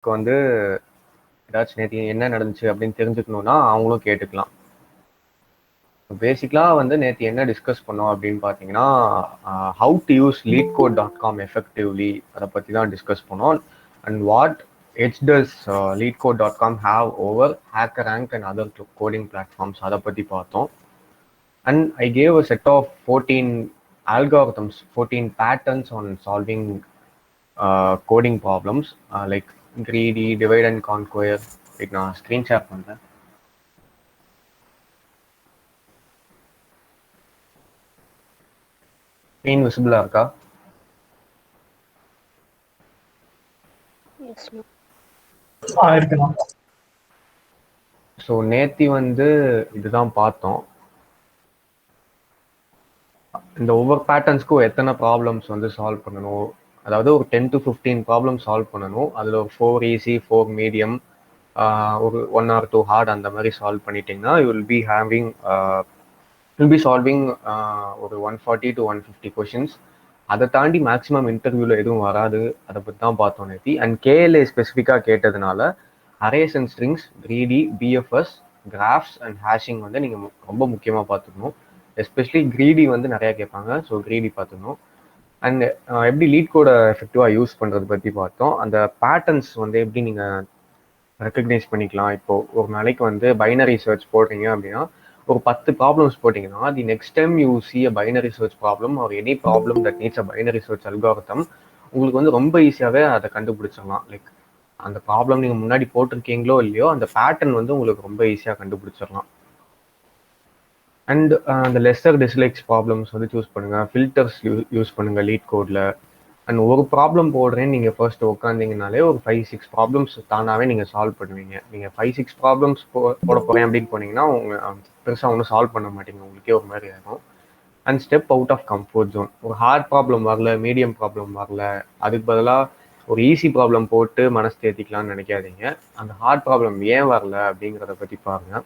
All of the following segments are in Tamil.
வந்து ஏதாச்சும் நேற்று என்ன நடந்துச்சு அப்படின்னு தெரிஞ்சுக்கணும்னா அவங்களும் கேட்டுக்கலாம். பேசிக்கலாக வந்து நேற்று என்ன டிஸ்கஸ் பண்ணோம் அப்படின்னு பார்த்தீங்கன்னா, how to use LeetCode.com effectively அதை பற்றி தான் டிஸ்கஸ் பண்ணோம். And what edge does LeetCode.com have over HackerRank and other coding platforms அதை பற்றி பார்த்தோம். And I gave a set of 14 algorithms, 14 patterns on solving coding problems like greedy, divide and conquer. நான் ஸ்க்ரீன் ஷேர் பண்ணுறேன். ஸ்க்ரீன் விசிபிளாக இருக்கா? ஸோ நேத்தி வந்து இதுதான் பார்த்தோம். இந்த ஒவ்வொரு பேட்டர்ன்ஸ்க்கும் எத்தனை ப்ராப்ளம்ஸ் வந்து சால்வ் பண்ணணும், அதாவது ஒரு 10 to 15 ப்ராப்ளம் சால்வ் பண்ணணும். அதில் ஒரு 4 ஈஸி, 4 மீடியம், ஒரு 1 or 2 ஹார்ட் அந்த மாதிரி சால்வ் பண்ணிட்டீங்கன்னா யூ வில் பி சால்விங் ஒரு 140 to 150 கொஷின்ஸ். அதை தாண்டி மேக்ஸிமம் இன்டர்வியூவில் எதுவும் வராது. அதை பற்றி தான் பார்த்தோம் நேத்தி. அண்ட் கேஎல்ஏ ஸ்பெசிஃபிக்காக கேட்டதுனால arrays and strings, greedy, PFS, graphs and hashing வந்து நீங்கள் ரொம்ப முக்கியமாக பார்த்துக்கணும். எஸ்பெஷலி கிரீடி வந்து நிறையா கேட்பாங்க. ஸோ கிரீடி பார்த்துக்கணும். அண்ட் எப்படி LeetCode எஃபெக்டிவாக யூஸ் பண்ணுறது பற்றி பார்த்தோம். அந்த பேட்டர்ன்ஸ் வந்து எப்படி நீங்கள் ரெக்கக்னைஸ் பண்ணிக்கலாம். இப்போது ஒரு நாளைக்கு வந்து பைனரி சர்ச் போடுறீங்க அப்படின்னா ஒரு 10 ப்ராப்ளம்ஸ் போட்டிங்கன்னா the next time you see a binary search problem or any problem that needs a binary search algorithm உங்களுக்கு வந்து ரொம்ப ஈஸியாகவே அதை கண்டுபிடிச்சிடலாம். லைக் அந்த ப்ராப்ளம் நீங்கள் முன்னாடி போட்டிருக்கீங்களோ இல்லையோ அந்த பேட்டர்ன் வந்து உங்களுக்கு ரொம்ப ஈஸியாக கண்டுபிடிச்சிடலாம். அண்ட் அந்த லெஸ்ஸர் டிஸ்லைக்ஸ் ப்ராப்ளம்ஸ் வந்து சூஸ் பண்ணுங்கள். ஃபில்டர்ஸ் யூஸ் பண்ணுங்கள் LeetCodeல. அண்ட் ஒரு ப்ராப்ளம் போடுறேன்னு நீங்கள் ஃபர்ஸ்ட் உட்காந்திங்கனாலே ஒரு 5-6 ப்ராப்ளம்ஸ் தானாகவே நீங்கள் சால்வ் பண்ணுவீங்க. நீங்கள் 5-6 ப்ராப்ளம்ஸ் போட போகிறேன் அப்படின்னு போனீங்கன்னா உங்கள் பெருசாக ஒன்றும் சால்வ் பண்ண மாட்டீங்க. உங்களுக்கே ஒரு மாதிரி ஆகும். And step out of comfort zone. ஒரு ஹார்ட் ப்ராப்ளம் வரல, மீடியம் ப்ராப்ளம் வரல, அதுக்கு பதிலாக ஒரு ஈஸி ப்ராப்ளம் போட்டு மனசு தேத்திக்கலாம்னு நினைக்காதீங்க. அந்த ஹார்ட் ப்ராப்ளம் ஏன் வரல அப்படிங்கிறத பற்றி பாருங்க.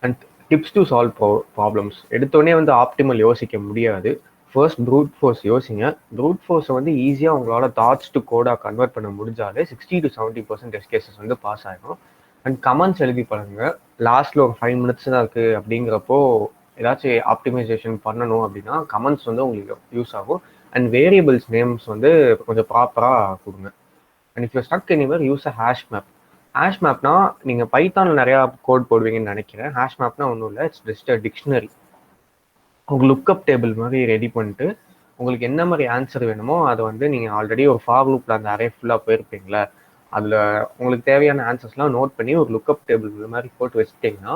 And tips to solve problems. எடுத்தோடனே வந்து ஆப்டிமல் யோசிக்க முடியாது. ஃபர்ஸ்ட் ப்ரூட் ஃபோர்ஸ் யோசிங்க. ப்ரூட் ஃபோர்ஸை வந்து ஈஸியாக உங்களால் தாட்ஸ் டு கோடாக கன்வெர்ட் பண்ண முடிஞ்சாலே 60 to 70% டெஸ்ட் கேசஸ் வந்து பாஸ் ஆகிடும். அண்ட் கமெண்ட்ஸ் எழுதி பண்ணுங்க. லாஸ்ட்டில் ஒரு 5 minutes தான் இருக்குது அப்படிங்கிறப்போ ஏதாச்சும் ஆப்டிமைசேஷன் பண்ணணும் அப்படின்னா கமெண்ட்ஸ் வந்து உங்களுக்கு யூஸ் ஆகும். அண்ட் வேரியபிள்ஸ் நேம்ஸ் வந்து கொஞ்சம் ப்ராப்பராக கொடுங்க. And if you stuck anywhere use a hash map. Hash மேப்னா நீங்கள் பைத்தானில் நிறையா கோட் போடுவீங்கன்னு நினைக்கிறேன். ஹேஷ் மேப்னா ஒன்றும் இல்லை, இட்ஸ் ஜஸ்ட் அ டிக்ஷனரி. உங்கள் லுக்கப் டேபிள் மாதிரி ரெடி பண்ணிட்டு உங்களுக்கு என்ன மாதிரி ஆன்சர் வேணுமோ அதை வந்து நீங்கள் ஆல்ரெடி ஒரு ஃபார் லூப்பில் அந்த அரே ஃபுல்லாக போயிருப்பீங்களே அதில் உங்களுக்கு தேவையான ஆன்சர்ஸ்லாம் நோட் பண்ணி ஒரு லுக்கப் டேபிள் மாதிரி போட்டு வச்சுட்டிங்கன்னா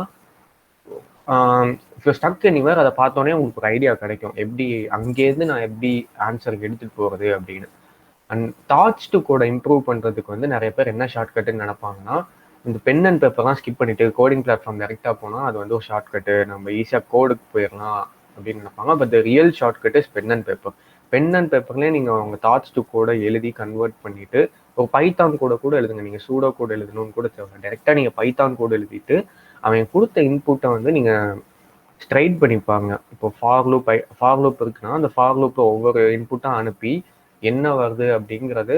இப்போ ஸ்டக் எனிவேர் அதை பார்த்தோன்னே உங்களுக்கு ஒரு ஐடியா கிடைக்கும் எப்படி அங்கேருந்து நான் எப்படி ஆன்சருக்கு எடுத்துகிட்டு போகிறது அப்படின்னு. அண்ட் தாட்ஸ் டு கோடை இம்ப்ரூவ் பண்ணுறதுக்கு வந்து நிறைய பேர் என்ன ஷார்ட்கட்டுன்னு நினைப்பாங்கன்னா, இந்த பென் அண்ட் பேப்பர்லாம் ஸ்கிப் பண்ணிட்டு கோடிங் பிளாட்ஃபார்ம் டேரெக்டாக போனால் அது வந்து ஒரு ஷார்ட்கட்டு, நம்ம ஈஸியாக கோடுக்கு போயிடலாம் அப்படின்னு நினைப்பாங்க. But the real shortcut is pen and paper. Pen and பேப்பர்லேயே நீங்கள் உங்கள் தாட்ஸ் டு கோடை எழுதி கன்வெர்ட் பண்ணிட்டு ஒரு பைத்தான் கூட எழுதுங்க. நீங்கள் சூடோ கோடு எழுதணும்னு கூட தேவை. டேரெக்டாக நீங்கள் பைத்தான் கோடு எழுதிட்டு அவன் கொடுத்த இன்புட்டை வந்து நீங்கள் ஸ்ட்ரைட் பண்ணிப்பாங்க. இப்போ ஃபார் லூப் இருக்குன்னா அந்த ஃபார் லூப்பை ஒவ்வொரு இன்புட்டாக அனுப்பி என்ன வருது அப்படிங்கிறது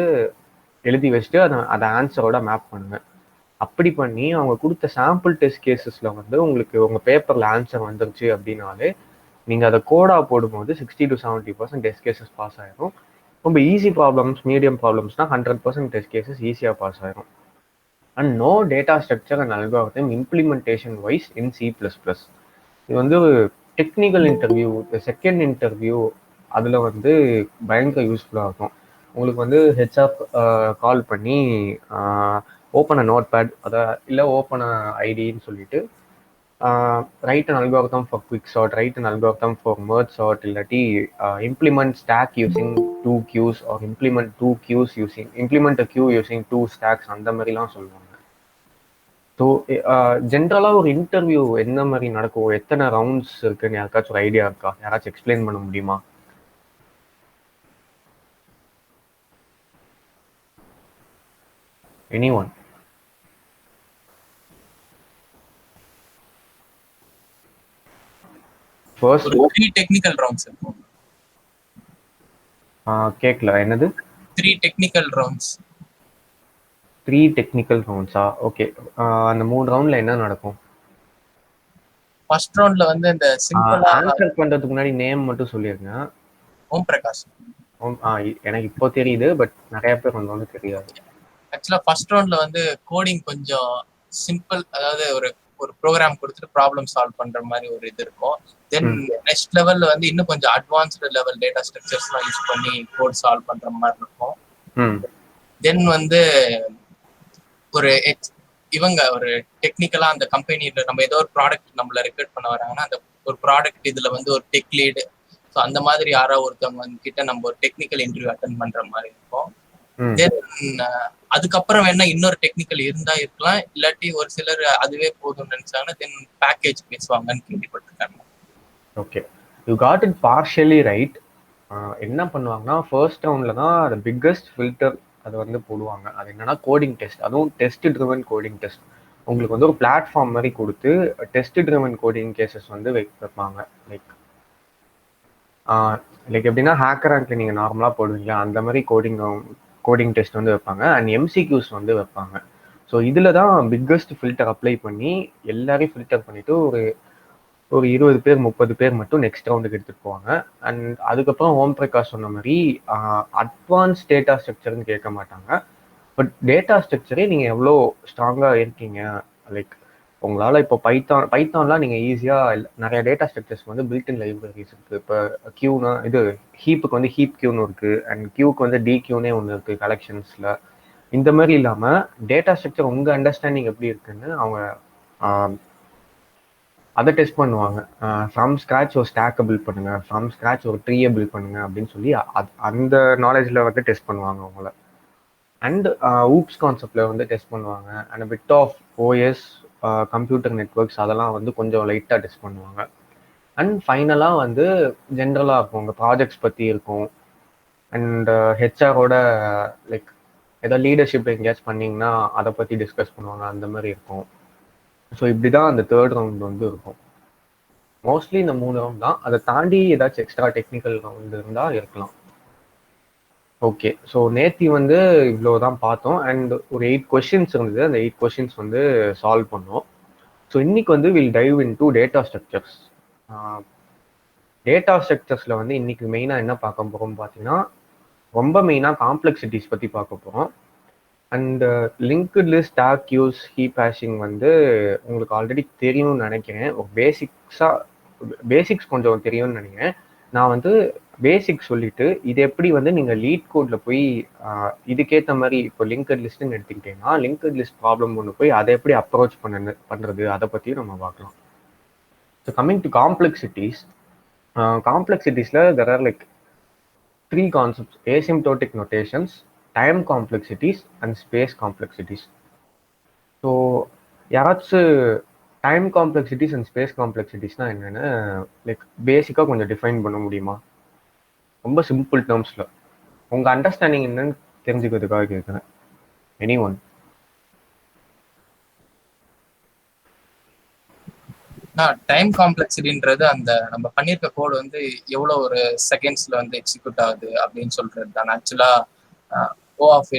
எழுதி வச்சுட்டு அதை ஆன்சரோட மேப் பண்ணுங்க. அப்படி பண்ணி அவங்க கொடுத்த சாம்பிள் டெஸ்ட் கேசஸ்ல வந்து உங்களுக்கு உங்க பேப்பர்ல ஆன்சர் வந்துருச்சு அப்படின்னாலே நீங்க அதை கோடா போடும்போது 60 to 70% டெஸ்ட் கேசஸ் பாஸ் ஆயிரும். ரொம்ப ஈஸி ப்ராப்ளம்ஸ், மீடியம் ப்ராப்ளம்ஸ்னா 100% டெஸ்ட் கேசஸ் ஈஸியாக பாஸ் ஆயிரும். And no data structure and algorithm implementation wise in C++. இது வந்து டெக்னிக்கல் இன்டர்வியூ, செகண்ட் இன்டர்வியூ அதில் வந்து பயங்கர யூஸ்ஃபுல்லாக இருக்கும். உங்களுக்கு வந்து ஹெச்ஆர் கால் பண்ணி ஓப்பன் அ நோட் பேட் அதை இல்லை ஓப்பன் அ ஐடின்னு சொல்லிட்டு write an algorithm for quick sort, write an algorithm for merge sort, இல்லாட்டி implement stack using 2 queues or implement 2 queues using implement a queue using 2 stacks அந்த மாதிரிலாம் சொல்லுவாங்க. ஸோ ஜென்ரலாக ஒரு இன்டர்வியூ என்ன மாதிரி நடக்கும், எத்தனை ரவுண்ட்ஸ் இருக்குன்னு யாருக்காச்சும் ஒரு ஐடியா இருக்கா? யாராச்சும் எக்ஸ்பிளைன் பண்ண முடியுமா? Anyone? First 3 technical rounds. கேட்கல, என்னது? 3 technical rounds. 3 டெக்னிக்கல் ரவுண்ட்ஸா? ஓகே. அந்த 3 ரவுண்ட்ல என்ன நடக்கும்? ஃபர்ஸ்ட் ரவுண்ட்ல வந்து இந்த சிம்பிளா ஆன்சர் பண்றதுக்கு முன்னாடி நேம் மட்டும் சொல்லிருங்க. ஓம் பிரகாஷ். எனக்கு இப்போ தெரியுது, பட் நிறைய பேர் வந்தோன்னு தெரியாது. ஆக்சுவலா ஃபர்ஸ்ட் ரவுண்ட்ல வந்து கோடிங் கொஞ்சம் சிம்பிள், அதாவது ஒரு ஒரு ப்ரோக்ராம் கொடுத்துட்டு ப்ராப்ளம் சால்வ் பண்ற மாதிரி ஒரு இது இருக்கும். தென் நெக்ஸ்ட் லெவல்ல வந்து இன்னும் கொஞ்சம் அட்வான்ஸ்டு லெவல் டேட்டா ஸ்ட்ரக்சர்ஸ்லாம் யூஸ் பண்ணி கோட் சால்வ் பண்ற மாதிரி இருக்கும். தென் வந்து ஒரு இவங்க ஒரு டெக்னிக்கலா அந்த கம்பெனியில நம்ம ஏதோ ஒரு ப்ராடக்ட் நம்மள ரெக்ரூட் பண்ண வராங்கன்னா அந்த ஒரு ப்ராடக்ட் இதுல வந்து ஒரு டெக் லீடு, ஸோ அந்த மாதிரி யாரோ ஒருத்தவங்க கிட்ட நம்ம ஒரு டெக்னிக்கல் இன்டர்வியூ அட்டன் பண்ற மாதிரி இருக்கும். தென் அதுக்கப்புறம் வேணா இன்னொரு டெக்னிக்கல் இருந்தா இருக்கலாம், இல்லாட்டி ஒரு சிலர் அதுவே போதும்னு நினைச்சாங்கன்னா தென் பேக்கேஜ் பேசுவாங்கன்னு கேள்விப்பட்டிருக்காங்க. Okay, you got it partially right. என்ன பண்ணுவாங்கன்னா ஃபர்ஸ்ட் ரவுண்ட்ல தான் அது பிக்கஸ்ட் ஃபில்டர் அது வந்து போடுவாங்க. அது என்னன்னா கோடிங் டெஸ்ட், அதுவும் டெஸ்ட் ட்ரிவன் கோடிங் டெஸ்ட். உங்களுக்கு வந்து ஒரு பிளாட்ஃபார்ம் மாதிரி கொடுத்து டெஸ்ட் ட்ரிவன் கோடிங் கேசஸ் வந்து வைப்பாங்க. லைக் எப்படின்னா ஹேக்கர் ரேங்க்ல நீங்கள் நார்மலாக போடுவீங்க அந்த மாதிரி கோடிங் டெஸ்ட் வந்து வைப்பாங்க. அண்ட் எம்சிக்யூஸ் வந்து வைப்பாங்க. ஸோ இதில் தான் பிக்கஸ்ட் ஃபில்டர் அப்ளை பண்ணி எல்லாரையும் ஃபில்டர் பண்ணிட்டு ஒரு 20 பேர் 30 பேர் மட்டும் நெக்ஸ்ட் ரவுண்டுக்கு எடுத்துட்டு போவாங்க. அண்ட் அதுக்கப்புறம் ஓம் பிரகாஷ் சொன்ன மாதிரி அட்வான்ஸ் டேட்டா ஸ்ட்ரக்சர்னு கேட்க மாட்டாங்க. பட் டேட்டா ஸ்ட்ரக்சரே நீங்கள் எவ்வளோ ஸ்ட்ராங்காக இருக்கீங்க, லைக் உங்களால் இப்போ பைத்தான்லாம் நீங்கள் ஈஸியாக நிறைய டேட்டா ஸ்ட்ரக்சர்ஸ் வந்து பில்ட்-இன் லைப்ரரிஸ் இருக்குது. இப்போ கியூனா இது ஹீப்புக்கு வந்து ஹீப் கியூன்னு இருக்குது, அண்ட் கியூக்கு வந்து டி கியூனே ஒன்று இருக்குது கலெக்ஷன்ஸில். இந்த மாதிரி இல்லாமல் டேட்டா ஸ்ட்ரக்சர் உங்கள் அண்டர்ஸ்டாண்டிங் எப்படி இருக்குன்னு அவங்க அதை டெஸ்ட் பண்ணுவாங்க. ஃப்ரம் ஸ்க்ராட்ச் ஒரு ஸ்டாக்கை பில்ட் பண்ணுங்க, ஃப்ரம் ஸ்க்ராட்ச் ஒரு ட்ரீயை பில்ட் பண்ணுங்க அப்படின்னு சொல்லி அந்த நாலேஜில் வந்து டெஸ்ட் பண்ணுவாங்க அவங்கள. அண்ட் ஊப்ஸ் கான்செப்டில் வந்து டெஸ்ட் பண்ணுவாங்க. And bit of OS computer networks அதெல்லாம் வந்து கொஞ்சம் லைட்டாக டெஸ்ட் பண்ணுவாங்க. அண்ட் ஃபைனலாக வந்து ஜென்ரலாக இருக்கும், உங்கள் ப்ராஜெக்ட்ஸ் பற்றி இருக்கும். அண்ட் ஹெச்ஆரோட லைக் ஏதோ லீடர்ஷிப் எங்கேயாச்சும் பண்ணிங்கன்னா அதை பற்றி டிஸ்கஸ் பண்ணுவாங்க, அந்த மாதிரி இருக்கும். ஸோ இப்படி தான் அந்த தேர்ட் ரவுண்ட் வந்து இருக்கும். மோஸ்ட்லி இந்த 3 ரவுண்ட் தான். அதை தாண்டி ஏதாச்சும் எக்ஸ்ட்ரா டெக்னிக்கல் ரவுண்ட் இருந்தால் இருக்கலாம். ஓகே, ஸோ நேத்தி வந்து இவ்வளோ தான் பார்த்தோம். அண்ட் ஒரு 8 கொஷின்ஸ் இருந்தது. அந்த 8 கொஷின்ஸ் வந்து சால்வ் பண்ணோம். ஸோ இன்னைக்கு வந்து will dive into data structures. Data ஸ்ட்ரக்சர்ஸில் வந்து இன்னைக்கு மெயினாக என்ன பார்க்க போகிறோம்னு பார்த்தீங்கன்னா, ரொம்ப மெயினாக காம்ப்ளெக்சிட்டிஸ் பற்றி பார்க்க போகிறோம். And linked list, stack queues, heap hashing வந்து உங்களுக்கு ஆல்ரெடி தெரியும்னு நினைக்கிறேன். ஒரு பேசிக்ஸ் கொஞ்சம் தெரியும்னு நினைக்கிறேன். நான் வந்து பேசிக்ஸ் சொல்லிட்டு இது எப்படி வந்து நீங்கள் லீட் கோடில் போய் இதுக்கேற்ற மாதிரி இப்போ லிங்க்டு லிஸ்ட்டுன்னு எடுத்துக்கிட்டீங்கன்னா லிங்க்டு லிஸ்ட் ப்ராப்ளம் ஒன்று போய் அதை எப்படி அப்ரோச் பண்ணுறது அதை பற்றியும் நம்ம பார்க்கலாம். ஸோ கம்மிங் டு காம்ப்ளெக்சிட்டிஸில் there are like 3 concepts: asymptotic notations, time complexities and space complexities. So யாராச்சும் டைம் காம்ப்ளெக்சிட்டிஸ் அண்ட் ஸ்பேஸ் காம்ப்ளெக்சிட்டிஸ்னால் என்னென்னு லைக் பேசிக்காக கொஞ்சம் டிஃபைன் பண்ண முடியுமா? ரொம்ப சிம்பிள் டேர்ம்ஸில் உங்கள் அண்டர்ஸ்டாண்டிங் என்னன்னு தெரிஞ்சுக்கிறதுக்காக கேட்குறேன். Any one? டைம் காம்ப்ளெக்சிட்டின்றது அந்த நம்ம பண்ணியிருக்க கோடு வந்து எவ்வளோ ஒரு செகண்ட்ஸ்ல வந்து எக்ஸிக்யூட் ஆகுது அப்படின்னு சொல்றது தான். ஆக்சுவலா ஓ ஆஃப்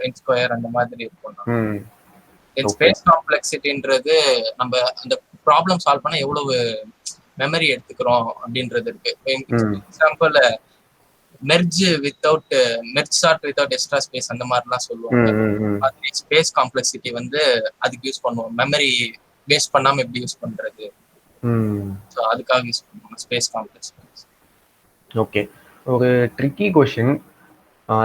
என் ஸ்கொயர் அந்த மாதிரி இருக்கும். ஸ்பேஸ் காம்ப்ளெக்சிட்டின்றது நம்ம அந்த ப்ராப்ளம் சால்வ் பண்ண எவ்வளவு மெமரி எடுத்துக்கிறோம் அப்படின்றது இருக்கு. Example merge sort without extra space அந்த மாதிரிலாம் சொல்லுவாங்க. ஸ்பேஸ் காம்ப்ளெக்சிட்டி வந்து அதுக்கு யூஸ் பண்ணுவோம். மெமரி வேஸ்ட் பண்ணாம எப்படி யூஸ் பண்றது, ஸோ அதுக்காக யூஸ் பண்ணுவோம் ஸ்பேஸ் காம்ப்ளெக்சிட்டி. ஓகே, ஒரு ட்ரிக்கி கொஷின்.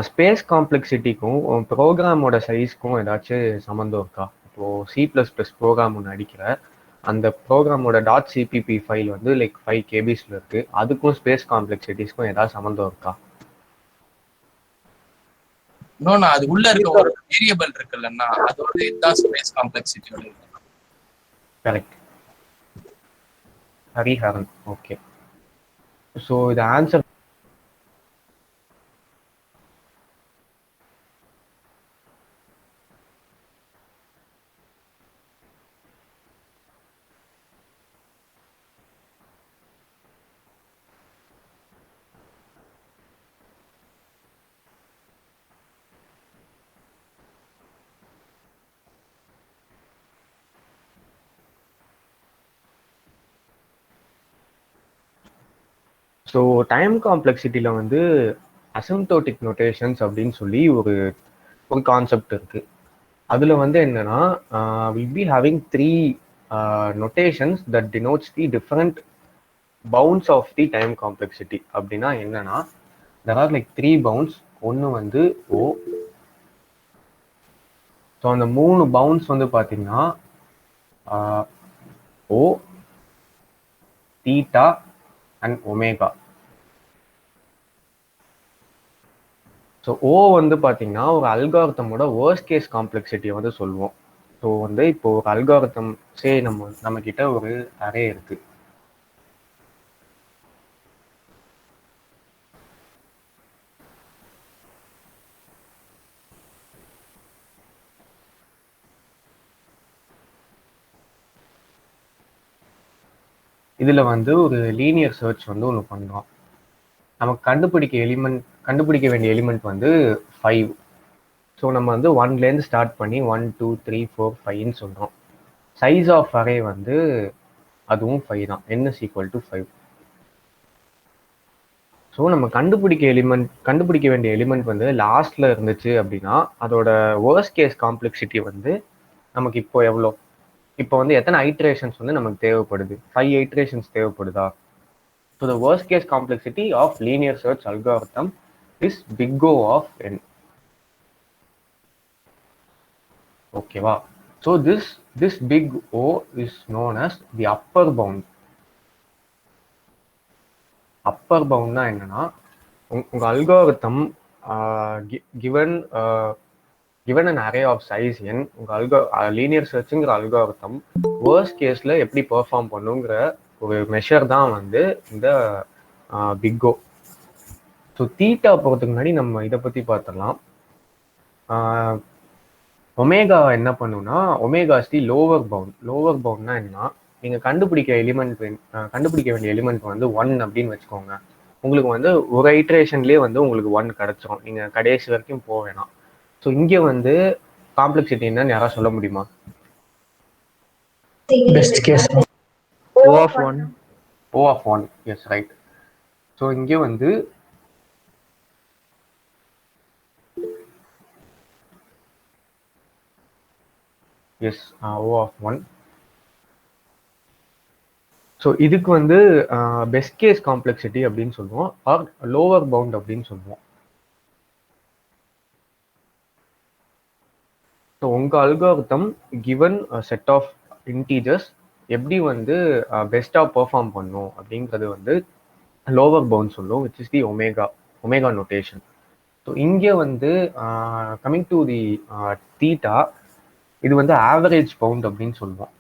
ஸ்பேஸ் காம்ப்ளெக்சிட்டிக்கும் ப்ரோக்ராமோட சைஸ்க்கும் ஏதாச்சும் சம்மந்தம் இருக்கா? இப்போது C++ ப்ரோக்ராம் ஒன்று அடிக்கிற அந்த ப்ரோக்ராமோட .cpp ஃபைல் வந்து லைக் 5 KBஸ்ல இருக்கு. அதுக்கும் ஸ்பேஸ் காம்ப்ளெக்சிட்டிஸ்க்கும் ஏதாவது சம்மந்தம் இருக்கா? இன்னொன்னு அது உள்ள இருக்க ஒரு வேரியபிள் இருக்குல்லன்னா அதோட இதுதான் ஸ்பேஸ் காம்ப்ளெக்சிட்டியோட இது. கரெக்ட், ஹரிஹரன். ஓகே, ஸோ இது ஆன்சர் ஸோ டைம் காம்ப்ளெக்சிட்டியில் வந்து அசிம்டோட்டிக் நொட்டேஷன்ஸ் அப்படின்னு சொல்லி ஒரு ஒரு கான்செப்ட் இருக்கு. அதுல வந்து என்னன்னா will be having three notations that denotes the different bounds of the time complexity. அப்படின்னா என்னன்னா there are like three bounds. ஒன்று வந்து ஓ. ஸோ அந்த 3 பவுண்ட்ஸ் வந்து பார்த்தீங்கன்னா O, theta and omega. So O வந்து பார்த்தீங்கன்னா ஒரு அல்காரிதமோட வேர்ஸ்ட் கேஸ் காம்ப்ளெக்சிட்டியை வந்து சொல்லுவோம். ஸோ வந்து இப்போ ஒரு அல்காரிதம் நம்ம கிட்ட ஒரு அரே இருக்கு. இதுல வந்து ஒரு லீனியர் சர்ச் வந்து ஒன்று பண்றோம். நமக்கு கண்டுபிடிக்க வேண்டிய எலிமெண்ட் வந்து 5. ஸோ நம்ம வந்து 1லேருந்து ஸ்டார்ட் பண்ணி 1 2 3 4 5ன்னு சொல்றோம். சைஸ் ஆஃப் அரே வந்து அதுவும் 5 தான். n is equal to 5. So நம்ம கண்டுபிடிக்க வேண்டிய எலிமெண்ட் வந்து லாஸ்ட்ல இருந்துச்சு அப்படின்னா அதோட வேர்ஸ்ட் கேஸ் காம்ப்ளெக்சிட்டி வந்து நமக்கு இப்போ எவ்வளோ? இப்போ வந்து எத்தனை ஐட்ரேஷன்ஸ் வந்து நமக்கு தேவைப்படுது? 5 ஐட்ரேஷன்ஸ் தேவைப்படுதா? So the worst case complexity of linear search algorithm is big O of n. ஓகேவா? So this big O is known as the upper bound. Upper பவுண்ட்னா என்னன்னா உங்க algorithm given an array of size n, உங்க லீனியர் சர்ச்சுங்கிற அல்காரிதம் வேர்ஸ்ட் கேஸ்ல எப்படி பெர்ஃபார்ம் பண்ணுங்கிற ஒரு மெஷர் தான் வந்து இந்த பிக் ஓ. ஸோ தீட்டா போகிறதுக்கு முன்னாடி நம்ம இதை பத்தி பார்த்துடலாம். ஒமேகா என்ன பண்ணுன்னா omega is the lower bound. Lower பவுண்ட்னா என்னன்னா நீங்க கண்டுபிடிக்க வேண்டிய எலிமெண்ட் வந்து 1 அப்படின்னு வச்சுக்கோங்க. உங்களுக்கு வந்து ஒரு ஐட்ரேஷன்லேயே வந்து உங்களுக்கு 1 கிடைச்சிரும். நீங்க கடைசி வரைக்கும் போக வேணாம். ஸோ இங்க வந்து காம்ப்ளெக்சிட்டி என்னன்னு யாராவது சொல்ல முடியுமா? Best case O of 1. O of 1, yes, right. So இங்கே வந்து எஸ் O of 1. ஸோ இதுக்கு வந்து பெஸ்ட் கேஸ் காம்ப்ளெக்சிட்டி அப்படின்னு சொல்லுவோம், ஆர் லோவர் பவுண்ட் அப்படின்னு சொல்லுவோம். ஸோ உங்க algorithm given set of integers எப்படி வந்து பெஸ்டா பெர்ஃபார்ம் பண்ணும் அப்படிங்கிறது வந்து லோவர் பவுண்ட் சொல்லுவோம், which is the omega notation. So இங்கே வந்து கமிங் டு தி தீட்டா, இது வந்து ஆவரேஜ் பவுண்ட் அப்படின்னு சொல்லுவோம்.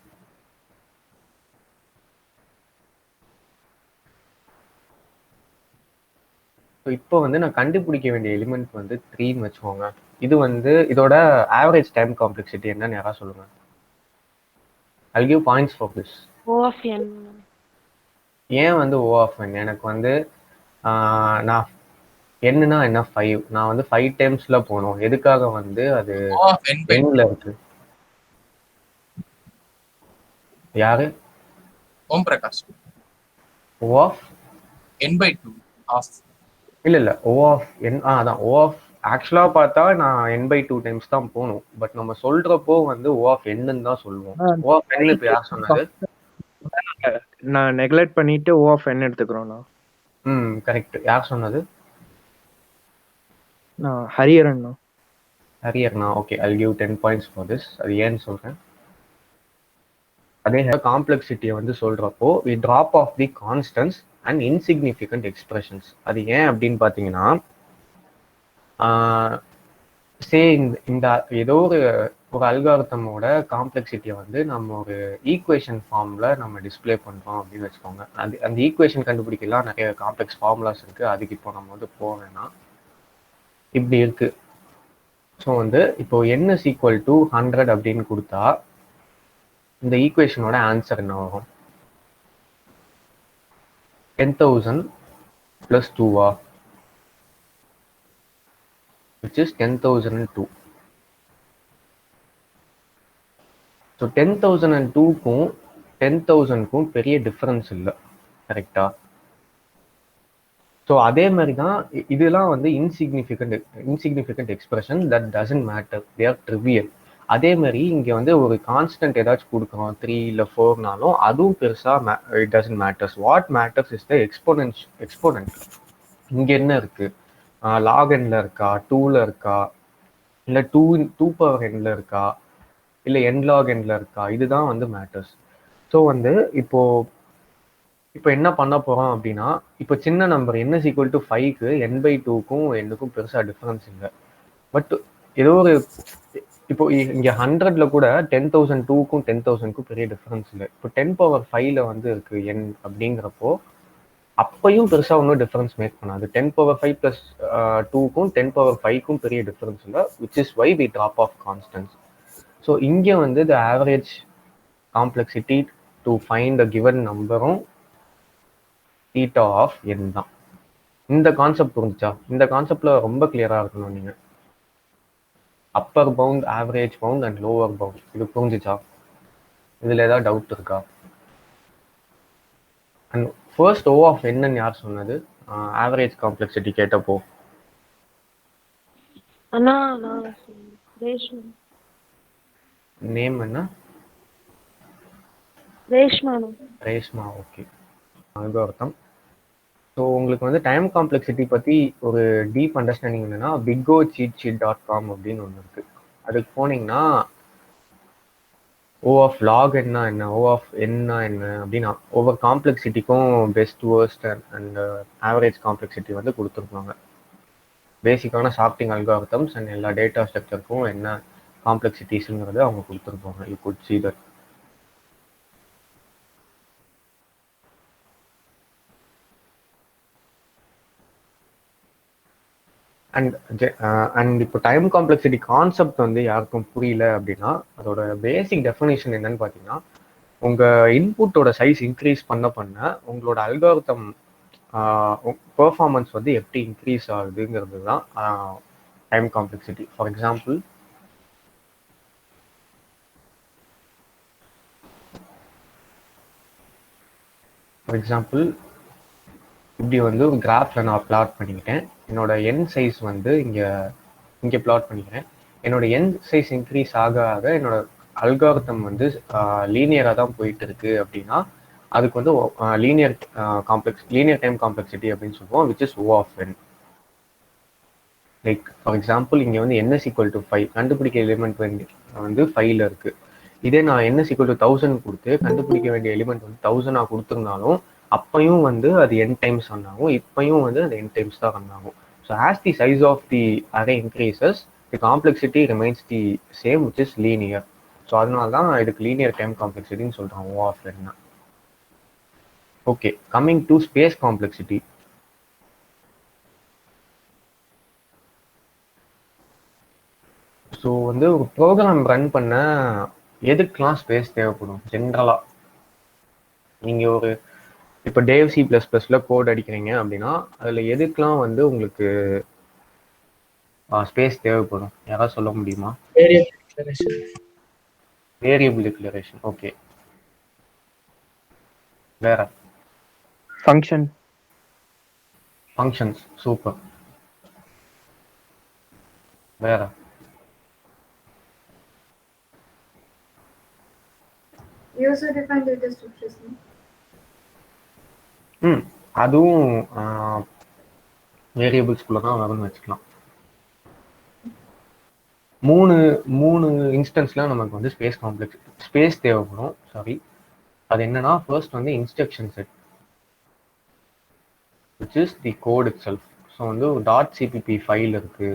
ஸோ இப்போ வந்து நான் கண்டுபிடிக்க வேண்டிய எலிமெண்ட் வந்து 3ன்னு வச்சுக்கோங்க. இது வந்து இதோட ஆவரேஜ் டைம் காம்ப்ளெக்சிட்டி என்னன்னு யாராவது சொல்லுங்க. I'll give points for this. O of n. ஏன் வந்து O of n? எனக்கு வந்து நான் என்னன்னா என்ன 5, நான் வந்து 5 டைம்ஸ்ல போகணும். எதுக்காக வந்து அது nல இருக்கு? யாரு? Om Prakash. O of n/2 of. இல்ல O of n. அதான் O of ஆக்சுவலா பார்த்தா நான் n/2 டைம்ஸ் தான் போகணும். பட் நம்ம சொல்றப்போ வந்து O of n தான் சொல்லுவோம். O of n இப்ப யார் சொன்னது? நான் நெக்லெக்ட் பண்ணிட்டு O of n எடுத்துக்கிறோம்னா. கரெக்ட். யார் சொன்னது? நான் ஹரியரண்ணா. Okay, I'll give 10 points for this. அது ஏன்னு சொல்றேன். அதே காம்ப்ளெக்சிட்டியை வந்து சொல்றப்போ we drop off the constants and insignificant expressions. அது ஏன் அப்படின்னு பார்த்தீங்கன்னா இந்த ஏதோ ஒரு அல்காரிதமோட காம்ப்ளெக்சிட்டியை வந்து நம்ம ஒரு ஈக்குவேஷன் ஃபார்ம்ல நம்ம டிஸ்பிளே பண்றோம் அப்படின்னு வச்சுக்கோங்க. அந்த ஈக்குவேஷன் கண்டுபிடிக்கலாம் நிறைய காம்ப்ளெக்ஸ் ஃபார்முலாஸ் இருக்கு. அதுக்கு இப்போ நம்ம வந்து போக வேணாம். இப்படி இருக்கு. ஸோ வந்து இப்போ n is equal to 100 அப்படின்னு கொடுத்தா இந்த ஈக்குவேஷனோட ஆன்சர் என்ன வரும்? 10,000 plus 2 which is 10,002. ஸோ 10,002க்கும் 10,000க்கும் பெரிய டிஃபரன்ஸ் இல்லை, கரெக்டா? ஸோ அதே மாதிரி தான் இதெல்லாம் வந்து insignificant expression that doesn't matter, they are trivial. அதே மாதிரி இங்கே வந்து ஒரு கான்ஸ்டன்ட் ஏதாச்சும் கொடுக்குறோம் 3 இல்லை 4நாலும் அதுவும் பெருசாக it doesn't matters. What matters is the exponent. இங்கே என்ன இருக்கு, லாக் எண்ட்ல இருக்கா, 2ல இருக்கா, இல்லை 2 பவர் எண்ட்ல இருக்கா, இல்லை என் லாக் எண்ட்ல இருக்கா, இதுதான் வந்து மேட்டர்ஸ். ஸோ வந்து இப்போ என்ன பண்ண போறோம் அப்படின்னா, இப்போ சின்ன number n is equal to 5க்கு n/2க்கும் n-க்கும் பெருசா டிஃபரன்ஸ் இல்லை. பட் ஏதோ ஒரு இப்போ இங்க 100ல கூட 10,002க்கும் 10,000க்கும் பெரிய டிஃபரன்ஸ் இல்லை. இப்போ 10^5ல வந்து இருக்கு n அப்படிங்கிறப்போ அப்பையும் பெருசா ஒன்றும் டிஃபரன்ஸ் மேக் பண்ணாது. 10^5 + 2க்கும் 10^5க்கும் பெரிய டிஃபரன்ஸ் இல்லை, which is why we drop off constants. So இங்கே வந்து the average complexity to find a given நம்பரும் தீட்டா ஆஃப் n தான். இந்த கான்செப்ட் புரிஞ்சுச்சா? இந்த கான்செப்ட்ல ரொம்ப கிளியரா இருக்கணும் நீங்க. Upper bound, average bound and lower bound, இது புரிஞ்சுச்சா? இதுல ஏதாவது டவுட் இருக்கா? And first O of n யார் சொன்னது ஆவரேஜ் காம்ப்ளெக்சிட்டி கேட்டப்போ? அண்ணா நான் ரேஷ்மா. நேம் என்ன? ரேஷ்மா. Okay, algorithm. ஸோ உங்களுக்கு வந்து டைம் காம்ப்ளெக்சிட்டி பற்றி ஒரு டீப் அண்டர்ஸ்டாண்டிங் என்னன்னா bigoccheatsheet.com அப்படின்னு ஒன்று இருக்கு. அதுக்கு போனீங்கன்னா ஓ ஆஃப் லாக் என்ன, ஓ ஆஃப் என்ன அப்படின்னா ஒவ்வொரு காம்ப்ளெக்சிட்டிக்கும் best, worst and average complexity வந்து கொடுத்துருப்பாங்க. பேசிக்கான சார்ட்டிங் அல்காரிதம்ஸ் அண்ட் எல்லா டேட்டா ஸ்ட்ரக்சருக்கும் என்ன காம்ப்ளெக்சிட்டிஸ்ங்கிறது அவங்க கொடுத்துருப்பாங்க. You could see that. And இப்போ டைம் காம்ப்ளெக்சிட்டி கான்செப்ட் வந்து யாருக்கும் புரியல அப்படின்னா அதோட பேசிக் டெஃபினேஷன் என்னன்னு பார்த்தீங்கன்னா, உங்கள் இன்புட்டோட சைஸ் இன்க்ரீஸ் பண்ண உங்களோட அல்காரிதம் பெர்ஃபார்மன்ஸ் வந்து எப்படி இன்க்ரீஸ் ஆகுதுங்கிறது தான் டைம் காம்ப்ளெக்சிட்டி. ஃபார் எக்ஸாம்பிள் இப்படி வந்து ஒரு கிராஃப்ல நான் பிளாட் பண்ணிக்கிட்டேன். என்னோட என் சைஸ் வந்து இங்கே பிளாட் பண்ணிக்கிறேன். என்னோட என் சைஸ் இன்க்ரீஸ் ஆக என்னோட அல்காரிதம் வந்து லீனியராக தான் போயிட்டு இருக்கு அப்படின்னா அதுக்கு வந்து லீனியர் டைம் காம்ப்ளெக்சிட்டி அப்படின்னு சொல்லுவோம், which is O of n. Like for example இங்கே வந்து n is equal to 5 கண்டுபிடிக்க எலிமெண்ட் வந்து 5ல இருக்கு. இதே நான் n is equal to 1000 கொடுத்து கண்டுபிடிக்க வேண்டிய எலிமெண்ட் வந்து 1000 கொடுத்துருந்தாலும் அப்பையும் வந்து அது n டைம்ஸ் ரன் ஆகும், இப்பையும் வந்து அது n டைம்ஸ் தான் ரன் ஆகும். So as the size of the array increases the complexity remains the same, which is linear. So அதனால தான் இதுக்கு லீனியர் டைம் காம்ப்ளெக்சிட்டின்னு சொல்கிறோம், O of n. Okay, coming to space complexity. So வந்து ஒரு ப்ரோக்ராம் ரன் பண்ண எதுக்கெலாம் ஸ்பேஸ் தேவைப்படும் ஜென்ரலாக? நீங்கள் ஒரு இப்போ டேவ் C++ல கோட் அடிக்கிறீங்க அப்படின்னா அதில் எதுக்கெலாம் வந்து உங்களுக்கு ஸ்பேஸ் தேவைப்படும்? யாராவது சொல்ல முடியுமா? Variable declaration. ஓகே, வேற? ஃபங்க்ஷன்ஸ். சூப்பர். வேற? user defined data structures. அதுவும் வேரியபிள்ஸ்குள்ள தான் வரும்னு வச்சுக்கலாம். மூணு இன்ஸ்டன்ஸ்ல நமக்கு வந்து ஸ்பேஸ் தேவைப்படும். சாரி, அது என்னன்னா ஃபர்ஸ்ட் வந்து instruction set, which is the code itself. So வந்து ஒரு .cpp ஃபைல் இருக்கு.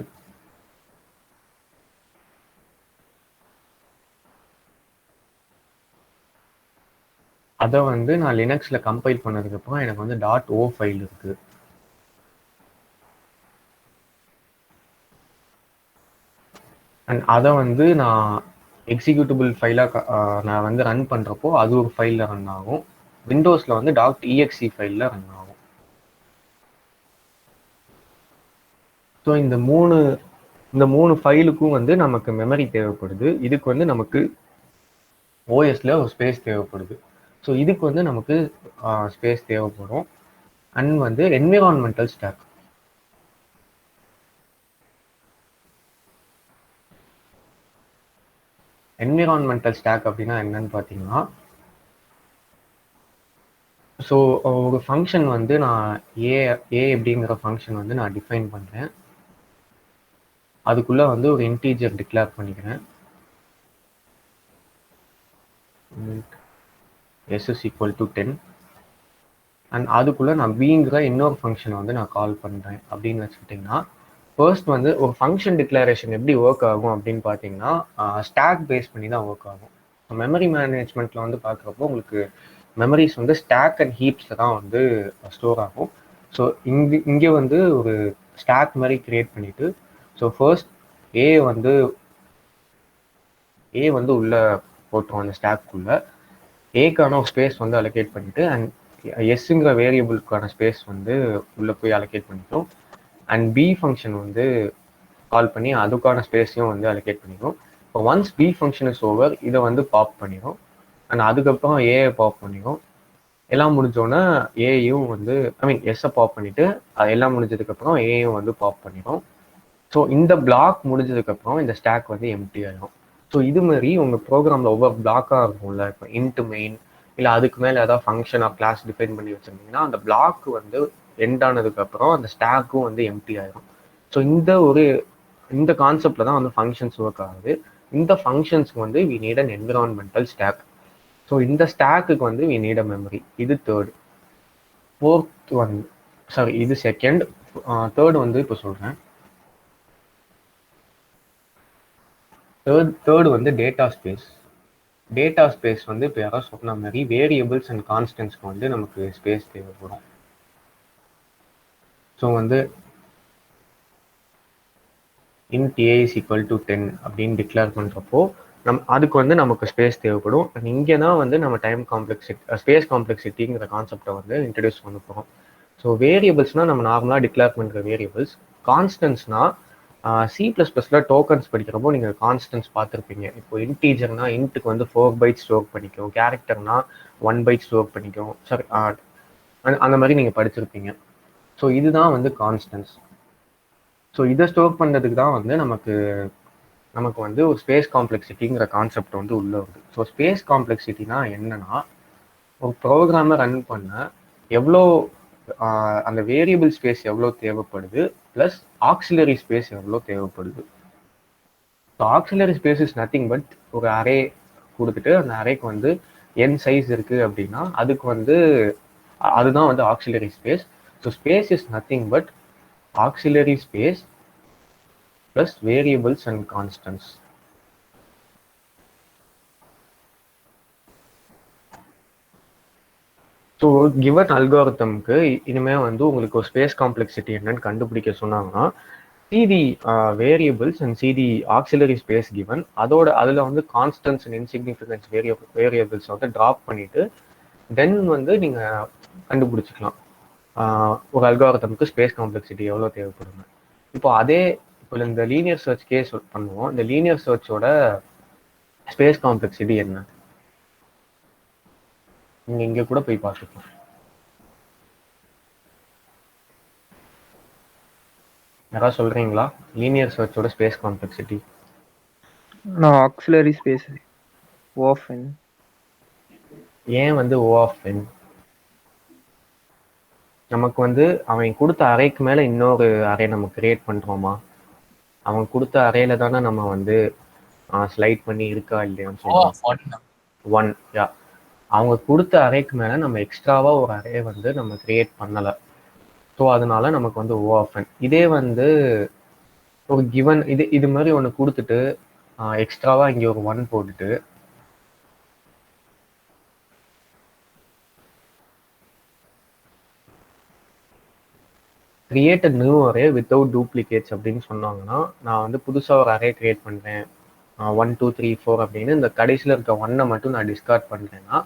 அதை வந்து நான் லினக்ஸ்ல கம்பைல் பண்ணதுக்கப்புறம் எனக்கு வந்து .o ஃபைல் இருக்கு. அண்ட் அதை வந்து நான் எக்ஸிக்யூட்டபிள் ஃபைலாக நான் வந்து ரன் பண்ணுறப்போ அது ஒரு ஃபைலில் ரன் ஆகும். விண்டோஸில் வந்து .exe ஃபைலில் ரன் ஆகும். ஸோ இந்த மூணு ஃபைலுக்கும் வந்து நமக்கு மெமரி தேவைப்படுது. இதுக்கு வந்து நமக்கு ஓஎஸ்ல ஒரு ஸ்பேஸ் தேவைப்படுது. ஸோ இதுக்கு வந்து நமக்கு ஸ்பேஸ் தேவைப்படும். அண்ட் வந்து என்விரான்மெண்டல் ஸ்டாக். என்விரான்மெண்டல் ஸ்டாக் அப்படின்னா என்னன்னு பார்த்தீங்கன்னா, ஸோ ஒரு ஃபங்க்ஷன் வந்து நான் ஏ அப்படிங்கிற ஃபங்க்ஷன் வந்து நான் டிஃபைன் பண்ணுறேன். அதுக்குள்ளே வந்து ஒரு இன்டீஜர் டிக்ளேர் பண்ணிக்கிறேன். s is equal to 10. And அதுக்குள்ளே நான் பிங்கிற இன்னொரு ஃபங்க்ஷனை வந்து நான் கால் பண்ணுறேன் அப்படின்னு வச்சுக்கிட்டிங்கன்னா, ஃபர்ஸ்ட் வந்து ஒரு ஃபங்க்ஷன் டிக்ளரேஷன் எப்படி ஒர்க் ஆகும் அப்படின்னு பார்த்தீங்கன்னா, ஸ்டாக் பேஸ் பண்ணி தான் ஒர்க் ஆகும். மெமரி மேனேஜ்மெண்ட்டில் வந்து பார்க்குறப்போ உங்களுக்கு மெமரிஸ் வந்து ஸ்டாக் அண்ட் ஹீப்ஸில் தான் வந்து ஸ்டோர் ஆகும். ஸோ இங்கே வந்து ஒரு ஸ்டாக் மாதிரி கிரியேட் பண்ணிவிட்டு, ஸோ ஃபர்ஸ்ட் ஏ வந்து உள்ளே போட்டுரும் அந்த ஸ்டாக்குள்ளே. ஏக்கான ஒரு ஸ்பேஸ் வந்து அலோகேட் பண்ணிவிட்டு, அண்ட் எஸ்ஸுங்கிற வேரியபிளுக்கான ஸ்பேஸ் வந்து உள்ளே போய் அலோகேட் பண்ணிக்கும். அண்ட் பி ஃபங்க்ஷன் வந்து கால் பண்ணி அதுக்கான ஸ்பேஸையும் வந்து அலோகேட் பண்ணிக்கும். இப்போ once B function is over, இதை வந்து பாப் பண்ணிடும். அண்ட் அதுக்கப்புறம் ஏஐ பாப் பண்ணிடும். எல்லாம் முடிஞ்சோன்னா ஏயும் வந்து எஸ்ஸை பாப் பண்ணிவிட்டு அது எல்லாம் முடிஞ்சதுக்கப்புறம் ஏயும் வந்து பாப் பண்ணிடும். ஸோ இந்த பிளாக் முடிஞ்சதுக்கப்புறம் இந்த ஸ்டாக் வந்து எம்டி ஆகிடும். ஸோ இது மாதிரி உங்கள் ப்ரோக்ராமில் ஒவ்வொரு பிளாக்காக இருக்கும்ல, இப்போ இன்ட்டு மெயின் இல்லை அதுக்கு மேலே ஏதாவது ஃபங்க்ஷன் ஆஃப் கிளாஸ் டிஃபைன் பண்ணி வச்சுருந்தீங்கன்னா அந்த பிளாக் வந்து எண்ட் ஆனதுக்கப்புறம் அந்த ஸ்டாக்கும் வந்து எம்டி ஆகிடும். ஸோ இந்த கான்செப்டில் தான் வந்து ஃபங்க்ஷன்ஸ் ஒர்க் ஆகுது. இந்த ஃபங்க்ஷன்ஸ்க்கு வந்து we need an environmental stack. So இந்த ஸ்டாக்குக்கு வந்து வி நீட் அ மெமரி. இது தேர்ட். இது செகண்ட். தேர்ட் வந்து இப்போ சொல்கிறேன். தேர்ட் வந்து டேட்டா ஸ்பேஸ். டேட்டா ஸ்பேஸ் வந்து இப்போ யாராவது சொன்ன மாதிரி வேரியபிள்ஸ் அண்ட் கான்ஸ்டன்ட்ஸ்க்கு வந்து நமக்கு ஸ்பேஸ் தேவைப்படும். ஸோ வந்து int a is equal to 10 அப்படின்னு டிக்ளேர் பண்ணுறப்போ அதுக்கு வந்து நமக்கு ஸ்பேஸ் தேவைப்படும். அண்ட் இங்கே தான் வந்து நம்ம ஸ்பேஸ் காம்ப்ளெக்சிட்டிங்கிற கான்செப்டை வந்து இன்ட்ரடியூஸ் பண்ண போகிறோம். ஸோ வேரியபிள்ஸ்னால் நம்ம நார்மலாக டிக்ளேர் பண்ணுற வேரியபிள்ஸ். கான்ஸ்டன்ட்ஸ்னால் C++ல டோக்கன்ஸ் படிக்கிறப்போ நீங்கள் கான்ஸ்டன்ட்ஸ் பார்த்துருப்பீங்க. இப்போ இன்டீஜர்னா இன்ட்டுக்கு வந்து 4 பைட் ஸ்டோர் பண்ணிக்கும், கேரக்டர்னா 1 பைட் ஸ்டோர் பண்ணிக்கும். சரி, அந்த மாதிரி நீங்கள் படிச்சிருப்பீங்க. ஸோ இதுதான் வந்து கான்ஸ்டன்ட்ஸ். ஸோ இதை ஸ்டோர் பண்ணுறதுக்கு தான் வந்து நமக்கு வந்து ஒரு ஸ்பேஸ் காம்ப்ளெக்சிட்டிங்கிற கான்செப்ட் வந்து உள்ள வருது. ஸோ ஸ்பேஸ் காம்ப்ளெக்சிட்டினா என்னன்னா, ஒரு ப்ரோக்ராமை ரன் பண்ண எவ்வளோ அந்த வேரியபிள் ஸ்பேஸ் எவ்வளோ தேவைப்படுது, ப்ளஸ் ஆக்சிலரி ஸ்பேஸ் எவ்வளோ தேவைப்படுது. So auxiliary space is nothing but ஒரு அரே கொடுத்துட்டு அந்த அரேக்கு வந்து n சைஸ் இருக்குது அப்படின்னா அதுக்கு வந்து அதுதான் வந்து auxiliary space. So space is nothing but auxiliary space plus variables and constants. So given அல்காரிதம்க்கு இனிமேல் வந்து உங்களுக்கு ஒரு ஸ்பேஸ் காம்ப்ளெக்சிட்டி என்னன்னு கண்டுபிடிக்க சொன்னாங்கன்னா see the variables and see the auxiliary space given அதில் வந்து கான்ஸ்டன்ட்ஸ் அண்ட் இன்சிக்னிஃபிகன்ஸ் வேரியபிள்ஸ் வந்து ட்ராப் பண்ணிட்டு தென் வந்து நீங்கள் கண்டுபிடிச்சிக்கலாம் ஒரு அல்காரிதம்க்கு ஸ்பேஸ் காம்ப்ளெக்சிட்டி எவ்வளோ தேவைப்படுங்க. இப்போ இந்த லீனியர் சர்ச் கேஸ் பண்ணுவோம். இந்த லீனியர் சர்ச்சோட ஸ்பேஸ் காம்ப்ளெக்சிட்டி என்ன நீங்கள் இங்கே கூட போய் பார்த்துக்கலாம். யாராவது சொல்கிறீங்களா லீனியர் சர்ச்சோட ஸ்பேஸ் காம்ப்ளெக்சிட்டி? நான் auxiliary space O of n. ஏன் வந்து O of n? நமக்கு வந்து அவன் கொடுத்த அறைக்கு மேலே இன்னொரு அறை நம்ம கிரியேட் பண்ணுறோமா? அவன் கொடுத்த அறையில தானே நம்ம வந்து ஸ்லைட் பண்ணி இருக்கா இல்லையான்னு சொல்லுவோம். 1 யா, அவங்க கொடுத்த அறைக்கு மேலே நம்ம எக்ஸ்ட்ராவாக ஒரு அரே வந்து நம்ம கிரியேட் பண்ணலை. ஸோ அதனால நமக்கு வந்து O of n. இதே வந்து ஒரு கிவன் இது மாதிரி ஒன்று கொடுத்துட்டு எக்ஸ்ட்ராவாக இங்கே ஒரு 1 போட்டுட்டு create a new array without duplicates அப்படின்னு சொன்னாங்கன்னா, நான் வந்து புதுசாக ஒரு அரே கிரியேட் பண்ணுறேன் 1 2 3 4 அப்படின்னு இந்த கடைசியில் இருக்க 1 மட்டும் நான் டிஸ்கார்ட் பண்ணுறேன்னா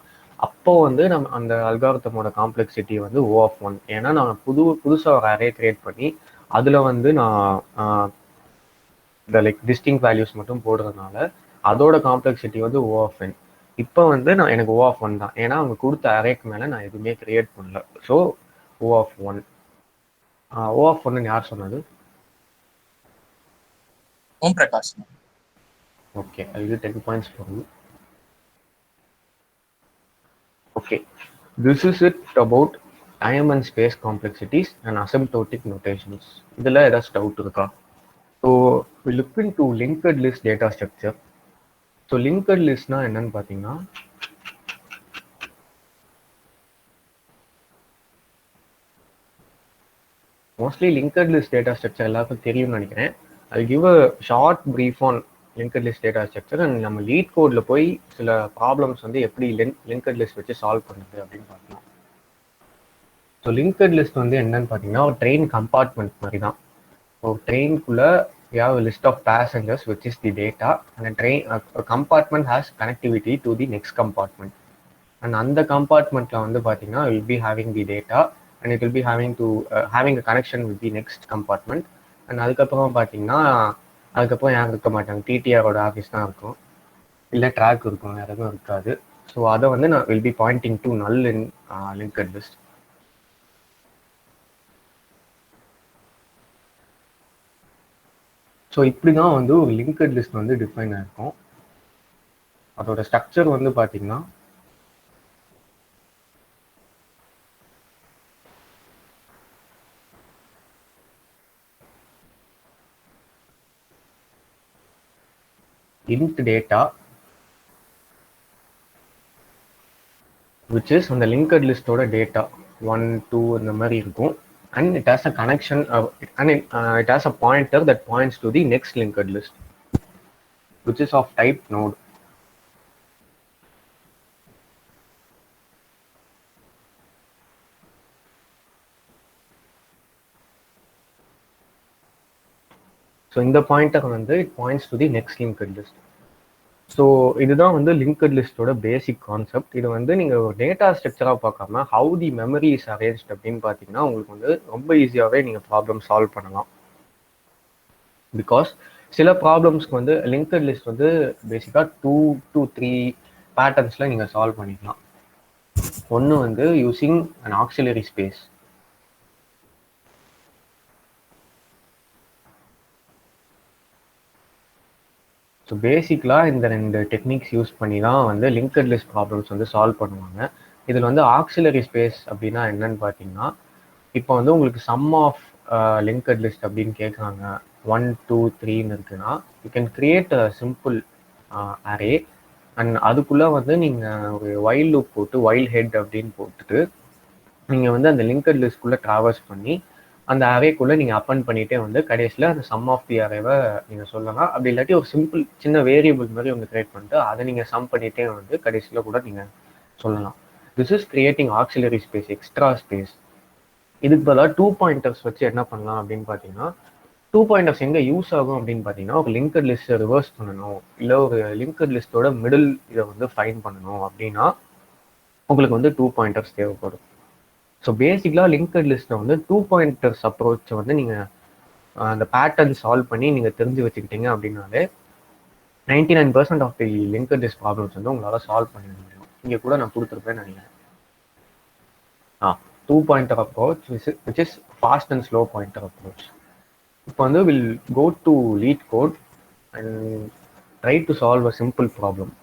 அப்போ வந்து நம்ம அந்த அல்காரிதமோட காம்ப்ளெக்சிட்டி வந்து O of 1. ஏன்னா நான் புதுசாக ஒரு அரே கிரியேட் பண்ணி அதில் வந்து நான் இந்த டிஸ்டிங் வேல்யூஸ் மட்டும் போடுறதுனால அதோட காம்ப்ளெக்சிட்டி வந்து O of n. இப்போ வந்து எனக்கு O of 1 தான், ஏன்னா அவங்க கொடுத்த அரேக்கு மேலே நான் எதுவுமே கிரியேட் பண்ணல. So O of 1. O of 1 யார் சொன்னது? Om Prakash. Okay, I'll give 10 points for you. Okay, this is it about time and space complexities and asymptotic notations. இதில் ஏதாச்சும் டவுட் இருக்கா? So we look into linked list data structure. So linked listனா என்னன்னு பார்த்தீங்கன்னா, mostly linked list data structure எல்லாருக்கும் தெரியும்னு நினைக்கிறேன். I'll give a short brief on linked list data structure and நம்ம லீட் கோட்ல போய் சில ப்ராப்ளம்ஸ் வந்து எப்படி linked list வச்சு சால்வ் பண்ணுறது அப்படின்னு பார்க்கலாம். ஸோ linked list வந்து என்னன்னு பார்த்தீங்கன்னா ஒரு ட்ரெயின் கம்பார்ட்மெண்ட் மாதிரி தான். ஒரு ட்ரெயின்குள்ளே we have a list of passengers which is the data and a compartment has connectivity to the next compartment. And அந்த கம்பார்ட்மெண்ட்ல வந்து பார்த்தீங்கன்னா will be having the data and it will be having a connection with the next compartment. And அதுக்கப்புறம் பார்த்தீங்கன்னா அதுக்கப்புறம் யாரும் இருக்க மாட்டாங்க, டிடிஆரோட ஆஃபீஸ் தான் இருக்கும், இல்லை ட்ராக் இருக்கும், வேறு எதுவும் இருக்காது. ஸோ அதை வந்து நான் வில் பி பாயிண்டிங் டு நல் இன் linked list. ஸோ இப்படி தான் வந்து ஒரு linked list வந்து டிஃபைன் ஆயிருக்கும். அதோட ஸ்ட்ரக்சர் வந்து பார்த்தீங்கன்னா int data which is அந்த linked listோட data 1 2 இந்த மாதிரி இருக்கும். And it has a connection and it has a pointer that points to the next linked list which is of type node. So இந்த பாயிண்டர் வந்து it points to the next linked list. So இதுதான் வந்து linked listோட பேசிக் கான்செப்ட். இது வந்து நீங்கள் ஒரு டேட்டா ஸ்ட்ரக்சராக பார்க்காம how the memory is arranged அப்படின்னு பார்த்தீங்கன்னா உங்களுக்கு வந்து ரொம்ப ஈஸியாகவே நீங்கள் ப்ராப்ளம் சால்வ் பண்ணலாம். பிகாஸ் சில ப்ராப்ளம்ஸ்க்கு வந்து linked list வந்து பேசிக்காக 2 to 3 பேட்டர்ன்ஸில் நீங்கள் சால்வ் பண்ணிக்கலாம். ஒன்று வந்து using an auxiliary space. So பேசிக்கலாக இந்த 2 டெக்னிக்ஸ் யூஸ் பண்ணி தான் வந்து linked list ப்ராப்ளம்ஸ் வந்து சால்வ் பண்ணுவாங்க. இதில் வந்து ஆக்சிலரி ஸ்பேஸ் அப்படின்னா என்னன்னு பார்த்தீங்கன்னா, இப்போ வந்து உங்களுக்கு சம் ஆஃப் linked list அப்படின்னு கேட்குறாங்க, 1 2 3ன்னு இருக்குன்னா you can create a simple array and அதுக்குள்ளே வந்து நீங்கள் ஒரு வைல் லூப் போட்டு வைல் ஹெட் அப்படின்னு போட்டுட்டு நீங்கள் வந்து அந்த linked listக்குள்ளே ட்ராவல்ஸ் பண்ணி அந்த அரேக்குள்ளே நீங்கள் அப்பன் பண்ணிகிட்டே வந்து கடைசியில் அந்த சம் ஆஃப் தி அரேவை நீங்கள் சொல்லலாம். அப்படி இல்லாட்டி ஒரு சிம்பிள் சின்ன வேரியபிள் மாதிரி ஒன்று கிரியேட் பண்ணிட்டு அதை நீங்கள் சம் பண்ணிகிட்டே வந்து கடைசியில் கூட நீங்கள் சொல்லலாம். This is creating auxiliary space, extra space. இதுக்கு பதிலாக 2 பாயிண்டர்ஸ் வச்சு என்ன பண்ணலாம் அப்படின்னு பார்த்தீங்கன்னா, 2 பாயிண்டர்ஸ் எங்கே யூஸ் ஆகும் அப்படின்னு பார்த்தீங்கன்னா, ஒரு linked லிஸ்ட்டை ரிவர்ஸ் பண்ணணும், இல்லை ஒரு linked லிஸ்ட்டோட மிடில் இதை வந்து ஃபைண்ட் பண்ணணும் அப்படின்னா உங்களுக்கு வந்து 2 பாயிண்டர்ஸ் தேவைப்படும். ஸோ பேசிக்கலாக linked லிஸ்ட்டில் வந்து 2 பாயிண்டர்ஸ் அப்ரோச்சை வந்து நீங்கள் அந்த பேட்டர்ன் சால்வ் பண்ணி நீங்கள் தெரிஞ்சு வச்சுக்கிட்டீங்க அப்படின்னாலே 99% of the linked list problems வந்து உங்களால் சால்வ் பண்ண முடியும். இங்கே கூட நான் கொடுத்துருப்பேன்னு நினைக்கிறேன். 2 pointer approach which is fast and slow pointer approach. இப்போ வந்து will go to LeetCode and try to solve a simple problem.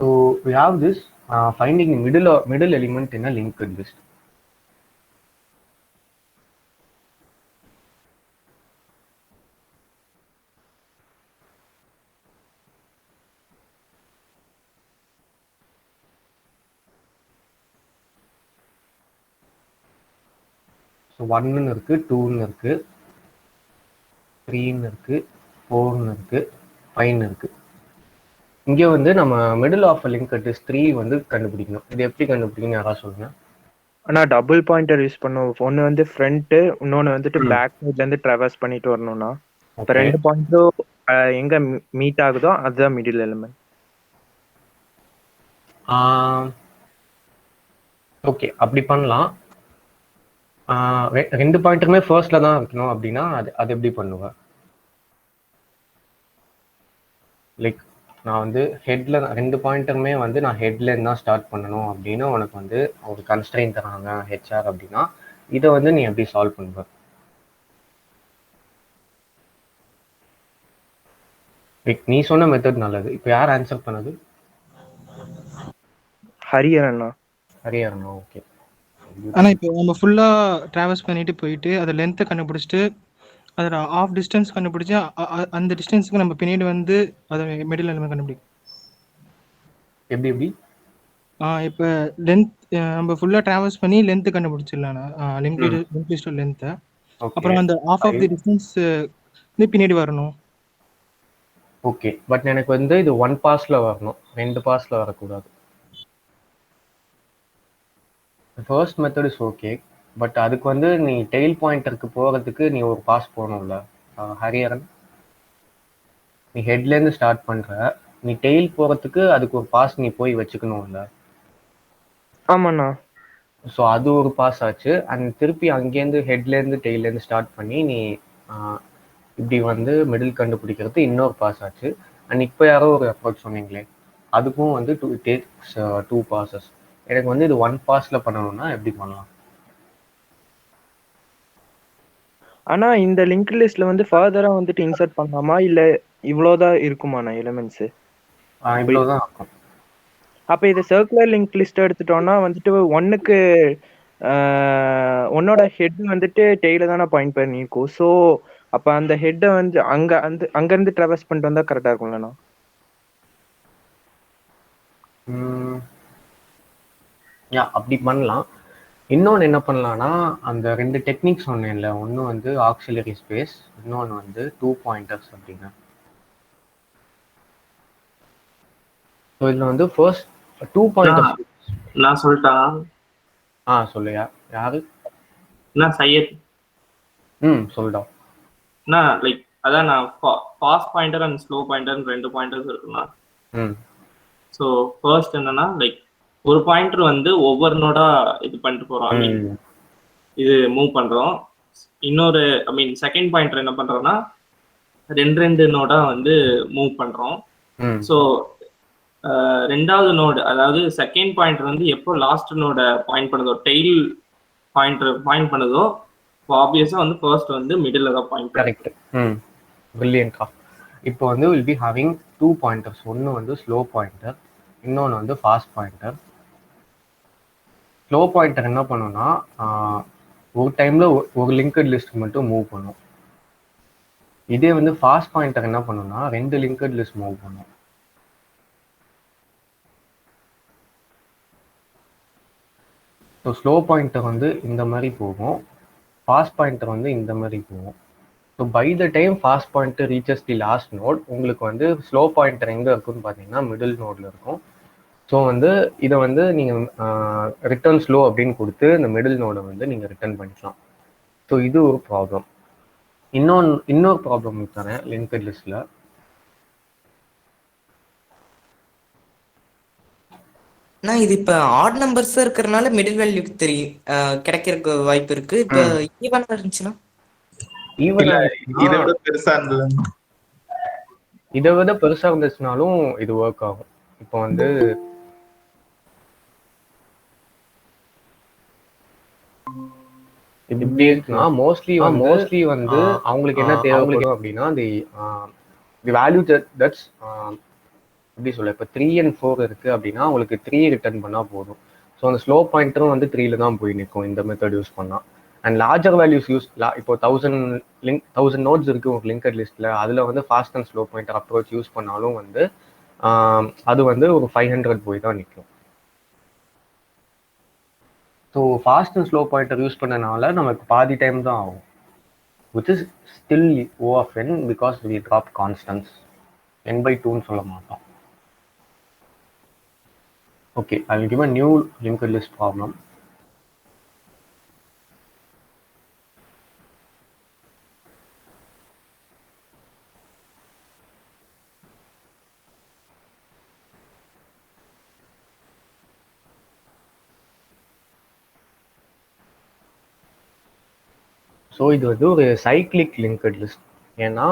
So we have this finding the middle element in a linked list. So 1 இருக்கு, 2 இருக்கு, 3 இருக்கு, 4 இருக்கு, 5 இருக்கு. இங்கே வந்து நம்ம மிடில் ஆஃப் linked list 3 வந்து கண்டுபிடிக்கணும். இது எப்படி கண்டுபிடிக்கணும் யாராவது சொல்லுங்க. ஆனால் டபுள் பாயிண்டர் யூஸ் பண்ணுவோம். ஒன்று வந்து ஃப்ரண்ட்டு, இன்னொன்று வந்துட்டு பேக் சைட்லேருந்து ட்ராவர்ஸ் பண்ணிட்டு வரணும்னா இப்போ 2 பாயிண்டரும் எங்கே மீட் ஆகுதோ அதுதான் மிடில் எலிமெண்ட். ஓகே, அப்படி பண்ணலாம். ரெண்டு பாயிண்டருமே ஃபர்ஸ்ட்ல தான் இருக்கணும் அப்படின்னா அது அது எப்படி பண்ணுவேன்? லைக் நான் வந்து ஹெட்ல ரெண்டு பாயிண்டருமே வந்து நான் ஹெட்லேருந்து தான் ஸ்டார்ட் பண்ணணும் அப்படின்னு உனக்கு வந்து ஒரு கன்ஸ்ட்ரெயின் தராங்க ஹெச்ஆர் அப்படின்னா இதை வந்து நீ எப்படி சால்வ் பண்ணுவ? லைக் நீ சொன்ன மெத்தட் நல்லது. இப்போ யார் ஆன்சர் பண்ணது? ஹரியரண்ணா. ஹரியாரண்ணா. ஓகே. ஆனா இப்போ நம்ம ஃபுல்லா டிராவல்ஸ் பண்ணிட்டு போயிட்டு அதை லென்த்தை கண்டுபிடிச்சிட்டு அதில் ஆஃப் டிஸ்டன்ஸ் கண்டுபிடிச்சி அந்த டிஸ்டன்ஸுக்கு நம்ம பின்னாடி வந்து அதை மிடில் எலிமெண்ட் கண்டுபிடிக்கும். எப்படி எப்படி? இப்போ லென்த் நம்ம ஃபுல்லாக டிராவல்ஸ் பண்ணி லென்த்து கண்டுபிடிச்சிடலாண்ணா. லிங்க் லென்த்தை. அப்புறம் அந்த ஆஃப் தி டிஸ்டன்ஸ் பின்னாடி வரணும். ஓகே, பட் எனக்கு வந்து இது ஒன் பாஸ்ல வரணும், ரெண்டு பாஸ்ல வரக்கூடாது. First method is okay, but அதுக்கு வந்து நீ டெய்ல் பாயிண்டருக்கு போகிறதுக்கு நீ ஒரு பாஸ் போகணும்ல ஹரியரன். நீ ஹெட்லேருந்து ஸ்டார்ட் பண்ணுற, நீ டெய்ல் போகிறதுக்கு அதுக்கு ஒரு பாஸ் நீ போய் வச்சுக்கணும்ல. ஆமாண்ணா. ஸோ அது ஒரு பாஸ் ஆச்சு. அண்ட் திருப்பி அங்கேருந்து ஹெட்லேருந்து டெய்லேருந்து ஸ்டார்ட் பண்ணி நீ இப்படி வந்து மிடில் கண்டுபிடிக்கிறது இன்னொரு பாஸ் ஆச்சு. அண்ட் இப்போ யாரோ ஒரு அப்ரோச் சொன்னீங்களே, அதுக்கும் வந்து டேக்ஸ் 2 பாசஸ். எனக்கு வந்து இது ஒன் பாஸ்ல பண்ணணும்னா எப்படி பண்ணலாம்? ஆனா இந்த லிங்க் லிஸ்ட்ல வந்து ஃபர்தரா வந்துட்டு இன்சர்ட் பண்ணலாமா இல்ல இவ்வளவுதான் இருக்குமாண்ணா எலிமெண்ட்ஸ்? இவ்வளவுதான் இருக்கும். அப்ப இது சர்க்குலர் லிங்க் லிஸ்ட் எடுத்துட்டோம்னா வந்துட்டு ஒன்னுக்கு உன்னோட ஹெட் வந்துட்டு டெய்ல தானே பாயிண்ட் பண்ணிருக்கும். ஸோ அப்ப அந்த ஹெட்டை வந்து அங்க இருந்து ட்ராவர்ஸ் பண்ணிட்டு வந்தா கரெக்டா இருக்கும்லண்ணா? அப்படி பண்ணலாம். இன்னொன்று என்ன பண்ணலாம்னா, அந்த ரெண்டு டெக்னிக்ஸ் சொன்னேன்ல, ஒன்று வந்து ஆக்சிலரி ஸ்பேஸ், இன்னொன்று வந்து 2 பாயிண்டர்ஸ் அப்படின்னு. ஸோ இதில் வந்து ஃபர்ஸ்ட் 2 பாயிண்டர்ஸ் நான் சொல்லிட்டேன். சொல்லுயா. யாரு? நான் சையத். சொல்லிட்டோம். லைக் அதான் நான் fast pointer and slow pointer ரெண்டு பாயிண்டர்ஸ் இருக்குண்ணா. ஸோ ஃபர்ஸ்ட் என்னன்னா லைக் ஒரு பாயிண்டர் வந்து ஒவ்வொரு நோடா இது பண்ணிட்டு போறோம், இது மூவ் பண்றோம். இன்னொரு செகண்ட் பாயிண்டர் என்ன பண்றோம்னா ரெண்டு நோடா வந்து மூவ் பண்றோம். ஸோ ரெண்டாவது நோடு, அதாவது செகண்ட் பாயிண்டர் வந்து எப்போ லாஸ்ட் நோட பாயிண்ட் பண்ணுதோ, டெய்ல் பாயிண்டர் பாயிண்ட் பண்ணுதோ, ஆப்வியஸா வந்து ஃபர்ஸ்ட் வந்து மிடில் தான் பாயிண்ட். கரெக்ட். பிரில்லியன்ட்கா. இப்போ வந்து வில் பி ஹேவிங் 2 பாயிண்டர்ஸ். ஒன்று வந்து ஸ்லோ பாயிண்டர், இன்னொன்று வந்து ஃபாஸ்ட் பாயிண்டர். ஸ்லோ பாயிண்டர் என்ன பண்ணுன்னா ஒரு டைம்ல ஒரு லிங்க்டு லிஸ்ட் மட்டும் மூவ் பண்ணும். இதே வந்து ஃபாஸ்ட் பாயிண்டர் என்ன பண்ணுன்னா 2 லிங்க்டு லிஸ்ட் மூவ் பண்ணும். ஸோ ஸ்லோ பாயிண்டர் வந்து இந்த மாதிரி போகும், ஃபாஸ்ட் பாயிண்டர் வந்து இந்த மாதிரி போகும். So by the time fast pointer reaches the last node, உங்களுக்கு வந்து ஸ்லோ பாயிண்டர் எங்கே இருக்குன்னு பார்த்தீங்கன்னா மிடில் நோடில் இருக்கும். ஸோ வந்து இதை வந்து நீங்கள் ரிட்டர்ன் ஸ்லோ அப்படின்னு கொடுத்து இந்த மிடில் நோடை வந்து நீங்கள் ரிட்டர்ன் பண்ணிக்கலாம். ஸோ இது ஒரு ப்ராப்ளம். இன்னொரு ப்ராப்ளம் தரேன் லிங்க்டு லிஸ்ட்டில். இது இப்ப ஆட் நம்பர்ஸ் இருக்கறனால மிடில் வேல்யூ தெரியும் கிடைக்கிறதுக்கு வாய்ப்பு இருக்கு. இப்ப ஈவனா இருந்துச்சுன்னா இதை விட பெருசா இருந்தது, இதை விட பெருசா இருந்துச்சுனாலும் இது ஒர்க் ஆகும். இப்போ வந்து இப்படி இருக்குன்னா மோஸ்ட்லி வந்து அவங்களுக்கு என்ன தேவைப்படும் அப்படின்னா தி வேல்யூ தட்ஸ் எப்படி சொல்ல, இப்போ 3 and 4 இருக்கு அப்படின்னா உங்களுக்கு 3 ரிட்டர்ன் பண்ணா போதும். ஸோ அந்த ஸ்லோ பாயிண்டரும் வந்து 3ல தான் போய் நிற்கும் இந்த மெத்தட் யூஸ் பண்ணா. அண்ட் லார்ஜர் வேல்யூஸ் இப்போ 1000 நோட்ஸ் இருக்கு ஒரு லிங்க்டு லிஸ்ட்ல, அதுல வந்து fast and slow pointer approach use பண்ணாலும் வந்து அது வந்து ஒரு 500 போய் தான் நிற்கும். So fast and slow pointer use பண்ணனால நமக்கு பாதி டைம் தான் ஆகும், which is still O of n because we drop constants. n/2ன்னு சொல்ல மாட்டோம். Okay, I will give a new linked list problem. So இது வந்து ஒரு சைக்ளிக் லிங்க்டு லிஸ்ட். ஏன்னா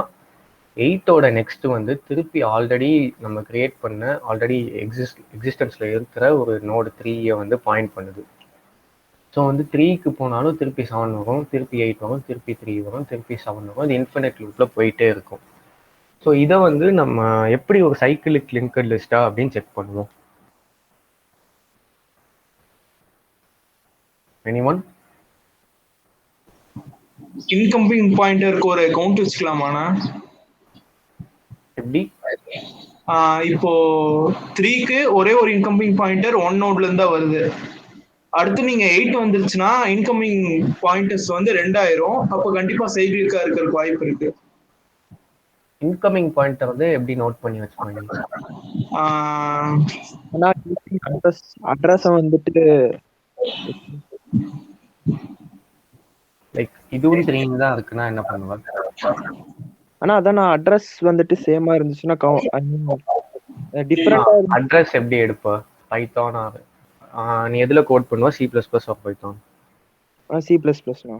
8ஓட நெக்ஸ்ட் வந்து திருப்பி ஆல்ரெடி நம்ம கிரியேட் பண்ண ஆல்ரெடி எக்ஸிஸ்டன்ஸில் இருக்கிற ஒரு நோடு 3 வந்து பாயிண்ட் பண்ணுது. ஸோ வந்து 3க்கு போனாலும் திருப்பி 7 வரும், திருப்பி 8 வரும், திருப்பி 3 வரும், திருப்பி 7 வரும். இது இன்ஃபினிட் லூப்பில் போயிட்டே இருக்கும். ஸோ இதை வந்து நம்ம எப்படி ஒரு சைக்கிளிக் லிங்க்டு லிஸ்டா அப்படின்னு செக் பண்ணுவோம். எனிஒன்? இன்கமிங் பாயிண்டருக்கு ஒரு கவுண்ட் வச்சுக்கலாமாண்ணா? எப்படி? இப்போ 3க்கு ஒரே ஒரு இன்கமிங் பாயிண்டர் 1 நோட்ல இருந்தா வருது. அடுத்து நீங்க 8 வந்துருச்சுன்னா இன்கமிங் பாயிண்டர்ஸ் வந்து 2 ஆயிரும். அப்போ கண்டிப்பா சைக்கிளிக்கா இருக்கிறதுக்கு வாய்ப்பு இருக்கு. இன்கமிங் பாயிண்டர் வந்து எப்படி நோட் பண்ணி வச்சுக்கோங்க? அட்ரஸ் வந்துட்டு லைக் இதுவும் 3 தான் இருக்குன்னா என்ன பண்ணுவேன்? ஆனா அதான் அட்ரஸ் வந்துட்டு சேமா இருந்துச்சுன்னா டிஃபரெண்டா அட்ரஸ் எப்படி எடுப்ப? பைத்தான் நீ எதுல கோட் பண்ணுவ? C++ or Python? C++னா.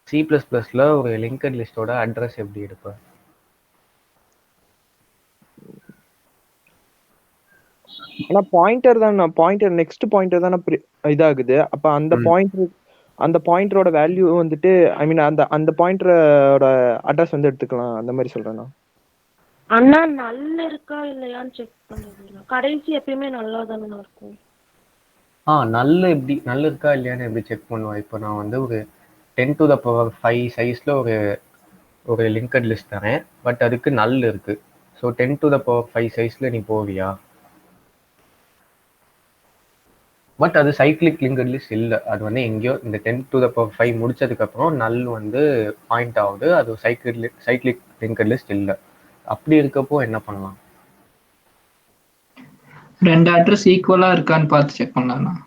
C++ல ஒரு லிங்க்டு லிஸ்டோட அட்ரஸ் எப்படி எடுப்ப? ஆனா பாயிண்டர் தான், பாயிண்டர் நெக்ஸ்ட் பாயிண்டர் தான இதாகுது. அப்ப அந்த பாயிண்டரோட வேல்யூ வந்துட்டு ஐ மீன் அந்த பாயிண்டரோட அட்ரஸ் வந்து எடுத்துக்கலாம் அந்த மாதிரி சொல்றேன் நான். அண்ணா நல்ல இருக்கா இல்லையான்னு செக் பண்ணுறீங்களா? கடைசி எப்பயுமே நல்லா தானே இருக்கும். நல்ல இருக்கா இல்லையான்னு எப்படி செக் பண்ணுவேன்? இப்போ நான் வந்து ஒரு 10⁵ சைஸ்ல ஒரு லிங்க்டு லிஸ்ட் தரேன், பட் அதுக்கு நல் இருக்கு. ஸோ 10⁵ சைஸ்ல நீ போவியா? பட் அது சைக்ளிக் லிங்க்டு லிஸ்ட் இல்லை. அது வந்து எங்கேயோ இந்த 10⁵ முடிச்சதுக்கு அப்புறம் நல் வந்து பாயிண்ட் ஆகுது. அது சைக்ளிக் லிங்க்டு லிஸ்ட் இல்லை. அப்படி இருக்கப்போ என்ன பண்ணலாம்? 2 அட்ரஸ் ஈக்குவலா இருக்கான்னு பார்த்து செக் பண்ணலாம்.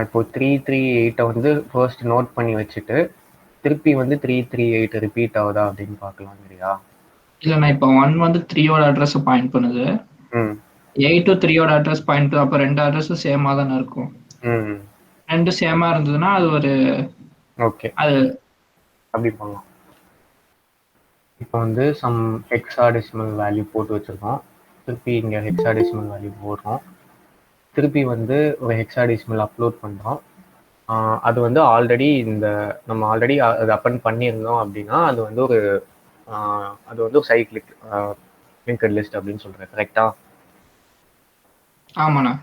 இப்போ 338 வந்து ஃபர்ஸ்ட் நோட் பண்ணி வச்சுட்டு திருப்பி வந்து 338 ரிப்பீட் ஆகுதா அப்படின்னு பார்க்கலாங்கிறியா? இல்லைண்ணா, இப்போ 1 வந்து 3யோட அட்ரஸ் பாயிண்ட் பண்ணுது, 8 3யோட அட்ரஸ் பாயிண்ட். அப்போ 2 அட்ரஸும் சேமா தானே இருக்கும். 2 சேமா இருந்ததுன்னா அது ஒரு ஓகே, அது அப்படி பண்ணலாம். இப்போ வந்து சம் ஹெக்ஸாடெசிமல் வேல்யூ போட்டு வச்சிருக்கோம். திருப்பி இங்கே ஹெக்ஸாடெசிமல் வேல்யூ போடுறோம். திருப்பி வந்து ஒரு ஹெக்ஸாடெசிமல் அப்லோட் பண்ணுறோம். அது வந்து ஆல்ரெடி நம்ம ஆல்ரெடி அது அப்பன் பண்ணியிருந்தோம் அப்படின்னா அது வந்து ஒரு சைக்ளிக் லிங்க்டு லிஸ்ட் அப்படின்னு சொல்கிறேன். கரெக்டா? ஆமாண்ணா.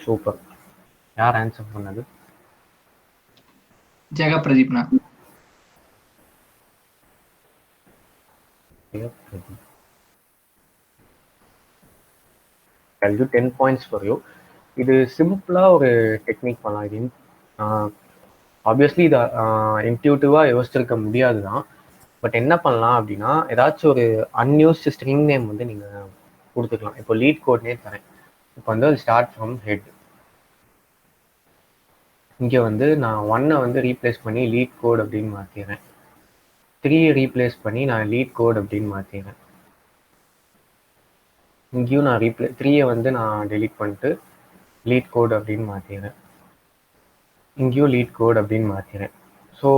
சூப்பர். யார் ஆன்சர் பண்ணது? ஜெகபிரதீப்ண்ணா. I'll give 10 points for you. இது சிம்பிளா ஒரு டெக்னிக் பண்ணலாம். இது ஆப்வியஸ்லி இதை இன்ட்யூட்டிவாக யோசிச்சிருக்க முடியாது தான். பட் என்ன பண்ணலாம் அப்படின்னா, ஏதாச்சும் ஒரு அன்யூஸ்டு ஸ்ட்ரிங் நேம் வந்து நீங்கள் கொடுத்துக்கலாம். இப்போ லீட் கோட்னே தரேன். இப்போ வந்து அது ஸ்டார்ட் ஃப்ரம் ஹெட். இங்கே வந்து நான் 1 வந்து ரீப்ளேஸ் பண்ணி லீட் கோட் அப்படின்னு மாற்றிடுறேன். 3 ரீப்ளேஸ் பண்ணி நான் லீட் கோட் அப்படின்னு மாற்றிடுறேன். இங்கேயும் நான் 3 வந்து நான் டெலீட் பண்ணிட்டு லீட் கோட் அப்படின்னு மாற்றிடுறேன். இங்கேயும் லீட் கோட் அப்படின்னு மாற்றிடுறேன். ஸோ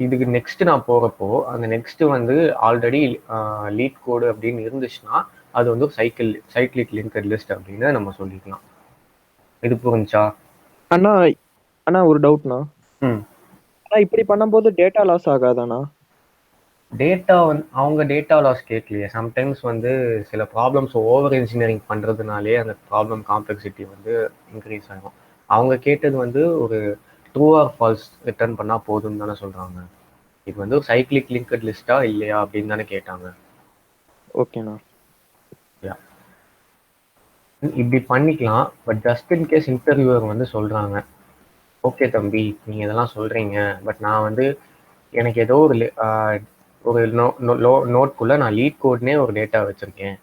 இதுக்கு நெக்ஸ்ட் நான் போகிறப்போ அந்த நெக்ஸ்ட் வந்து ஆல்ரெடி லீட் கோடு அப்படின்னு இருந்துச்சுன்னா அது வந்து சைக்ளிக் லிங்க்டு லிஸ்ட் அப்படின்னு நம்ம சொல்லிக்கலாம். இது புரிஞ்சா? அண்ணா ஒரு டவுட்ண்ணா. ஆனா இப்படி பண்ணும்போது டேட்டா லாஸ் ஆகாதாண்ணா? அவங்க டேட்டா லாஸ் கேட்கலையே. சம்டைம்ஸ் வந்து சில ப்ராப்ளம்ஸ் ஓவர் இன்ஜினியரிங் பண்ணுறதுனாலே அந்த ப்ராப்ளம் காம்ப்ளெக்சிட்டி வந்து இன்க்ரீஸ் ஆகும். அவங்க கேட்டது வந்து ஒரு ட்ரூ ஆர் ஃபால்ஸ் ரிட்டர்ன் பண்ணால் போதும்னு தானே சொல்கிறாங்க. இது வந்து ஒரு சைக்ளிக் லிங்க்டு லிஸ்டா இல்லையா அப்படின்னு தானே கேட்டாங்க. ஓகேண்ணா. இப்படி பண்ணிக்கலாம். But just in case interviewer வந்து சொல்கிறாங்க, ஓகே தம்பி நீங்கள் இதெல்லாம் சொல்கிறீங்க, பட் நான் வந்து எனக்கு ஏதோ ஒரு நோட்குள்ளே நான் லீட் கோட்னே ஒரு டேட்டா வச்சுருக்கேன்,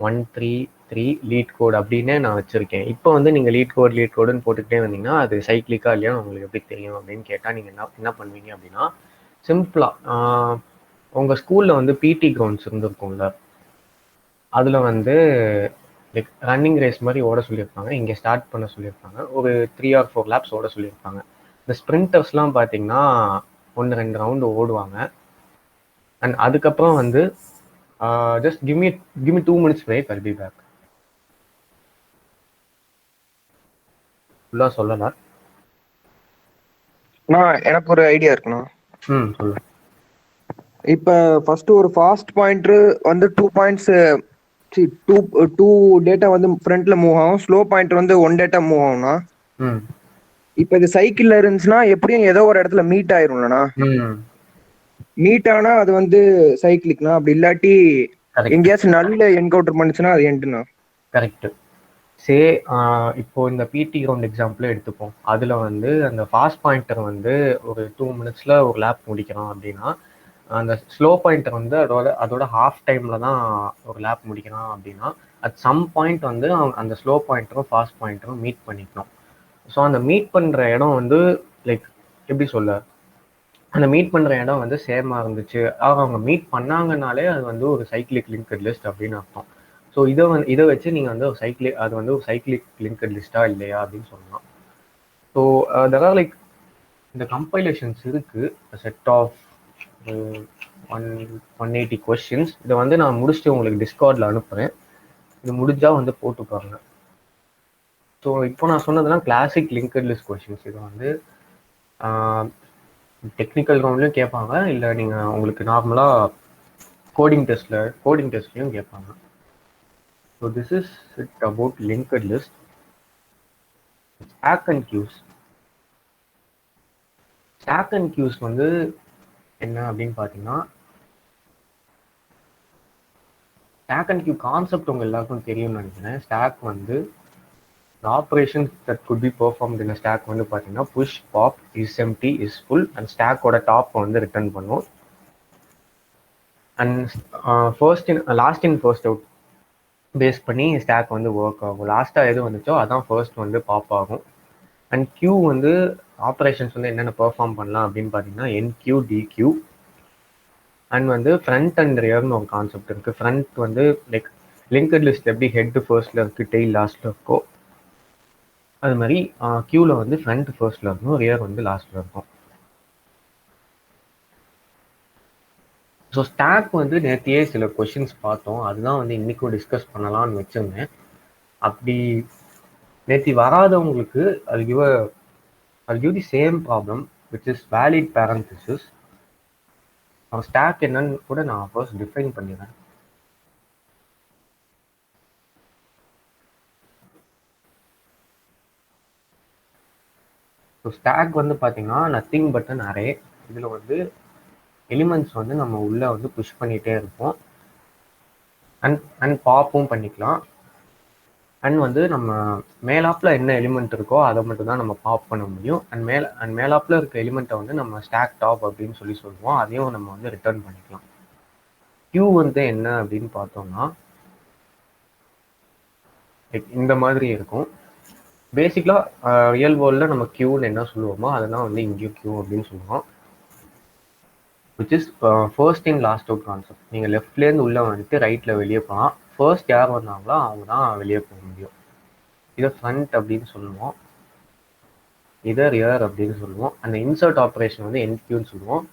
133 லீட் கோட் அப்படின்னே நான் வச்சுருக்கேன். இப்போ வந்து நீங்கள் லீட் கோடுன்னு போட்டுக்கிட்டே வந்தீங்கன்னா அது சைக்ளிக்கா இல்லையா உங்களுக்கு எப்படி தெரியும் அப்படின்னு கேட்டால் நீங்கள் என்ன பண்ணுவீங்க அப்படின்னா, சிம்பிளாக உங்கள் ஸ்கூலில் வந்து பிடி கிரவுண்ட்ஸ் இருந்துருக்கும்ல, அதில் வந்து லைக் ரன்னிங் ரேஸ் மாதிரி ஓட சொல்லியிருப்பாங்க. இங்கே ஸ்டார்ட் பண்ண சொல்லியிருப்பாங்க. ஒரு 3 or 4 laps ஓட சொல்லியிருப்பாங்க. இந்த ஸ்ப்ரிண்டர்ஸ்லாம் பார்த்தீங்கன்னா 1-2 ரவுண்டு ஓடுவாங்க. அண்ட் அதுக்கப்புறம் வந்து just give me 2 minutes break, I'll be back. ஃபுல்லாக சொல்லலை. எனக்கு ஒரு ஐடியா இருக்குண்ணா. சொல்லு. இப்ப ஃபர்ஸ்ட் ஒரு ஃபாஸ்ட் பாயிண்டர் வந்து 2 பாயிண்ட்ஸ், டூ டேட்டா வந்து ஃப்ரண்ட்ல மூவ் ஆகும். ஸ்லோ பாயிண்டர் வந்து 1 டேட்டா மூவ் ஆகும்னா, இப்ப இது சைக்கிள்ல இருந்துச்சுன்னா எப்படியும் ஏதோ ஒரு இடத்துல மீட் ஆயிரும்லண்ணா. மீட் ஆனா அது வந்து சைக்கிளிக்னா, அப்படி இல்லாட்டி எங்கேயாச்சும் நல்ல என்கவுண்டர் பண்ணுச்சுன்னா அது எண்டுண்ணா. கரெக்ட். இப்போ இந்த பிடி கிரவுண்ட் எக்ஸாம்பிள் எடுத்துப்போம். அதில் வந்து அந்த ஃபாஸ்ட் பாயிண்டர் வந்து ஒரு 2 minutes ஒரு லேப் முடிக்கிறோம் அப்படின்னா, அந்த ஸ்லோ பாயிண்டர் வந்து அதோட ஹாஃப் டைமில் தான் ஒரு லேப் முடிக்கிறான் அப்படின்னா, அட் சம் பாயிண்ட் வந்து அந்த ஸ்லோ பாயிண்டரும் ஃபாஸ்ட் பாயிண்டரும் மீட் பண்ணிக்கணும். ஸோ அந்த மீட் பண்ணுற இடம் வந்து லைக் எப்படி சொல்ல, அந்த மீட் பண்ணுற இடம் வந்து சேமாக இருந்துச்சு, அவங்க மீட் பண்ணாங்கனாலே அது வந்து ஒரு சைக்கிளிக் லிங்க்டு லிஸ்ட் அப்படின்னு அர்த்தம். ஸோ இதை வச்சு நீங்கள் வந்து அது வந்து ஒரு சைக்கிளிக் லிங்க்டு லிஸ்டா இல்லையா அப்படின்னு சொல்லலாம். ஸோ there are லைக் இந்த கம்பைலேஷன்ஸ் இருக்கு, செட் ஆஃப் 180 questions. இதை வந்து நான் முடிச்சுட்டு உங்களுக்கு டிஸ்கார்டில் அனுப்புகிறேன். இது முடிஞ்சா வந்து போட்டு பாருங்க. ஸோ இப்போ நான் சொன்னதுலாம் கிளாசிக் லிங்க்டு லிஸ்ட் கொஸ்டின்ஸ். இது வந்து டெக்னிக்கல் ரவுண்ட்லையும் கேட்பாங்க, இல்லை நீங்கள் உங்களுக்கு நார்மலாக கோடிங் டெஸ்ட்லையும் கேட்பாங்க. So this is it about linked list. Stack and queues. Stack and queues வந்து என்ன அப்படின்னு பார்த்தீங்கன்னா, ஸ்டாக் அண்ட் கியூ கான்செப்ட் உங்கள் எல்லாருக்கும் தெரியும்னு நினைக்கிறேன். ஸ்டாக் வந்து the operations that could be performed in a stack வந்து பார்த்தீங்கன்னா push, pop, is empty, is full, and stack ஓட டாப் வந்து ரிட்டர்ன் பண்ணும். And last in first out base பண்ணி ஸ்டாக் வந்து ஒர்க் ஆகும். லாஸ்ட்டாக எது வந்துச்சோ அதான் ஃபர்ஸ்ட் வந்து பாப் ஆகும். அண்ட் கியூ வந்து ஆப்ரேஷன்ஸ் வந்து என்னென்ன பெர்ஃபார்ம் பண்ணலாம் அப்படின்னு பார்த்தீங்கன்னா என்கியூ, டிகியூ, அண்ட் வந்து ஃப்ரண்ட் அண்ட் ரியர்னு ஒரு கான்செப்ட் இருக்குது. ஃப்ரண்ட் வந்து லைக் லிங்க்டு லிஸ்ட் எப்படி ஹெட் ஃபர்ஸ்ட்ல இருக்குது, டெய்ல் லாஸ்ட்ல இருக்கோ, அது மாதிரி கியூவில் வந்து ஃப்ரண்ட் ஃபர்ஸ்ட்ல இருக்கும், ரியர் வந்து லாஸ்ட்ல இருக்கும். ஸோ ஸ்டாக் வந்து நேற்றையே சில கொஷின்ஸ் பார்த்தோம், அதுதான் வந்து இன்னைக்கும் டிஸ்கஸ் பண்ணலாம்னு வச்சிருந்தேன். அப்படி நேற்று வராதவங்களுக்கு I'll give the same problem which is valid parenthesis. Stack என்னன்னு கூட நான் ஃபர்ஸ்ட் டிஃபைன் பண்ணிடுறேன். ஸோ ஸ்டாக் வந்து பார்த்தீங்கன்னா நத்திங் பட் அன் அரே. இதில் வந்து எலிமெண்ட்ஸ் வந்து நம்ம உள்ளே வந்து புஷ் பண்ணிகிட்டே இருப்போம். அண்ட் பாப்பும் பண்ணிக்கலாம். அண்ட் வந்து நம்ம மேலாப்பில் என்ன எலிமெண்ட் இருக்கோ அதை மட்டும் தான் நம்ம பாப் பண்ண முடியும். அண்ட் மேலாப்பில் இருக்க எலிமெண்ட்டை வந்து நம்ம ஸ்டாக் டாப் அப்படின்னு சொல்லுவோம். அதையும் நம்ம வந்து ரிட்டர்ன் பண்ணிக்கலாம். கியூ வந்து என்ன அப்படின்னு பார்த்தோம்னா இந்த மாதிரி இருக்கும். பேசிக்கலாக ரியல் வேர்ல்டில் நம்ம கியூன்னு என்ன சொல்லுவோமோ அதெல்லாம் வந்து இங்கேயும் கியூ அப்படின்னு சொல்லுவோம். Which is first in last out concept. நீங்கள் லெஃப்ட்லேருந்து உள்ளே வந்துட்டு ரைட்டில் வெளியே போகலாம். ஃபர்ஸ்ட் யார் வந்தாங்களோ அவங்க தான் வெளியே போக முடியும். இதை ஃப்ரண்ட் அப்படின்னு சொல்லுவோம், இதை ரியர் அப்படின்னு சொல்லுவோம். அந்த இன்சர்ட் ஆப்ரேஷன் வந்து என்கியூன்னு சொல்லுவோம்.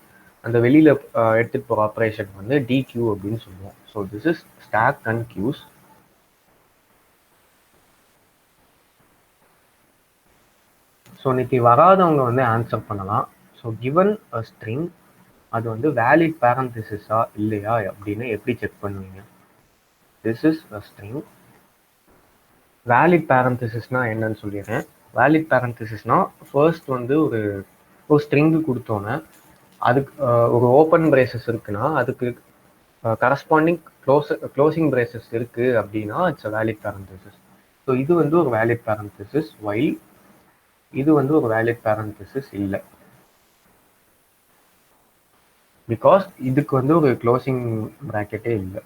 அந்த வெளியில் எடுத்துகிட்டு போகிற ஆப்ரேஷன் வந்து டிகியூ அப்படின்னு சொல்லுவோம். So this is stack and queues. So இன்னைக்கு வராதவங்க வந்து ஆன்சர் பண்ணலாம். ஸோ கிவன் அ ஸ்ட்ரிங், அது வந்து வேலிட் பேரந்திசிஸா இல்லையா அப்படின்னு எப்படி செக் பண்ணுவீங்க? This is a string. Valid பேரந்திசிஸ்னா என்னன்னு சொல்லிடுறேன். வேலிட் பேரந்திசிஸ்னா ஃபர்ஸ்ட் வந்து ஒரு ஸ்ட்ரிங்கு கொடுத்தோன்னே அதுக்கு ஒரு ஓப்பன் பிரேசஸ் இருக்குன்னா அதுக்கு கரஸ்பாண்டிங் க்ளோசிங் பிரேசஸ் இருக்கு அப்படின்னா இட்ஸ் அ வேலிட் பேரந்திசிஸ். ஸோ இது வந்து ஒரு வேலிட் பேரந்திசிஸ். வைல் இது வந்து ஒரு வேலிட் பேரந்திசிஸ் இல்லை, பிகாஸ் இதுக்கு வந்து ஒரு க்ளோசிங் ப்ராக்கெட்டே இல்லை.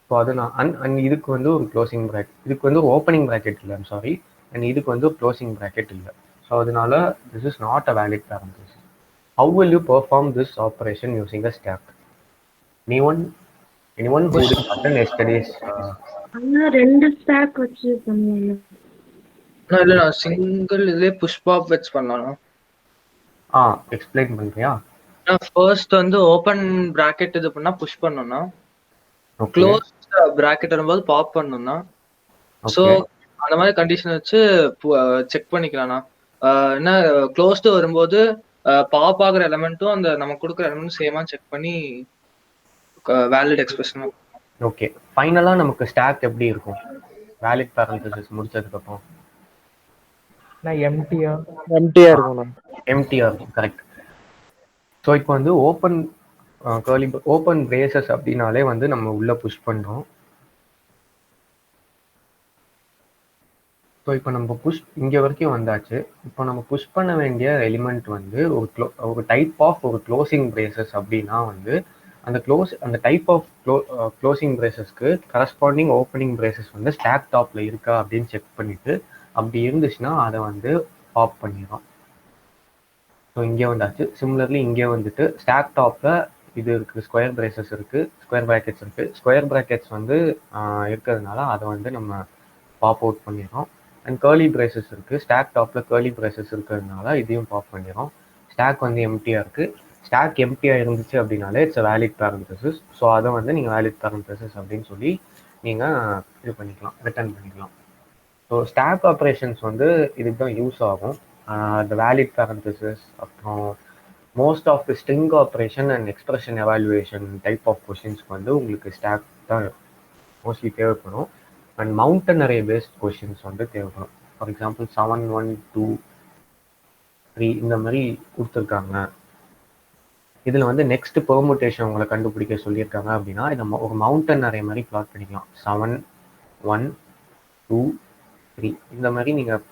ஸோ அது நான் இதுக்கு வந்து ஒரு க்ளோசிங் ப்ராக்கெட், இதுக்கு வந்து ஒரு ஓப்பனிங் ப்ராக்கெட் இல்லை, ஐம் சாரி, அண்ட் இதுக்கு வந்து ஒரு க்ளோசிங் ப்ராக்கெட் இல்லை. ஸோ அதனால this is not a valid parenthesis. How will you perform this operation using a stack? anyone who did attend yesterday's ரெண்டு ஸ்டாக் வச்சு பண்ணுவாங்க. இல்ல நான் சிங்கிள் இதுலயே புஷ் பாப் வச்சு பண்ணலாம். எக்ஸ்பிளைன் பண்றியா? ஃபர்ஸ்ட் வந்து ஓபன் பிராக்கெட் இது பண்ணா புஷ் பண்ணனும்னா, க்ளோஸ் பிராக்கெட் வரும்போது பாப் பண்ணனும்னா, சோ அந்த மாதிரி கண்டிஷன் வச்சு செக் பண்ணிக்கலாம்னா. என்ன க்ளோஸ்டு வரும்போது பாப் ஆகுற எலிமெண்ட்டும் அந்த நமக்கு கொடுக்குற எலிமெண்ட்டும் சேமா செக் பண்ணி வேலிட் எக்ஸ்பிரஷன். ஓகே, ஃபைனலா நமக்கு ஸ்டாக் எப்படி இருக்கும் வேலிட் பேரந்தசிஸ் முடிச்சதுக்கு அப்புறம்? எம்டியா இருக்கும். எம்டியா இருக்கும், கரெக்ட். ஸோ இப்போ வந்து ஓப்பன் பிரேசஸ் அப்படின்னாலே வந்து நம்ம உள்ள புஷ் பண்றோம். ஸோ இப்போ நம்ம இங்கே வரைக்கும் வந்தாச்சு. இப்போ நம்ம புஷ் பண்ண வேண்டிய எலிமெண்ட் வந்து ஒரு டைப் ஆஃப் ஒரு க்ளோசிங் பிரேசஸ் அப்படின்னா வந்து அந்த டைப் ஆஃப் க்ளோசிங் பிரேசஸ்க்கு கரஸ்பாண்டிங் ஓப்பனிங் பிரேசஸ் வந்து ஸ்டாக் டாப்ல இருக்கா அப்படின்னு செக் பண்ணிட்டு அப்படி இருந்துச்சுன்னா அதை வந்து பாப் பண்ணிடும். ஸோ இங்கே வந்தாச்சு. சிமிலர்லி இங்கே வந்துட்டு ஸ்டாக் டாப்ல இது இருக்கு, ஸ்கொயர் பிரேசஸ் இருக்கு, ஸ்கொயர் ப்ராக்கெட்ஸ் இருக்கு. ஸ்கொயர் ப்ராக்கெட்ஸ் வந்து இருக்கிறதுனால அதை வந்து நம்ம பாப் அவுட் பண்ணிடுறோம். அண்ட் கர்லி பிரேசஸ் இருக்கு, ஸ்டாக் டாப்ல கர்லி பிரேசஸ் இருக்கிறதுனால இதையும் பாப் பண்ணிடும். ஸ்டாக் வந்து எம்டியா இருக்கு. ஸ்டாக் எம்டியா இருந்துச்சு அப்படின்னாலே இட்ஸ் வேலிட் பேரந்தசிஸ். ஸோ அதை வந்து நீங்கள் வேலிட் பேரந்தசிஸ் அப்படின்னு சொல்லி நீங்கள் இது பண்ணிக்கலாம், ரிட்டர்ன் பண்ணிக்கலாம். ஸோ ஸ்டாக் ஆப்ரேஷன்ஸ் வந்து இதுக்கு தான் யூஸ் ஆகும். இந்த வேலிட் பேரந்தசிஸ், அப்புறம் most of the string operation and expression evaluation type of கொஷின்ஸ்க்கு வந்து உங்களுக்கு ஸ்டாக் தான் மோஸ்ட்லி தேவைப்படும். And mountain array based questions வந்து தேவைப்படும். ஃபார் எக்ஸாம்பிள் 7 1 2 3 இந்த மாதிரி கொடுத்துருக்காங்க. இதில் வந்து நெக்ஸ்ட் பெர்முட்டேஷன் உங்களை கண்டுபிடிக்க சொல்லியிருக்காங்க அப்படின்னா இதை ஒரு மவுண்டன் அரே மாதிரி பிளாட் பண்ணிக்கலாம். 7 1 2 3 இந்த மாதிரி நீங்கள்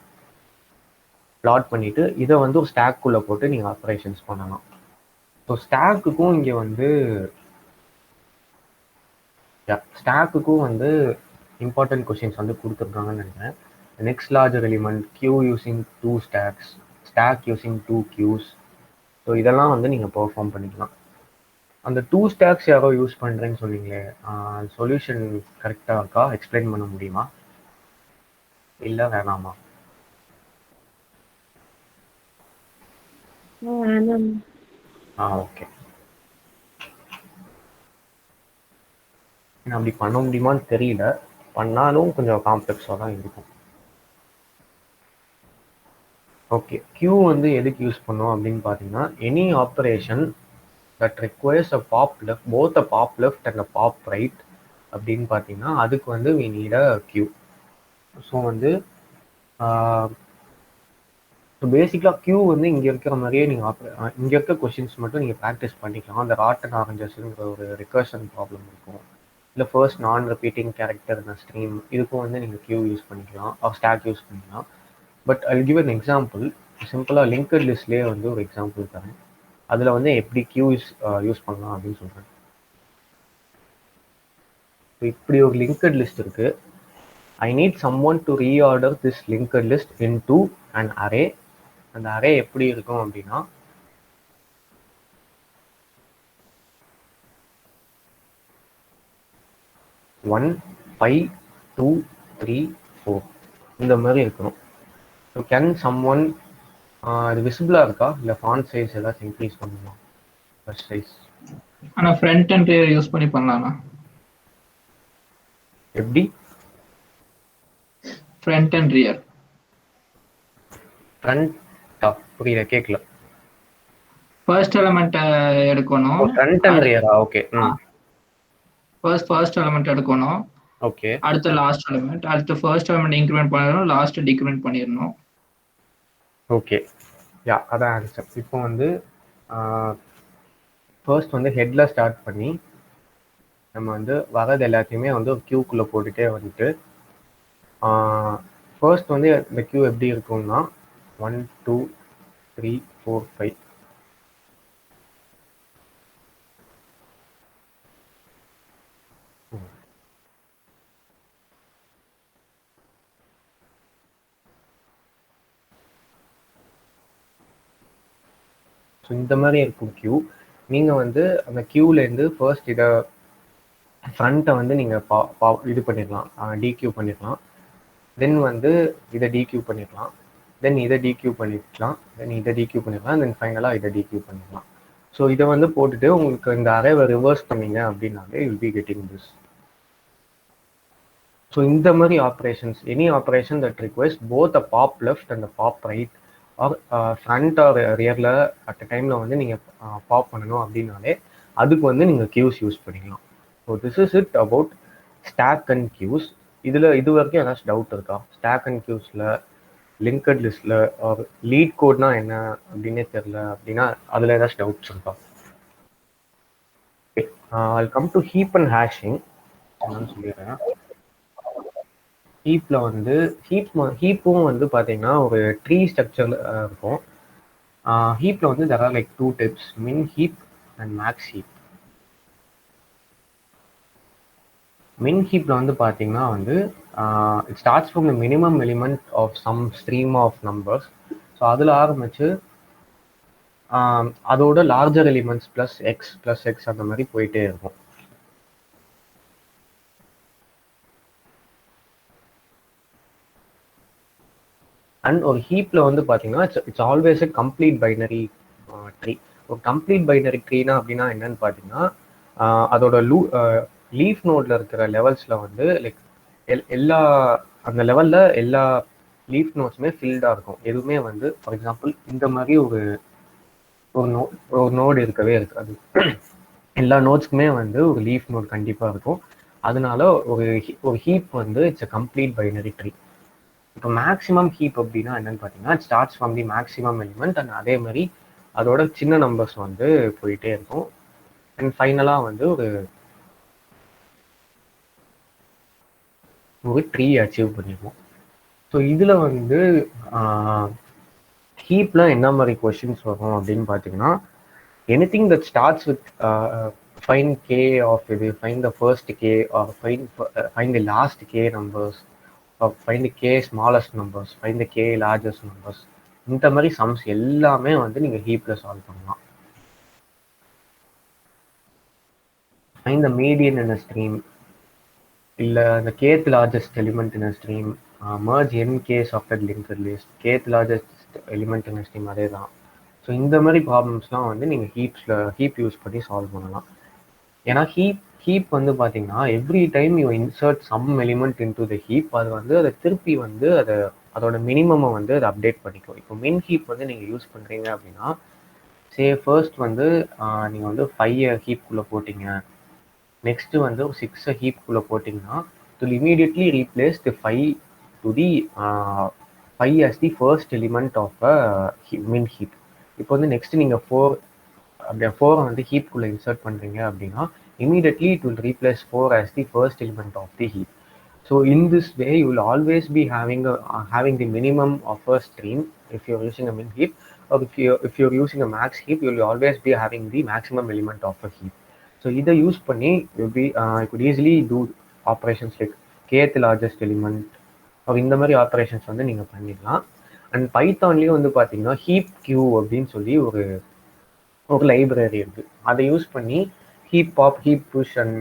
பிளாட் பண்ணிட்டு இதை வந்து ஒரு ஸ்டாக்குள்ளே போட்டு நீங்கள் ஆப்ரேஷன்ஸ் பண்ணலாம். ஸோ ஸ்டாக்குக்கும் இங்கே வந்து இம்பார்ட்டன்ட் கொஷின்ஸ் வந்து கொடுத்துருக்காங்கன்னு நினைக்கிறேன். Next larger element, queue using 2 stacks, stack using 2 queues. So இதெல்லாம் வந்து நீங்கள் பெர்ஃபார்ம் பண்ணிக்கலாம். அந்த 2 ஸ்டாக்ஸ் யாரோ யூஸ் பண்ணுறேன்னு சொன்னீங்களே, சொல்யூஷன் கரெக்டாக இருக்கா? எக்ஸ்பிளைன் பண்ண முடியுமா இல்லை வேணாமா? ஓகே, அப்படி பண்ண முடியுமான்னு தெரியல. பண்ணாலும் கொஞ்சம் காம்ப்ளெக்ஸாக தான் இருக்கும். ஓகே, கியூ வந்து எதுக்கு யூஸ் பண்ணோம் அப்படின்னு பார்த்தீங்கன்னா, any operation that requires a pop left, both a pop left and a pop right அப்படின்னு பார்த்தீங்கன்னா அதுக்கு வந்து we need a queue. So வந்து பேசிக்காக கியூ வந்து இங்கே இருக்கிற மாதிரியே நீங்கள் இங்கே இருக்க கொஷின்ஸ் மட்டும் நீங்கள் ப்ராக்டிஸ் பண்ணிக்கலாம். அந்த ராட் அண்ட் ஆரஞ்சஸ்ங்கிற ஒரு ரிகர்ஷன் ப்ராப்ளம் இருக்கும், இல்லை ஃபர்ஸ்ட் நான் ரிப்பீட்டிங் கேரக்டர் இந்த ஸ்ட்ரீம், இதுக்கும் வந்து நீங்கள் கியூ யூஸ் பண்ணிக்கலாம், ஸ்டாக் யூஸ் பண்ணிக்கலாம். But I give an example. சிம்பிளாக லிங்க்ட் லிஸ்ட்லேயே வந்து ஒரு எக்ஸாம்பிள் தரேன். அதில் வந்து எப்படி கியூ யூஸ் பண்ணலாம் அப்படின்னு சொல்கிறேன். இப்படி ஒரு லிங்க்ட் லிஸ்ட் இருக்குது. I need someone to reorder this linked list into an array. அந்த அரே எப்படி இருக்கும் அப்படின்னா, ஒன் 5 2 3 4 இந்த மாதிரி இருக்கணும். ஸோ கேன் சம்ஒன் இது விசிபிளாக இருக்கா இல்லை ஃபாண்ட் சைஸ் ஏதாச்சும் இன்க்ரீஸ் பண்ணலாம்? ஃபர்ஸ்ட் சைஸ் ஆனால் ஃப்ரண்ட் அண்ட் ரியர் யூஸ் பண்ணி பண்ணலாம்ண்ணா. எப்படி? Front and rear. ஃப்ரண்ட் புரியல, கேட்கல. ஃபர்ஸ்ட் எலிமெண்ட் எடுக்கணும். ஃப்ரண்ட் அண்ட் ரியரா? ஓகே. ஃபர்ஸ்ட் எலிமெண்ட் எடுக்கணும். ஓகே. அடுத்து லாஸ்ட் எலிமெண்ட், அடுத்து ஃபர்ஸ்ட் எலிமெண்ட் இன்க்ரிமெண்ட் பண்ணிடணும், லாஸ்ட் டிக்ரிமெண்ட் பண்ணிடணும். ஓகே, யா அதான் ஆன்சர். இப்போ வந்து ஃபர்ஸ்ட் வந்து ஹெட்ல ஸ்டார்ட் பண்ணி நம்ம வந்து வரது எல்லாத்தையுமே வந்து ஒரு கியூக்குள்ளே போட்டுகிட்டே வந்துட்டு ஃபர்ஸ்ட் வந்து இந்த கியூ எப்படி இருக்கும்னா 1 2 3 4 5. ஸோ இந்த மாதிரி இருக்கும் கியூ. நீங்கள் வந்து அந்த கியூலேருந்து ஃபர்ஸ்ட் இதை ஃப்ரண்ட்டை வந்து நீங்கள் இது பண்ணிடலாம், டிக்யூ பண்ணிடலாம். தென் வந்து இதை டிக்யூ பண்ணிடலாம். தென் இதை டிக்யூ பண்ணிக்கலாம், தென் இதை டிக்யூ பண்ணிக்கலாம், தென் ஃபைனலாக இதை டிக்யூ பண்ணிக்கலாம். ஸோ இதை வந்து போட்டுட்டு உங்களுக்கு இந்த அரேவை ரிவர்ஸ் பண்ணீங்க அப்படின்னாலே will be getting this. So இந்த மாதிரி operations, any operation that request both a pop left and pop right or front or ரியரில் அட் அ டைமில் வந்து நீங்கள் பாப் பண்ணணும் அப்படின்னாலே அதுக்கு வந்து நீங்கள் கியூஸ் யூஸ் பண்ணிக்கலாம். So this is it about stack and queues. இதில் இது வரைக்கும் ஏதாச்சும் டவுட் இருக்கா? ஸ்டாக் அண்ட் கியூஸில், லிங்கட் லிஸ்ட்டில், ஆர் லீட் கோட்னா என்ன அப்படின்னே தெரில அப்படின்னா அதில் ஏதாச்சும் டவுட்ஸ் இருக்கா? I'll come to heap and hashing. என்னன்னு சொல்லிடுறேன். ஹீப்பில் வந்து ஹீப்பும் வந்து பார்த்தீங்கன்னா ஒரு ட்ரீ ஸ்ட்ரக்சரில் இருக்கும். ஹீப்பில் வந்து there are like 2 types, min heap and max heap. min heapல வந்து பார்த்தீங்கன்னா வந்து it starts from the minimum element of some stream of numbers. So அதில் ஆரம்பிச்சு அதோட லார்ஜர் எலிமெண்ட்ஸ் ப்ளஸ் எக்ஸ் அந்த மாதிரி போயிட்டே இருக்கும். அண்ட் ஒரு ஹீப்ல வந்து பார்த்தீங்கன்னா it's always a complete binary tree. ஒரு கம்ப்ளீட் பைனரி ட்ரீனா அப்படின்னா என்னன்னு பார்த்தீங்கன்னா அதோட லீஃப் நோட்ல இருக்கிற லெவல்ஸ்ல வந்து லைக் எல்லா அந்த லெவல்ல எல்லா லீஃப் நோட்ஸுமே ஃபில்டா இருக்கும். எதுவுமே வந்து ஃபார் எக்ஸாம்பிள் இந்த மாதிரி ஒரு நோடு இருக்கவே இருக்காது. எல்லா நோட்ஸ்க்குமே வந்து ஒரு லீஃப் நோட் கண்டிப்பாக இருக்கும். அதனால ஒரு ஹீப் வந்து it's a complete binary tree. இப்போ மேக்ஸிமம் ஹீப் அப்படின்னா என்னன்னு பார்த்தீங்கன்னா it starts from the maximum element and அதே மாதிரி அதோட சின்ன நம்பர்ஸ் வந்து போயிட்டே இருக்கும். அண்ட் ஃபைனலாக வந்து ஒரு ட்ரீ அச்சீவ் பண்ணிடுவோம். ஸோ இதில் வந்து ஹீப்ல என்ன மாதிரி கொஸ்டின்ஸ் வரும் அப்படின்னு பார்த்தீங்கன்னா anything that starts with find k of இது, find the first k or find the last k numbers or find the k smallest numbers, find the k largest numbers, இந்த மாதிரி சம்ஸ் எல்லாமே வந்து நீங்க ஹீப்ல சால்வ் பண்ணலாம். find the median in a stream, இல்ல the kth largest element in a stream, merge n k's of that linked list, kth largest element in a stream, அதே தான். ஸோ இந்த மாதிரி ப்ராப்ளம்ஸ்லாம் வந்து நீங்கள் ஹீப் யூஸ் பண்ணி சால்வ் பண்ணலாம். ஏன்னா ஹீப் வந்து பார்த்தீங்கன்னா every time you insert some element into the heap அது வந்து அதை திருப்பி வந்து அதோட மினிமமை வந்து அதை அப்டேட் பண்ணிக்கும். இப்போ மின் ஹீப் வந்து நீங்கள் யூஸ் பண்ணுறீங்க அப்படின்னா ஃபர்ஸ்ட் வந்து நீங்கள் வந்து 5 ஹீப்குள்ளே போட்டிங்க, நெக்ஸ்ட்டு வந்து ஒரு 6 ஹீப்குள்ளே போட்டிங்கன்னா to immediately replace the 5 to the 5 as the first element of a min heap. இப்போ வந்து நெக்ஸ்ட் நீங்கள் 4 வந்து ஹீப்குள்ளே இன்சர்ட் பண்ணுறீங்க அப்படின்னா immediately it will replace 4 as the first element of the heap. So in this way you will always be having the minimum of a stream if you're using a min heap, or if you're using a max heap you will always be having the maximum element of a heap. So either use பண்ணி you could easily do operations like kth largest element or இந்த மாதிரி ஆப்ரேஷன்ஸ் வந்து நீங்கள் பண்ணிடலாம். அண்ட் பைத்தான்லேயும் வந்து பார்த்தீங்கன்னா ஹீப் கியூ அப்படின்னு சொல்லி ஒரு லைப்ரரி இருக்குது. அதை யூஸ் பண்ணி heap pop, heap push and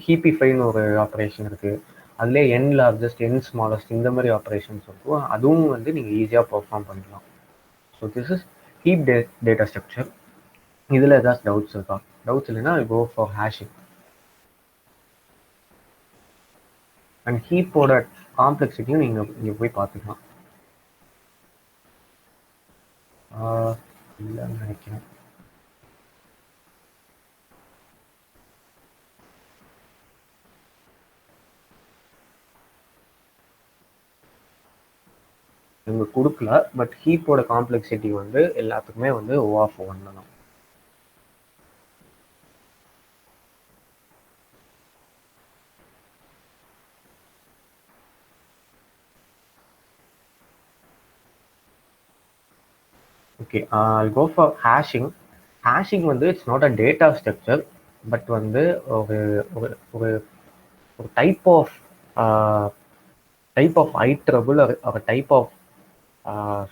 ஹீப்பிஃபைன்னு ஒரு ஆப்ரேஷன் இருக்குது. அதுலேயே என் லார்ஜஸ்ட், என் ஸ்மாலஸ்ட் இந்த மாதிரி ஆப்ரேஷன்ஸ் இருக்கும். அதுவும் வந்து நீங்கள் ஈஸியாக பர்ஃபார்ம் பண்ணலாம். So this is heap data structure. இதில் ஏதாச்சும் டவுட்ஸ் இருக்கா? டவுட்ஸ் இல்லைன்னா கோ ஃபார் ஹேஷிங். அண்ட் ஹீப்போட காம்ப்ளெக்சிட்டியும் நீங்கள் போய் பார்த்துக்கலாம். இல்லைன்னு நினைக்கிறேன். இவங்க கொடுக்கல, பட் ஹீப்போட காம்ப்ளெக்சிட்டி வந்து எல்லாத்துக்குமே வந்து O(1) தான். Okay, I'll go for hashing. Hashing வந்து it's not a data structure, but வந்து ஒரு type of iterable or type of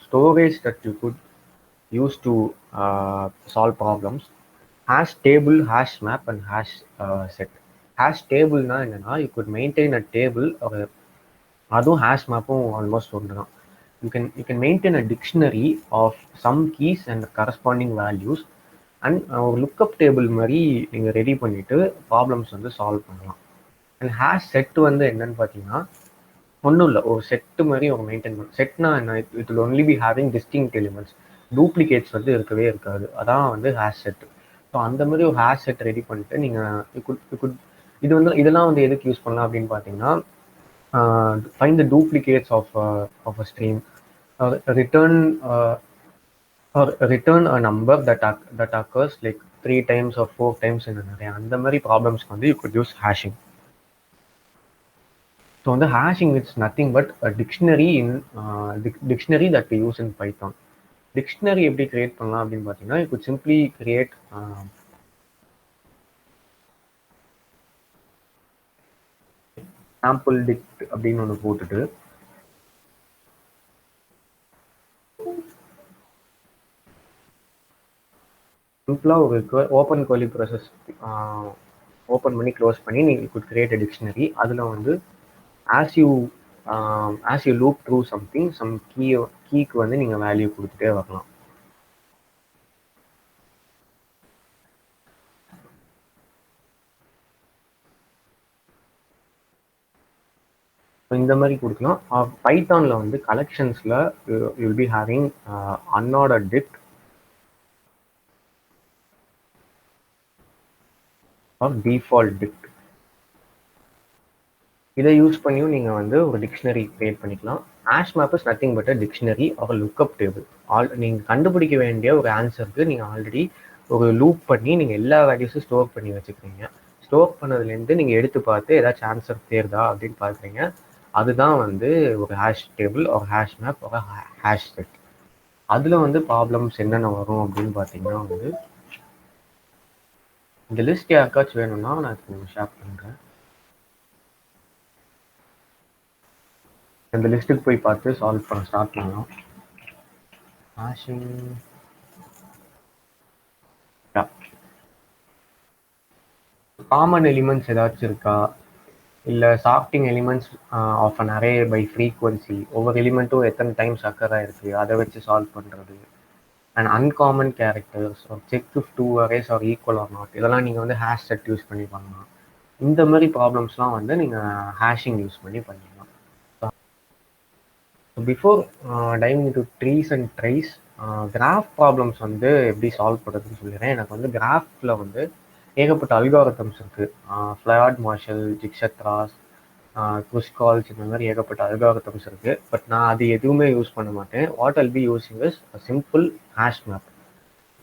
storage that you could use to solve problems. Hash table, hash map and hash set. Hash table na enna, you could maintain a table or அதுவும் ஹேஷ் மேப்பும் ஆல்மோஸ்ட் ஒன்று தான். you can maintain a dictionary of some keys and corresponding values and ஒரு லுக்கப் டேபிள் மாதிரி நீங்கள் ரெடி பண்ணிவிட்டு ப்ராப்ளம்ஸ் வந்து சால்வ் பண்ணலாம். அண்ட் ஹேஷ் செட் வந்து என்னன்னு பார்த்தீங்கன்னா ஒன்றும் இல்லை, ஒரு செட்டு மாதிரி ஒரு மெயின்டைன் பண்ணும். செட்னா என்ன, it will only be having distinct elements, duplicates வந்து இருக்கவே இருக்காது. அதான் வந்து ஹேஷ் செட். ஸோ அந்த மாதிரி ஒரு ஹேஷ் செட் ரெடி பண்ணிட்டு நீங்கள் இது வந்து இதெல்லாம் வந்து எதுக்கு யூஸ் பண்ணலாம் அப்படின்னு பார்த்தீங்கன்னா, find the duplicates of a stream, return or return a number that occurs like 3 times or 4 times in an array. அந்த மாதிரி ப்ராப்ளம்ஸ்க்கு வந்து you could use hashing. So the hashing is nothing but a dictionary dictionary that we use in Python. Dictionary எப்படி கிரியேட் பண்ணலாம் அப்படின்னு பார்த்தீங்கன்னா, you could simply create sample dict அப்படின்னு ஒன்று போட்டுட்டு சிம்பிளாக ஒரு ஓப்பன் கர்லி ப்ராசஸ் ஓப்பன் பண்ணி க்ளோஸ் பண்ணி நீங்கள் குட் கிரியேட் அ டிக்ஷனரி. அதில் வந்து as you loop through something, some கீக்கு வந்து நீங்கள் வேல்யூ கொடுத்துட்டே வரலாம். இந்த மாதிரி கொடுக்கலாம். பைத்தானில் வந்து கலெக்ஷன்ஸில் you will be having unordered dict or default dict. இதை யூஸ் பண்ணியும் நீங்கள் வந்து ஒரு டிக்ஷனரி கிரியேட் பண்ணிக்கலாம். Hash map is nothing but a dictionary or lookup table. நீங்கள் கண்டுபிடிக்க வேண்டிய ஒரு ஆன்சருக்கு நீங்கள் ஆல்ரெடி ஒரு லூப் பண்ணி நீங்கள் எல்லா வேல்யூஸும் ஸ்டோர் பண்ணி வச்சுக்கிறீங்க. ஸ்டோர் பண்ணதுலேருந்து நீங்கள் எடுத்து பார்த்து ஏதாச்சும் ஆன்சர் தேர்தா அப்படின்னு பார்க்குறீங்க. அதுதான் வந்து ஒரு ஹேஷ் டேபிள் ஒரு ஹேஷ் மேப் ஒரு ஹேஷ் செட். அதில் வந்து ப்ராப்ளம்ஸ் என்னென்ன வரும் அப்படின்னு பார்த்தீங்கன்னா வந்து இந்த லிஸ்ட் யாருக்காச்சும் வேணும்னா நான் கொஞ்சம் ஷேர் பண்ணுறேன். இந்த லிஸ்ட்டுக்கு போய் பார்த்து சால்வ் பண்ண ஸ்டார்ட் பண்ணலாம். ஹேஷிங் காமன் எலிமெண்ட்ஸ் ஏதாச்சும் இருக்கா, இல்லை sorting elements of an array by frequency, ஒவ்வொரு எலிமெண்ட்டும் எத்தனை டைம்ஸ் அக்கர் ஆயிருக்கு அதை வச்சு சால்வ் பண்ணுறது, and uncommon characters check if 2 arrays are equal or not, இதெல்லாம் நீங்கள் வந்து ஹேஷ் செட் யூஸ் பண்ணி பண்ணலாம். இந்த மாதிரி ப்ராப்ளம்ஸ்லாம் வந்து நீங்கள் ஹேஷிங் யூஸ் பண்ணி பண்ணிக்கலாம். Before diving into trees and tries, graph problems வந்து எப்படி சால்வ் பண்ணுறதுன்னு சொல்லிடுறேன். எனக்கு வந்து கிராஃபில் வந்து ஏகப்பட்ட அல்காரிதம்ஸ் இருக்குது. ஃப்ளையார்ட் மார்ஷல், ஜிக்ஷத்ராஸ், குஸ்கால்ஸ், இந்த மாதிரி ஏகப்பட்ட அல்காரிதம்ஸ் இருக்குது. பட் நான் அது எதுவுமே யூஸ் பண்ண மாட்டேன். What I'll be using is simple hash map.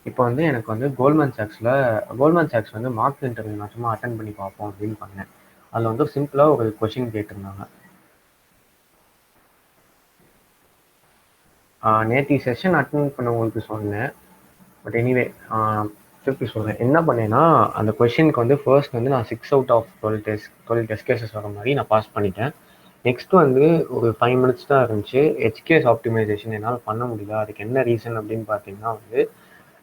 இப்போ வந்து எனக்கு வந்து கோல்ட்மேன் சாக்ஸ் வந்து மார்க் இன்டர்வியூ நான் சும்மா அட்டன் பண்ணி பார்ப்போம் அப்படின்னு பண்ணேன். அதில் வந்து சிம்பிளாக ஒரு கொஷின் கேட்டிருந்தாங்க. நேற்று செஷன் அட்டன் பண்ணவங்களுக்கு சொன்னேன். பட் எனிவே திருப்பி சொல்கிறேன். என்ன பண்ணேன்னா, அந்த கொஷினுக்கு வந்து ஃபர்ஸ்ட் வந்து நான் 6 out of 12 டெஸ்ட் கேசஸ் வர மாதிரி நான் பாஸ் பண்ணிட்டேன். நெக்ஸ்ட் வந்து ஒரு 5 minutes தான் இருந்துச்சு. HKS ஆப்டிமைசேஷன் என்னால் பண்ண முடியல. அதுக்கு என்ன ரீசன் அப்படின்னு பார்த்தீங்கன்னா வந்து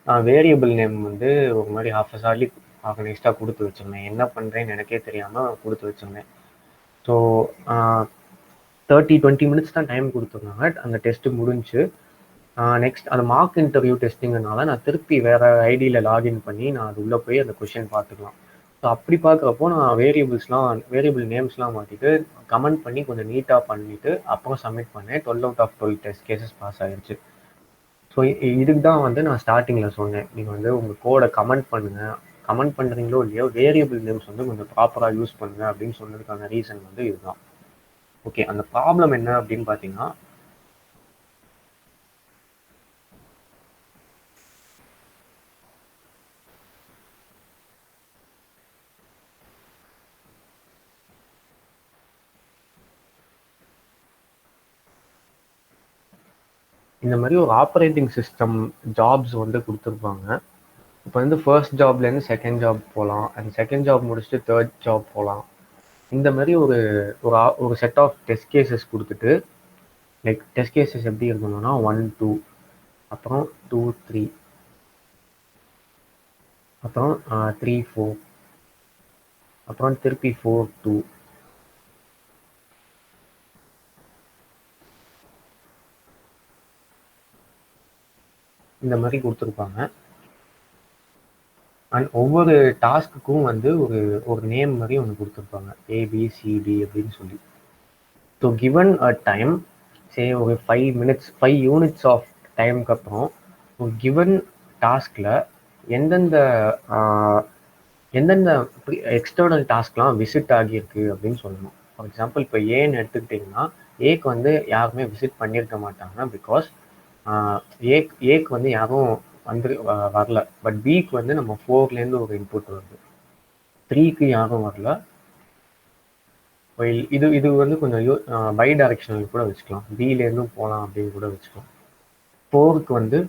நான் வேரியபிள் நேம் வந்து ஒரு மாதிரி ஹாஃபஸார்லி ஆர்கனைஸ்டாக கொடுத்து வச்சுருந்தேன். என்ன பண்ணுறேன்னு எனக்கே தெரியாமல் கொடுத்து வச்சுருந்தேன். ஸோ 30-20 minutes தான் டைம் கொடுத்துருந்தாங்க. அந்த டெஸ்ட்டு முடிஞ்சு நெக்ஸ்ட் அந்த மார்க் இன்டர்வியூ டெஸ்டிங்கிறனால நான் திருப்பி வேறு ஐடியில் லாகின் பண்ணி நான் அது உள்ளே போய் அந்த கொஷின் பார்த்துக்கலாம். ஸோ அப்படி பார்க்குறப்போ நான் வேரியபிள் நேம்ஸ்லாம் மாற்றிட்டு கமெண்ட் பண்ணி கொஞ்சம் நீட்டாக பண்ணிவிட்டு அப்புறம் சப்மிட் பண்ணேன். 12 out of 12 test cases pass ஆகிடுச்சு. ஸோ இதுக்கு தான் வந்து நான் ஸ்டார்டிங்கில் சொன்னேன், நீங்கள் வந்து உங்கள் கோடை கமெண்ட் பண்ணுறீங்களோ இல்லையோ வேரியபிள் நேம்ஸ் வந்து கொஞ்சம் ப்ராப்பராக யூஸ் பண்ணுங்கள் அப்படின்னு சொன்னதுக்கான ரீசன் வந்து இதுதான். ஓகே, அந்த ப்ராப்ளம் என்ன அப்படின்னு பார்த்தீங்கன்னா, இந்த மாதிரி ஒரு ஆப்ரேட்டிங் சிஸ்டம் ஜாப்ஸ் வந்து கொடுத்துருப்பாங்க. இப்போ வந்து ஃபர்ஸ்ட் ஜாப்லேருந்து செகண்ட் ஜாப் போகலாம், அண்ட் செகண்ட் ஜாப் முடிச்சுட்டு தேர்ட் ஜாப் போகலாம். இந்த மாதிரி ஒரு செட் ஆஃப் டெஸ்ட் கேசஸ் கொடுத்துட்டு, லைக் டெஸ்ட் கேசஸ் எப்படி இருக்கணும்னா 1 2 அப்புறம் 2 3 அப்புறம் 3 4 அப்புறம் திருப்பி 4 2 3 இந்த மாதிரி கொடுத்துருப்பாங்க. அண்ட் ஒவ்வொரு டாஸ்க்குக்கும் வந்து ஒரு நேம் மாதிரி ஒன்று கொடுத்துருப்பாங்க, ABCD அப்படின்னு சொல்லி. ஸோ கிவன் அ டைம், சே ஒரு 5 minutes 5 units ஆஃப் டைமுக்கு அப்புறம் ஒரு கிவன் டாஸ்கில் எந்தெந்த எந்தெந்த எக்ஸ்டர்னல் டாஸ்க்லாம் விசிட் ஆகியிருக்கு அப்படின்னு சொல்லணும். ஃபார் எக்ஸாம்பிள் இப்போ ஏன்னு எடுத்துக்கிட்டிங்கன்னா, ஏக்கு வந்து யாருமே விசிட் பண்ணியிருக்க மாட்டாங்க, பிகாஸ் ஏக்கு வந்து யாரும் வந்து வரல. பட் பிக்கு வந்து நம்ம 4லேருந்து ஒரு இன்புட் வருது, 3க்கு யாரும் வரல. இது வந்து கொஞ்சம் பை டைரக்ஷனல் கூட வச்சுக்கலாம், பிலேருந்தும் போகலாம் அப்படின்னு கூட வச்சுக்கலாம். 4க்கு வந்து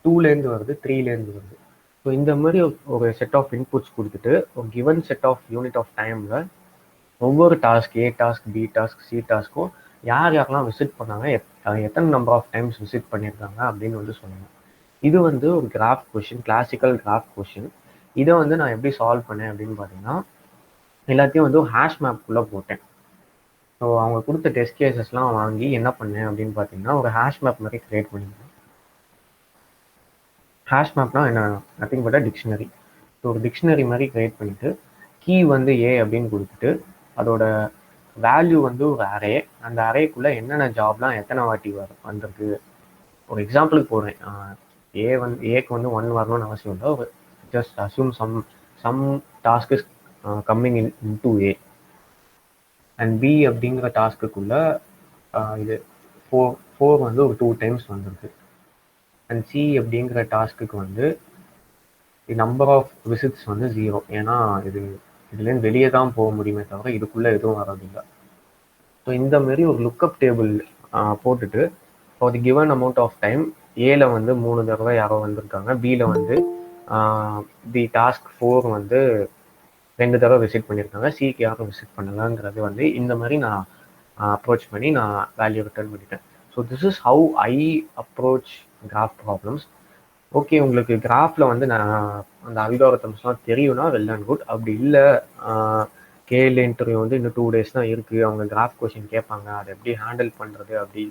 2லேருந்து வருது, 3லேருந்து வருது. ஸோ இந்த மாதிரி ஒரு செட் ஆஃப் இன்புட்ஸ் கொடுத்துட்டு ஒரு given set of unit of டைமில் ஒவ்வொரு task, A task, B task, C டாஸ்க்கும் யாரெல்லாம் விசிட் பண்ணாங்க, எத்தனை நம்பர் ஆஃப் டைம்ஸ் விசிட் பண்ணியிருக்காங்க அப்படின்னு வந்து சொல்லணும். இது வந்து ஒரு graph question, classical graph question. இதை வந்து நான் எப்படி சால்வ் பண்ணேன் அப்படின்னு பார்த்தீங்கன்னா, எல்லாத்தையும் வந்து ஹேஷ் மேப்குள்ளே போட்டேன். ஸோ அவங்க கொடுத்த டெஸ்ட் கேசஸ்லாம் வாங்கி என்ன பண்ணேன் அப்படின்னு பார்த்தீங்கன்னா, ஒரு ஹேஷ் மேப் மாதிரி கிரியேட் பண்ணியிருந்தேன். ஹேஷ் மேப்னா என்ன, நத்திங் பட் டிக்ஷனரி. ஸோ ஒரு டிக்ஷனரி மாதிரி கிரியேட் பண்ணிவிட்டு கீ வந்து ஏ அப்படின்னு கொடுத்துட்டு அதோட வேல்யூ வந்து ஒரு அரே, அந்த அரேக்குள்ளே என்னென்ன ஜாப்லாம் எத்தனை வாட்டி வந்திருக்கு. ஒரு எக்ஸாம்பிளுக்கு போடுறேன், ஏக்கு வந்து 1 வரணும்னு அவசியம் இல்லை. ஒரு just assume some task is coming into A and B அப்படிங்கிற டாஸ்க்குள்ளே இது 4 வந்து ஒரு 2 டைம்ஸ் வந்திருக்கு. அண்ட் சி அப்படிங்கிற டாஸ்க்கு வந்து நம்பர் ஆஃப் விசிட்ஸ் வந்து 0, ஏன்னா இதுலேருந்து வெளியே தான் போக முடியுமே தவிர இதுக்குள்ளே எதுவும் வர்றதில்லை. ஸோ இந்த மாதிரி ஒரு லுக்கப் டேபிள் போட்டுட்டு for the given amount of time ஏல வந்து 3 தடவை யாரோ வந்திருக்காங்க, பியில் வந்து தி டாஸ்க் 4 வந்து 2 தடவை விசிட் பண்ணியிருக்காங்க, சிக்கு யாரும் விசிட் பண்ணலாங்கிறது வந்து இந்த மாதிரி நான் அப்ரோச் பண்ணி நான் வேல்யூ ரிட்டர்ன் பண்ணிட்டேன். So this is how I approach graph problems. Okay, உங்களுக்கு கிராஃபில் வந்து நான் அந்த அல்காரிதம்ஸ்லாம் தெரியும்னா வெல் அண்ட் குட். அப்படி இல்லை, கேஎல் இன்டர்வியூ வந்து இன்னும் 2 days தான் இருக்குது, அவங்க கிராஃப் கொஷின் கேட்பாங்க, அதை எப்படி ஹேண்டில் பண்ணுறது அப்படி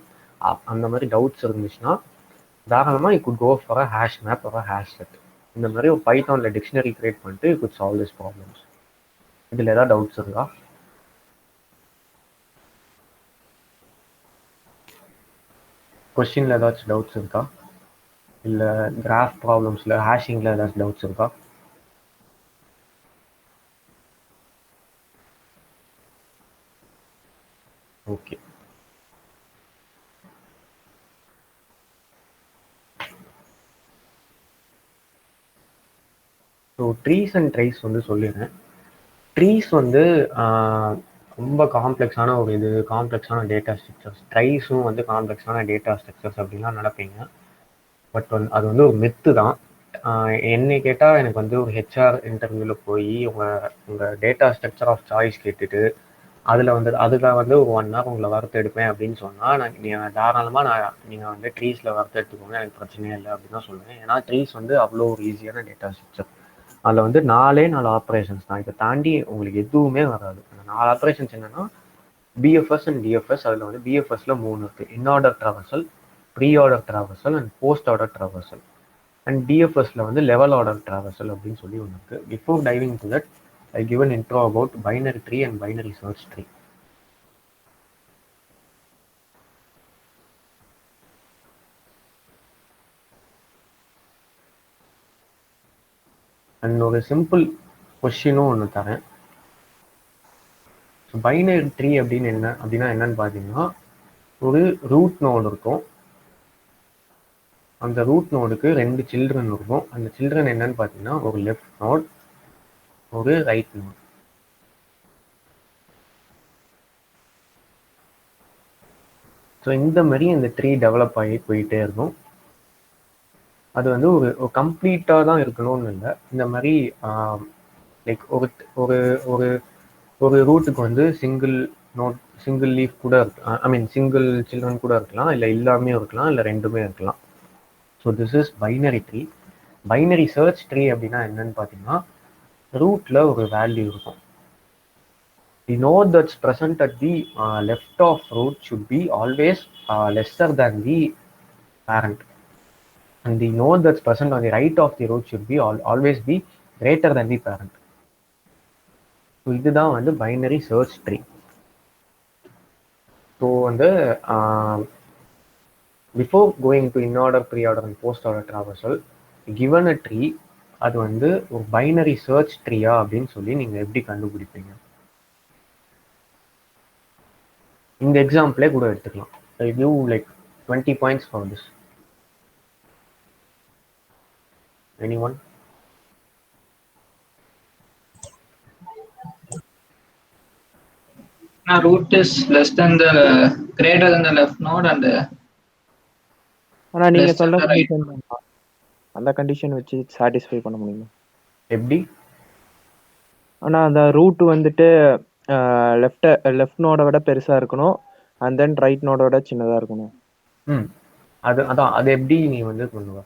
அந்த மாதிரி டவுட்ஸ் இருந்துச்சுன்னா தாராளமாக you could go for a hash map or a hash set. இந்த மாதிரி ஒரு பைத்தானில் டிக்ஷனரி கிரியேட் பண்ணிட்டு you could solve this problems. இதில் ஏதாவது டவுட்ஸ் இருக்கா? கொஸ்டினில் ஏதாச்சும் டவுட்ஸ் இருக்கா? இல்லை கிராஃப் ப்ராப்ளம்ஸில் ஹேஷிங்கில் ஏதாச்சும் டவுட்ஸ் இருக்கா? ஓகே, ஸோ ட்ரீஸ் அண்ட் ட்ரைஸ் வந்து சொல்லிடுறேன். ட்ரீஸ் வந்து ரொம்ப காம்ப்ளெக்ஸான ஒரு காம்ப்ளெக்ஸான டேட்டா ஸ்ட்ரக்சர்ஸ். ட்ரைஸும் வந்து காம்ப்ளெக்ஸான டேட்டா ஸ்ட்ரக்சர்ஸ் அப்படின்லாம் நினைப்பீங்க. பட் அது வந்து ஒரு மெத்து தான். என்னை கேட்டால் எனக்கு வந்து ஒரு ஹெச்ஆர் இன்டர்வியூவில் போய் உங்கள் டேட்டா ஸ்ட்ரக்சர் ஆஃப் சாய்ஸ் கேட்டுட்டு அதில் வந்து ஒரு 1 hour உங்களை வறுத்து எடுப்பேன் அப்படின்னு சொன்னால் நீங்கள் தாராளமாக நீங்கள் வந்து ட்ரீஸில் வறுத்து எடுத்துக்கோங்க, எனக்கு பிரச்சனையே இல்லை அப்படின்னு தான் சொல்லுவேன். ஏன்னா ட்ரீஸ் வந்து அவ்வளோ ஒரு ஈஸியான டேட்டா ஸ்ட்ரக்சர். அதில் வந்து 4 ஆப்ரேஷன்ஸ் தான், இதை தாண்டி உங்களுக்கு எதுவுமே வராது. அந்த 4 ஆப்ரேஷன்ஸ் என்னென்னா பிஎஃப்எஸ் அண்ட் டிஎஃப்எஸ். அதில் வந்து பிஎஃப்எஸ்ல 3 இருக்குது, inorder traversal, pre order traversal and post order traversal. And டிஎஃப்எஸ்ல வந்து லெவல் ஆர்டர் ட்ராவர்சல் அப்படின்னு சொல்லி ஒன்று இருக்குது. Before diving to that I give an intro about binary tree and binary search tree. And ஒரு சிம்பிள் கொஸ்டினும் ஒன்று தரேன். பைனரி ட்ரீ அப்படின்னா என்னன்னு பார்த்தீங்கன்னா, ஒரு ரூட் நோடு இருக்கும், அந்த ரூட் நோடுக்கு 2 சில்ட்ரன் இருக்கும். அந்த சில்ட்ரன் என்னன்னு பார்த்தீங்கன்னா ஒரு லெஃப்ட் நோட், ஒரு ரைட் நோட். ஸோ இந்த மாதிரி இந்த ட்ரீ டெவலப் ஆகி போயிட்டே இருக்கும். அது வந்து ஒரு கம்ப்ளீட்டாக தான் இருக்கணும்னு இல்லை. இந்த மாதிரி லைக் ஒரு ஒரு ஒரு ரூட்டுக்கு வந்து சிங்கிள் லீஃப் கூட இருக்கு, சிங்கிள் சில்ட்ரன் கூட இருக்கலாம், இல்லை எல்லாமே இருக்கலாம், இல்லை 2மே இருக்கலாம். So this is binary tree. Binary search tree அப்படின்னா என்னன்னு பார்த்தீங்கன்னா, ரூட்ல ஒரு வேல்யூ இருக்கும். The node that's present at the left of root should be always lesser than the parent. and the node that's present on the right of the root should be always be greater than the parent. So இதுதான் வந்து பைனரி சர்ச் ட்ரீ. ஸோ வந்து before going to inorder, pre order and post order traversal, given a tree அது வந்து ஒரு பைனரி சர்ச் ட்ரீயா அப்படின்னு சொல்லி நீங்கள் எப்படி கண்டுபிடிப்பீங்க? இந்த எக்ஸாம்பிளே கூட எடுத்துக்கலாம். I give like 20 points for this. Anyone? Now root is less than the greater than the left node and ஆனா நீங்க less than சொல்ற the right. கண்டிஷன் அந்த கண்டிஷன் வச்சு சாட்டிஸ்ஃபை பண்ண முடியுமா? எப்படி? ஆனா அந்த ரூட் வந்துட்டு லெஃப்ட் நோட விட பெருசா இருக்கணும், அண்ட் தென் ரைட் நோட விட சின்னதா இருக்கணும். அது எப்படி நீ வந்து பண்ணுவ?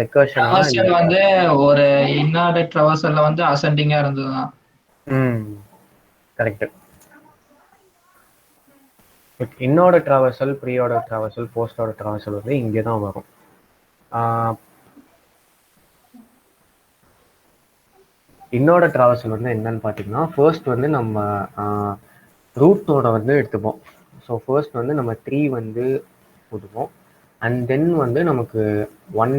ரெக்கர்ஷன் வந்து ஒரு இன்னார்டர் ட்ராவர்சல்ல வந்து அசெண்டிங்கா இருந்ததுதான். Correct. Inorder traversal, pre order traversal, post order traversal வந்து இங்கே தான் வரும். இன்னார்டர் ட்ராவர்சல் வந்து என்னன்னு பார்த்தீங்கன்னா, ஃபர்ஸ்ட் வந்து நம்ம ரூட் நோட வந்து எடுத்துப்போம். ஸோ ஃபர்ஸ்ட் வந்து நம்ம 3 வந்து போட்டுப்போம், அண்ட் தென் வந்து நமக்கு 1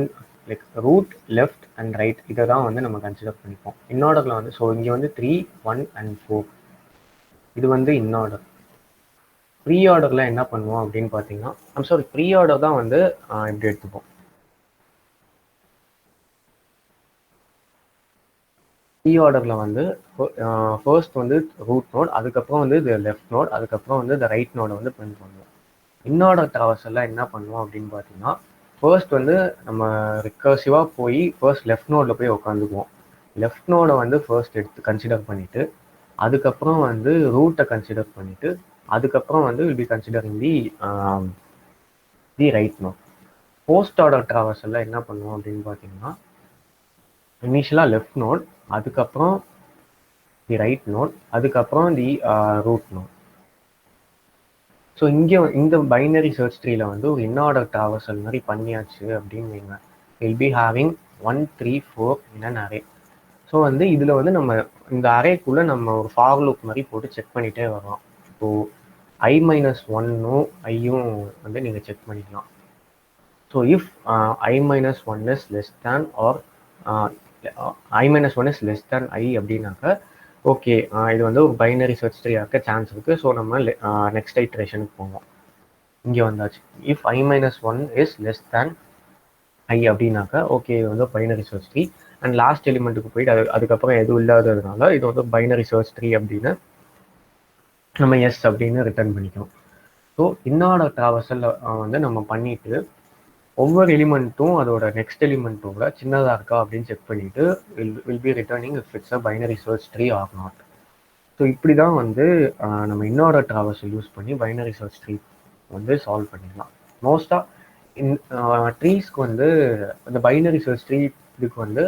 like root left and right இதை தான் வந்து நம்ம கன்சிடர் பண்ணிப்போம் இன்னார்டரில் வந்து. ஸோ இங்கே வந்து 3, 1 அண்ட் 4 இது வந்து இன்னார்டர். ப்ரீ ஆர்டரில் என்ன பண்ணுவோம் அப்படின்னு பார்த்தீங்கன்னா, ப்ரீ ஆர்டர் தான் வந்து இப்படி எடுத்துப்போம். ப்ரீ ஆர்டரில் வந்து ஃபர்ஸ்ட் வந்து ரூட் நோட், அதுக்கப்புறம் வந்து இது லெஃப்ட் நோட், அதுக்கப்புறம் வந்து இந்த ரைட் நோடை வந்து பிரிண்ட் பண்ணுவோம். இன்னார்டர் ட்ராவர்சல்லாம் என்ன பண்ணுவோம் அப்படின்னு பார்த்தீங்கன்னா, ஃபர்ஸ்ட் வந்து நம்ம ரிக்கர்சிவாக போய் ஃபர்ஸ்ட் லெஃப்ட் நோடில் போய் உட்காந்துக்குவோம். லெஃப்ட் நோடை வந்து ஃபர்ஸ்ட் எடுத்து கன்சிடர் பண்ணிவிட்டு, அதுக்கப்புறம் வந்து ரூட்டை கன்சிடர் பண்ணிவிட்டு, அதுக்கப்புறம் வந்து will be considering the right node. Post order ட்ராவர்சல்லாம் என்ன பண்ணுவோம் அப்படின்னு பார்த்தீங்கன்னா, இனிஷியலாக லெஃப்ட் நோட், அதுக்கப்புறம் தி ரைட் நோட், அதுக்கப்புறம் தி ரூட் நோட். ஸோ இங்கே இந்த பைனரி சர்ச் ட்ரீல வந்து ஒரு இன்னார்டர் ட்ராவர்சல் மாதிரி பண்ணியாச்சு அப்படின்னு வைங்க. Will be having 1, 3, 4 in an array. So வந்து இதில் வந்து நம்ம இந்த அரேக்குள்ளே நம்ம ஒரு ஃபார் லூப் மாதிரி போட்டு செக் பண்ணிகிட்டே வரோம். ஸோ i-1ம் ஐயும் வந்து நீங்கள் செக் பண்ணிக்கலாம். So if i-1 is less than or i-1 is less than i அப்படின்னாக்க ஓகே, இது வந்து ஒரு பைனரி சர்ச் ட்ரீயாக இருக்க சான்ஸ் இருக்குது. ஸோ நம்ம நெக்ஸ்ட் ஐட்ரேஷனுக்கு போவோம். இங்கே வந்தாச்சு. If i-1 is less than i அப்படின்னாக்கா ஓகே, இது வந்து binary search tree. And last எலிமெண்ட்டுக்கு போயிட்டு அதுக்கப்புறம் எதுவும் இல்லாததுனால இது வந்து பைனரி சர்ச் ட்ரீ அப்படின்னு நம்ம எஸ் அப்படின்னு ரிட்டர்ன் பண்ணிக்கணும். ஸோ இன்னார்டர் ட்ராவர்சல் வந்து நம்ம பண்ணிட்டு ஒவ்வொரு எலிமெண்ட்டும் அதோட நெக்ஸ்ட் எலிமெண்ட்டோட சின்னதாக இருக்கா அப்படின்னு செக் பண்ணிட்டு will be returning if it's a binary search tree or not. So இப்படி தான் வந்து நம்ம இன்னார்டர் ட்ராவர்சல் யூஸ் பண்ணி பைனரி சர்ச் ட்ரீ வந்து சால்வ் பண்ணிடலாம். மோஸ்ட்டாக ட்ரீஸ்க்கு வந்து இந்த பைனரி சர்ச் ட்ரீ இதுக்கு வந்து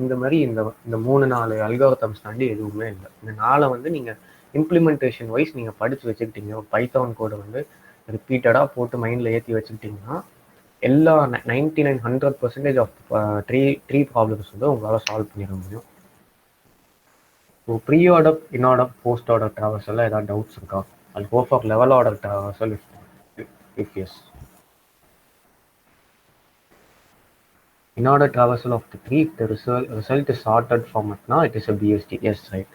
இந்த மாதிரி இந்த 3-4 அல்காரிதம்ஸ் தாண்டி எதுவுமே இல்லை. இந்த 4 வந்து நீங்கள் இம்ப்ளிமெண்டேஷன் வைஸ் நீங்கள் படித்து வச்சுக்கிட்டீங்க, ஒரு பைத்தான் கோடை வந்து ரிப்பீட்டடாக போட்டு மைண்டில் ஏற்றி வச்சுக்கிட்டிங்கன்னா எல்லா 99-100% ஆஃப் ட்ரீ ப்ராப்ளம்ஸ் வந்து உங்களால் சால்வ் பண்ணிட முடியும். So pre order, inorder, post order traversal ஏதாவது டவுட்ஸ் இருக்கா? I'll go for level order traversal if yes. In order traversal of the tree, if the result is sorted format, now it is a BST. Yes, right.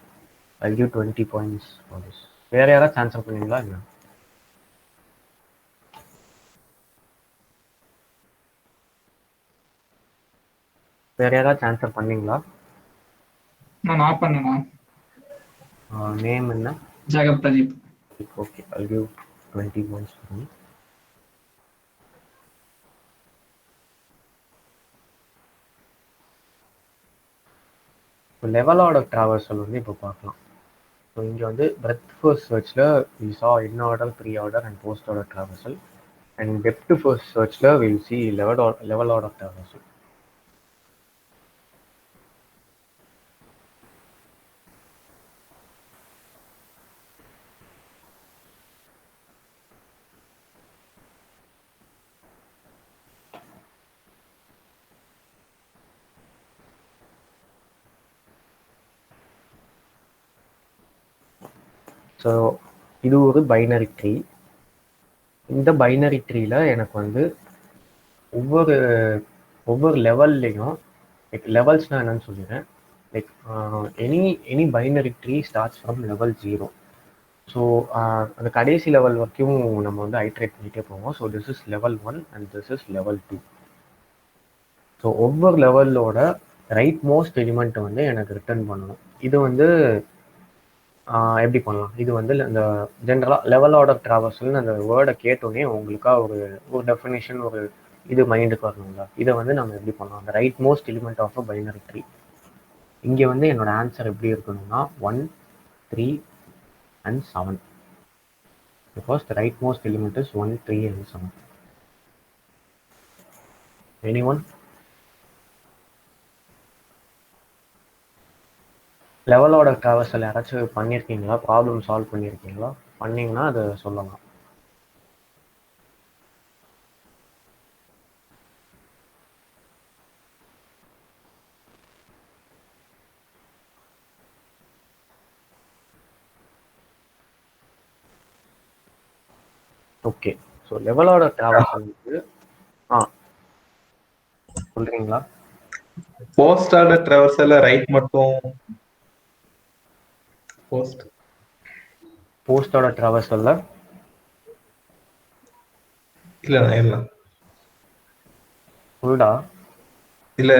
I'll give 20 points for this. வேற யாராவது ஆன்சர் பண்ணீங்களா? என்ன வேற யாராவது ஆன்சர் பண்ணீங்களா? நான் பண்ணேன். நேம் என்ன? Jacob Pradeep. Okay, I'll give 20 points for me. Level order traversal வந்து இப்போ பார்க்கலாம். ஸோ இங்கே வந்து பிரெத் ஃபர்ஸ்ட் சர்ச்சில் we saw in order, pre order and post order traversal. And depth first சர்ச்சில் will see level order traversal. So இது ஒரு பைனரி ட்ரீ. இந்த பைனரி ட்ரீல எனக்கு வந்து ஒவ்வொரு ஒவ்வொரு லெவல்லையும் லைக் லெவல்ஸ்னால் என்னன்னு சொல்லிடுறேன். Like any binary tree starts from level 0. So அந்த கடைசி லெவல் வரைக்கும் நம்ம வந்து ஐட்ரேட் பண்ணிகிட்டே போவோம். So this is level 1 and this is level 2. So ஒவ்வொரு லெவலோட ரைட் மோஸ்ட் எலிமெண்ட் வந்து எனக்கு ரிட்டர்ன் பண்ணணும். இது வந்து எப்படி பண்ணலாம்? இது வந்து இந்த ஜென்ரலாக லெவல் ஆர்டர் ட்ராவர்சல்னு அந்த வேர்டை கேட்டோன்னே உங்களுக்கா ஒரு டெஃபினேஷன் ஒரு இது மைண்டுக்கு வரணுங்களா? இதை வந்து நம்ம எப்படி பண்ணலாம்? அந்த rightmost element of a binary tree. இங்கே வந்து என்னோட ஆன்சர் எப்படி இருக்கணும்னா 1, 3 and 7. Because the rightmost element is 1, 3 and 7. Anyone? லெவலோட traversal யாராச்சும் பண்ணியிருக்கீங்களா? ப்ராப்ளம் சால்வ் பண்ணியிருக்கீங்களா? பண்ணீங்கன்னா அதை சொல்லலாம். ஓகே. ஸோ லெவலோட ட்ராவர்சல் வந்து சொல்றீங்களா? போஸ்ட் ஆர்டர் ட்ராவர்சல்ல ரைட் மட்டும் போஸ்டோட ட்ராவர்சல்ல இல்ல ஃபுல்லா இல்ல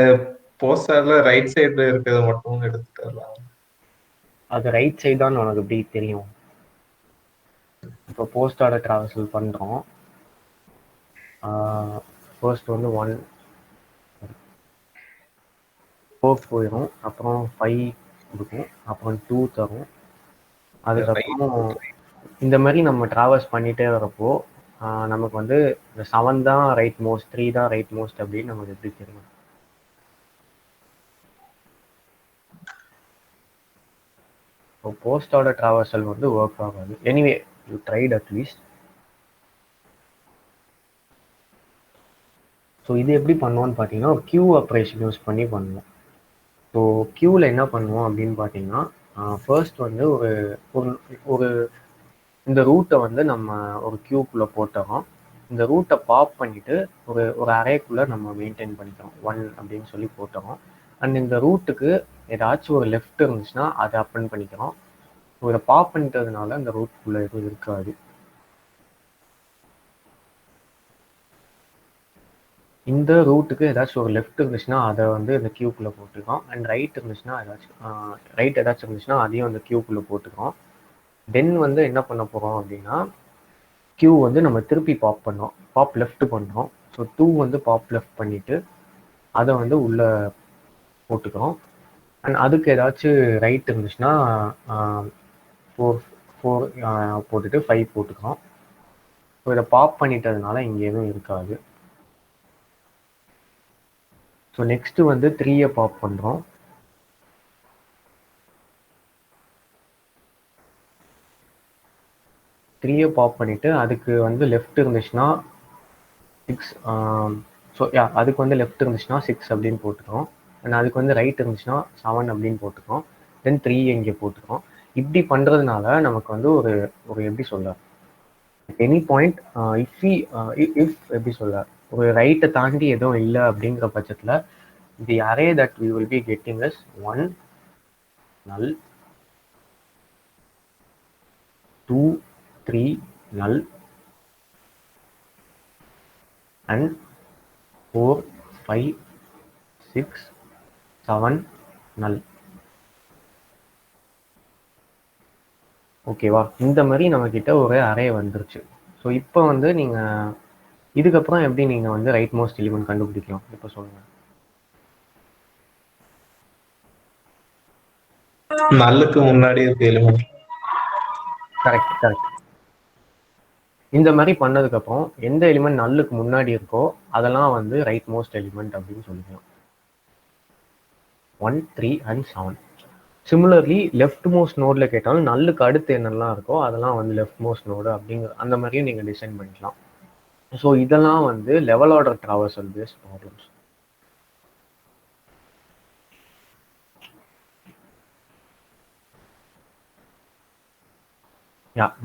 போஸ்டர்ல ரைட் சைடுல இருக்கிறத மட்டும் எடுத்துட்டு வரலாம். அது ரைட் சைடு தான் உனக்கு எப்படி தெரியும்? இப்போ போஸ்டோட ட்ராவர்சல் பண்ணுறோம். ஃபர்ஸ்ட் வந்து 1 4 போயிடும், அப்புறம் 5 கொடுக்கும், அப்புறம் 2 தரும். அதுக்கப்புறம் இந்த மாதிரி நம்ம ட்ராவல்ஸ் பண்ணிகிட்டே வரப்போ நமக்கு வந்து இந்த 7 தான் ரைட் மோஸ்ட், 3 தான் ரைட் மோஸ்ட் அப்படின்னு நமக்கு எப்படி தெரியும்? ஸோ போஸ்டோட ட்ராவர்சல் வந்து ஒர்க் ஆகாது. Anyway you tried at least. So இது எப்படி பண்ணுவோன்னு பார்த்தீங்கன்னா கியூ ஆப்ரேஷன் யூஸ் பண்ணி பண்ணுவோம். ஸோ கியூவில் என்ன பண்ணுவோம் அப்படின்னு பார்த்தீங்கன்னா ஃபர்ஸ்ட் வந்து ஒரு இந்த ரூட்டை வந்து நம்ம ஒரு கியூக்குள்ளே போட்டுறோம். இந்த ரூட்டை பாப் பண்ணிவிட்டு ஒரு அரேக்குள்ளே நம்ம மெயின்டைன் பண்ணிக்கிறோம் 1 அப்படின்னு சொல்லி போட்டுறோம். அண்ட் இந்த ரூட்டுக்கு ஏதாச்சும் ஒரு லெஃப்ட் இருந்துச்சுன்னா அதை அப்பன் பண்ணிக்கிறோம். இதை பாப் பண்ணிட்டதுனால அந்த ரூட்டுக்குள்ளே எதுவும் இருக்காது. இந்த ரூட்டுக்கு ஏதாச்சும் ஒரு லெஃப்ட் இருந்துச்சுன்னா அதை வந்து இந்த கியூக்குள்ளே போட்டுக்கிறோம். அண்ட் ரைட் இருந்துச்சுன்னா ஏதாச்சும் இருந்துச்சுன்னா அதையும் அந்த கியூக்குள்ளே போட்டுக்கிறோம். தென் வந்து என்ன பண்ண போகிறோம் அப்படின்னா கியூ வந்து நம்ம திருப்பி பாப் லெஃப்ட் பண்ணுறோம். ஸோ 2 வந்து பாப் லெஃப்ட் பண்ணிவிட்டு அதை வந்து உள்ளே போட்டுக்கிறோம். அண்ட் அதுக்கு ஏதாச்சும் ரைட் இருந்துச்சுன்னா 4 போட்டுட்டு 5 போட்டுக்கிறோம். ஸோ இதை பாப் பண்ணிட்டதுனால இங்கே எதுவும் இருக்காது. ஸோ நெக்ஸ்ட்டு வந்து 3 பாப் பண்ணுறோம். 3 பாப் பண்ணிவிட்டு அதுக்கு வந்து லெஃப்ட் இருந்துச்சுன்னா 6. ஸோ அதுக்கு வந்து லெஃப்ட் இருந்துச்சுன்னா 6 அப்படின்னு போட்டுக்கிறோம். அண்ட் அதுக்கு வந்து ரைட் இருந்துச்சுன்னா 7 அப்படின்னு போட்டுக்கிறோம். தென் 3 இங்கே போட்டுக்கிறோம். இப்படி பண்ணுறதுனால நமக்கு வந்து ஒரு எப்படி சொல்ல எனி பாயிண்ட் இஃப் எப்படி சொல்ல ஒரு ரைட்டை தாண்டி எதுவும் இல்லை அப்படிங்கிற பட்சத்தில் the array that we will be getting is 1 null, 2, 3 null and 4, 5, 6, 7 null. ஓகேவா? இந்த மாதிரி நம்ம கிட்ட ஒரு அரே வந்துருச்சு. ஸோ இப்போ வந்து நீங்கள் இதுக்கப்புறம் எப்படி நீங்கள் வந்து ரைட் மோஸ்ட் எலிமெண்ட் கண்டுபிடிக்கலாம் இப்போ சொல்லுங்கள். நல்லுக்கு முன்னாடி இருக்க எலிமெண்ட். கரெக்ட். இந்த மாதிரி பண்ணதுக்கப்புறம் எந்த எலிமெண்ட் நல்லுக்கு முன்னாடி இருக்கோ அதெல்லாம் வந்து ரைட் மோஸ்ட் எலிமெண்ட் அப்படின்னு சொல்லிக்கலாம். 1, 3 and 7. சிமிலர்லி லெஃப்ட் மோஸ்ட் நோடில் கேட்டாலும் நல்லுக்கு அடுத்து என்னெல்லாம் இருக்கோ அதெல்லாம் வந்து லெஃப்ட் மோஸ்ட் நோடு அப்படிங்கிற அந்த மாதிரியும் நீங்கள் டிசைன் பண்ணிக்கலாம். ஸோ இதெல்லாம் வந்து level order traversal based problems.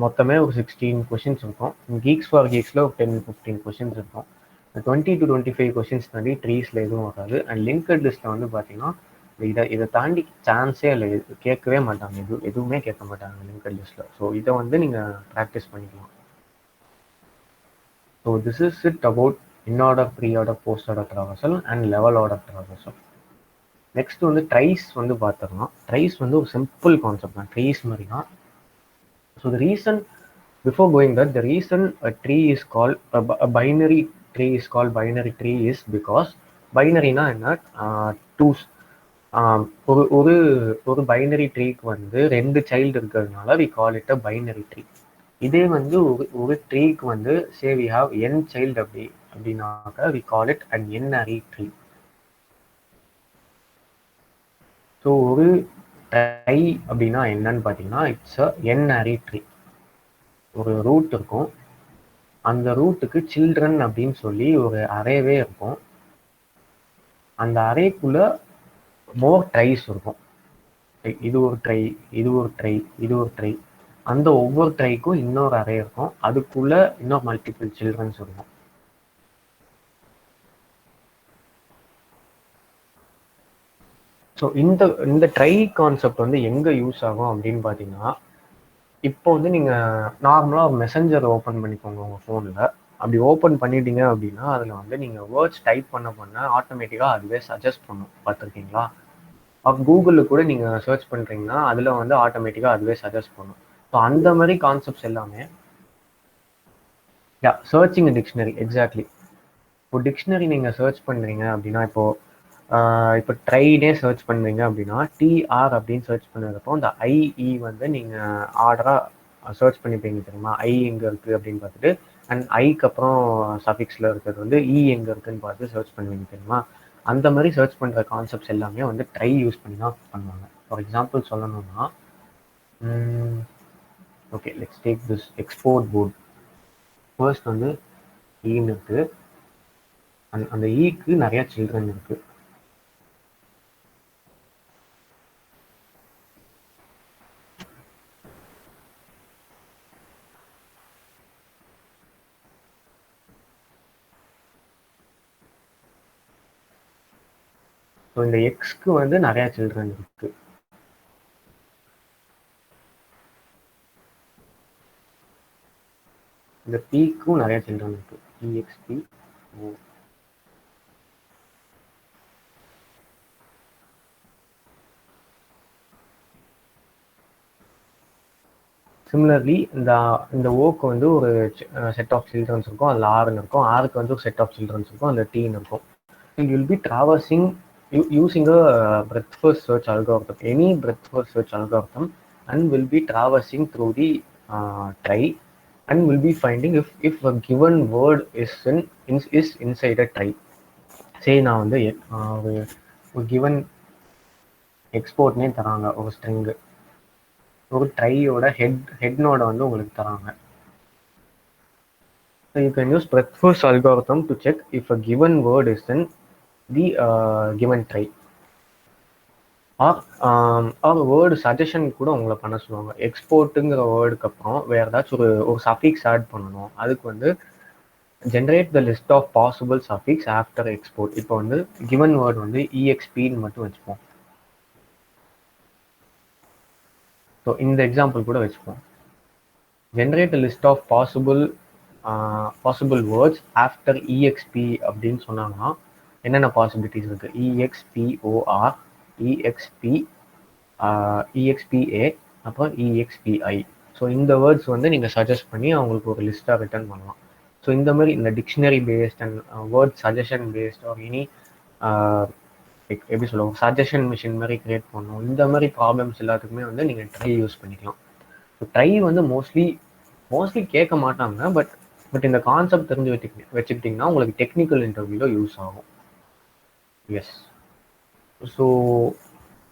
மொத்தமே ஒரு 16 கொஷின்ஸ் இருக்கும். கீக்ஸ் ஃபார் கீக்ஸில் ஒரு 10-15 கொஷின்ஸ் இருக்கும். 20 to 25 கொஷின்ஸ் தாண்டி ட்ரீஸில் எதுவும் வராது. அண்ட் லிங்க்ட் லிஸ்ட்டில் வந்து பார்த்தீங்கன்னா இதை தாண்டி சான்ஸே இல்லை, கேட்கவே மாட்டாங்க, எதுவுமே கேட்க மாட்டாங்க லிங்க்ட் லிஸ்ட்டில். ஸோ இதை வந்து நீங்கள் ப்ராக்டிஸ் பண்ணிக்கலாம். So this is it about inorder, pre order, post order traversal and level order traversal. Next வந்து ட்ரைஸ் வந்து பார்த்துக்கலாம். ட்ரைஸ் வந்து ஒரு சிம்பிள் கான்செப்ட் தான், ட்ரீஸ் மாதிரி தான். So the reason, before going that, the reason a tree is called a binary tree is called binary tree is because binary na enna two ஒரு பைனரி ட்ரீக்கு வந்து 2 சைல்டு இருக்கிறதுனால we call it a binary tree. இதே வந்து ஒரு ட்ரீக்கு வந்து say we have n child அப்படின்னாக்க we call it an n-ary tree. So ஒரு ட்ரை அப்படின்னா என்னன்னு பார்த்தீங்கன்னா இட்ஸ் அ n-ary ட்ரீ. ஒரு ரூட் இருக்கும், அந்த ரூட்டுக்கு சில்ட்ரன் அப்படின்னு சொல்லி ஒரு அரேவே இருக்கும். அந்த அரேக்குள்ள மோர் ட்ரைஸ் இருக்கும். இது ஒரு ட்ரை, இது ஒரு ட்ரை, இது ஒரு ட்ரை. அந்த ஒவ்வொரு ட்ரைக்கும் இன்னொரு அரே இருக்கும், அதுக்குள்ள இன்னொரு மல்டிபிள் சில்ட்ரன்ஸ் இருக்கும். ஸோ இந்த ட்ரை கான்செப்ட் வந்து எங்கே யூஸ் ஆகும் அப்படின்னு பார்த்தீங்கன்னா, இப்போ வந்து நீங்கள் நார்மலாக ஒரு மெசஞ்சர் ஓப்பன் பண்ணிக்கோங்க உங்கள் ஃபோனில். அப்படி ஓப்பன் பண்ணிட்டீங்க அப்படின்னா அதில் வந்து நீங்கள் வேர்ட்ஸ் டைப் பண்ண ஆட்டோமேட்டிக்காக அதுவே சஜஸ்ட் பண்ணும், பார்த்துருக்கீங்களா? கூகுளில் கூட நீங்கள் சர்ச் பண்ணுறீங்கன்னா அதில் வந்து ஆட்டோமேட்டிக்காக அதுவே சஜஸ்ட் பண்ணும். ஸோ அந்த மாதிரி கான்செப்ட்ஸ் எல்லாமே சர்ச்சிங் டிக்ஷனரி எக்ஸாக்ட்லி. இப்போ டிக்ஷனரி நீங்கள் சர்ச் பண்ணுறீங்க அப்படின்னா, இப்போ ட்ரைனே சர்ச் பண்ணுறீங்க அப்படின்னா டிஆர் அப்படின்னு சர்ச் பண்ணதுப்போ அந்த ஐஇ வந்து நீங்கள் ஆர்டராக சர்ச் பண்ணிப்பீங்க தெரியுமா, ஐ எங்கே இருக்குது அப்படின்னு பார்த்துட்டு. அண்ட் ஐக்கு அப்புறம் சஃபிக்ஸில் இருக்கிறது வந்து இ எங்கே இருக்குதுன்னு பார்த்து சர்ச் பண்ணுவீங்க தெரியுமா. அந்த மாதிரி சர்ச் பண்ணுற கான்செப்ட்ஸ் எல்லாமே வந்து ட்ரை யூஸ் பண்ணி தான் பண்ணுவாங்க. ஃபார் எக்ஸாம்பிள் சொல்லணும்னா, okay let's take this export port. First வந்து ஈன்னு இருக்குது, அந்த ஈக்கு நிறையா சில்ட்ரன் இருக்குது. ஸோ இந்த எக்ஸ்க்கு வந்து நிறையா சில்ட்ரன் இருக்கு. இந்த பிக்கும் நிறைய சில்ட்ரன் இருக்கு, இஎக்ஸ்பி. சிமிலர்லி இந்த ஓக்கு வந்து ஒரு செட் ஆஃப் சில்ட்ரன்ஸ் இருக்கும், அதில் ஆறுன்னு இருக்கும். ஆறுக்கு வந்து ஒரு செட் ஆஃப் சில்ட்ரன்ஸ் இருக்கும், அதில் டீன்னு இருக்கும். You will B traversing using a breadth first search algorithm, any breadth first search algorithm, and will be traversing through the try and will be finding if a given word is inside a try. Say நான் வந்து ஒரு given export name தராங்க, ஒரு string, ஒரு ட்ரையோட head node வந்து உங்களுக்கு தராங்க. So you can use breadth first algorithm to check if a given word is in the given try. or word suggestion கூட உங்களை பண்ண சொல்லுவாங்க. எக்ஸ்போர்ட்டுங்கிற வேர்டுக்கு அப்புறம் வேறு ஏதாச்சும் ஒரு சஃபிக்ஸ் ஆட் பண்ணணும், அதுக்கு வந்து generate the list of possible suffix after export. இப்போ வந்து கிவன் வேர்டு வந்து இஎக்ஸ்பின்னு மட்டும் வச்சுப்போம். ஸோ இந்த எக்ஸாம்பிள் கூட வச்சுப்போம். Generate list of possible words after E X P அப்படின்னு சொன்னாங்கன்னா என்னென்ன பாசிபிலிட்டிஸ் இருக்கு? இஎக்ஸ்பிஓஆர், இஎக்ஸ்பிஏ, அப்புறம் இஎக்ஸ்பிஐ. ஸோ இந்த வேர்ட்ஸ் வந்து நீங்கள் சஜஸ்ட் பண்ணி அவங்களுக்கு ஒரு லிஸ்ட்டாக ரிட்டர்ன் பண்ணலாம். ஸோ இந்த மாதிரி இந்த dictionary based and word suggestion based or any எப்படி சொல்லுவோம் சஜஷன் மிஷின் மாதிரி கிரியேட் பண்ணணும். இந்த மாதிரி ப்ராப்ளம்ஸ் எல்லாத்துக்குமே வந்து நீங்கள் ட்ரை யூஸ் பண்ணிக்கலாம். ஸோ ட்ரை வந்து மோஸ்ட்லி கேட்க மாட்டாங்க, பட் இந்த கான்செப்ட் தெரிஞ்சு வச்சுக்கிட்டிங்கன்னா உங்களுக்கு டெக்னிக்கல் இன்டர்வியூவில் யூஸ் ஆகும். Yes. So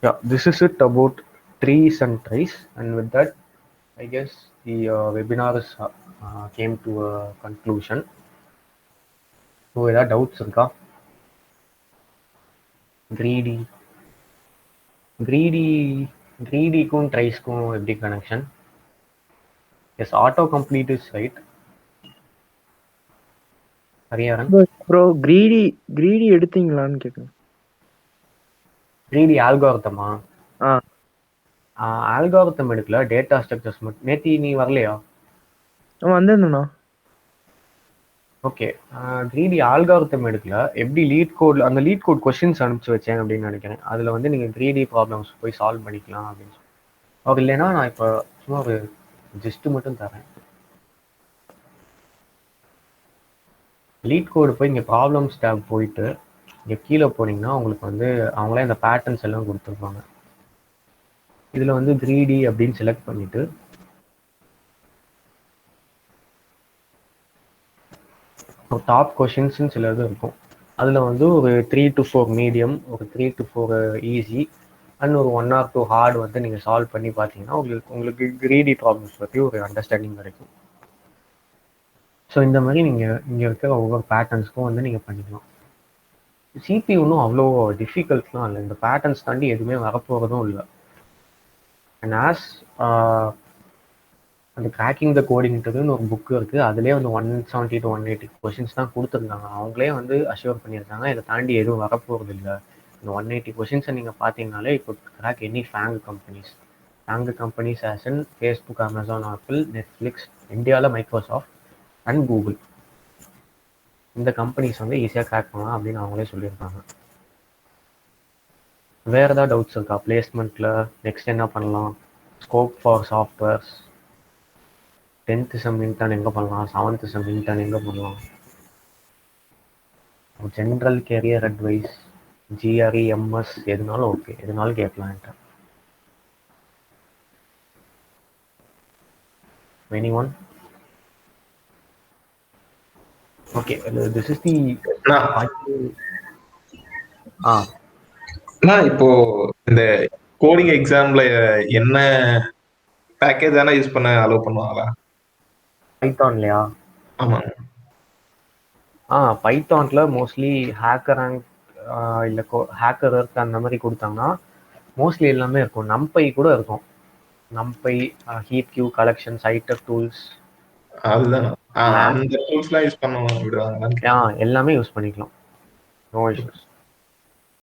yeah, this is it about trees and tries, and with that I guess the webinar is came to a conclusion. So ஏதாவது டவுட்ஸ் இருக்கா? கிரீடிக்கும் ட்ரைஸ்க்கும் எப்படி connection? Yes, auto complete is right. Hariharan, bro greedy எடுத்தீங்களான்னு கேட்குறேன். த்ரீடி ஆல்காரிதமா? ஆ ஆல்காரிதம் எடுக்கல, டேட்டா ஸ்ட்ரக்சர்ஸ் மட்டும். நேத்தி நீ வரலையா? வந்திருந்தேண்ணா. ஓகே, 3D ஆல்காரிதம் எடுக்கல. எப்படி லீட் கோட், அந்த லீட் கோட் கொஸ்டின்ஸ் அனுப்பிச்சு வச்சேன் அப்படின்னு நினைக்கிறேன். அதில் வந்து நீங்கள் 3D ப்ராப்ளம்ஸ் போய் சால்வ் பண்ணிக்கலாம் அப்படின்னு சொல்லி. அவர் இல்லைன்னா நான் இப்போ சும்மா ஒரு ஜஸ்ட் மட்டும் தரேன். லீட் கோடு போய் இங்கே ப்ராப்ளம்ஸ் டேப் போயிட்டு இங்கே கீழே போனீங்கன்னா உங்களுக்கு வந்து அவங்களே இந்த பேட்டர்ன்ஸ் எல்லாம் கொடுத்துருப்பாங்க. இதில் வந்து 3D அப்படின்னு செலக்ட் பண்ணிட்டு ஒரு டாப் கொஷின்ஸ்னு சில இது இருக்கும். அதில் வந்து ஒரு 3 to 4 மீடியம், ஒரு 3 to 4 ஈஸி அண்ட் ஒரு 1 or 2 ஹார்ட் வந்து நீங்கள் சால்வ் பண்ணி பார்த்தீங்கன்னா உங்களுக்கு கிரீடி ப்ராப்ளம்ஸ் பற்றி ஒரு அண்டர்ஸ்டாண்டிங் கிடைக்கும். ஸோ இந்த மாதிரி நீங்கள் இங்கே இருக்கிற ஒவ்வொரு பேட்டர்ன்ஸ்க்கும் வந்து நீங்கள் பண்ணிக்கலாம். சிபி ஒன்றும் அவ்வளோ டிஃபிகல்ட்லாம் இல்லை. இந்த பேட்டர்ன்ஸ் தாண்டி எதுவுமே வரப்போகிறதும் இல்லை. அண்ட் ஆஸ் அந்த கிராக்கிங் த கோடிங்கிறதுன்னு ஒரு புக்கு இருக்குது. அதுலேயே வந்து 170 to 180 கொஷின்ஸ் தான் கொடுத்துருந்தாங்க. அவங்களே வந்து அஷ்யூர் பண்ணியிருக்காங்க இதை தாண்டி எதுவும் வரப்போகிறது இல்லை. இந்த 180 கொஷின்ஸை நீங்கள் பார்த்தீங்கனாலே இப்போ crack any FAANG companies as in Facebook, Amazon, apple, Netflix, இந்தியாவில் மைக்ரோசாஃப்ட் அண்ட் கூகுள், இந்த கம்பெனிஸ் வந்து ஈஸியாக கிராக் பண்ணலாம் அப்படின்னு அவங்களே சொல்லியிருக்காங்க. வேறு ஏதாவது டவுட்ஸ் இருக்கா? பிளேஸ்மெண்ட்டில் நெக்ஸ்ட் என்ன பண்ணலாம்? Scope for softwares, 10th sem intern எங்கே பண்ணலாம், 7th செம் இன்டர்ன் எங்கே பண்ணலாம், general career advice, GRE, MS எதுனாலும் ஓகே, எதுனாலும் கேட்கலாம் என்கிட்ட. anyone? Okay, this is the இப்போ இந்த கோடிங் எக்ஸாம்ல என்ன பேக்கேஜ் ஆனா யூஸ் பண்ண அலோவ் பண்ணுவாங்களா பைத்தான்லையா? ஆமாங்க. பைத்தான்ல மோஸ்ட்லி ஹேக்கர் அண்ட் இல்லை ஹேக்கர் இருக்கு அந்த மாதிரி கொடுத்தாங்கன்னா மோஸ்ட்லி எல்லாமே இருக்கும். நம்பை கூட இருக்கும். நம்பை, ஹீப் கியூ, கலெக்ஷன், சைடெக் டூல்ஸ், அதுதான் அந்த டூல்ஸ்லாம் யூஸ் பண்ண விடுவாங்க. எல்லாமே யூஸ் பண்ணிக்கலாம். No issues.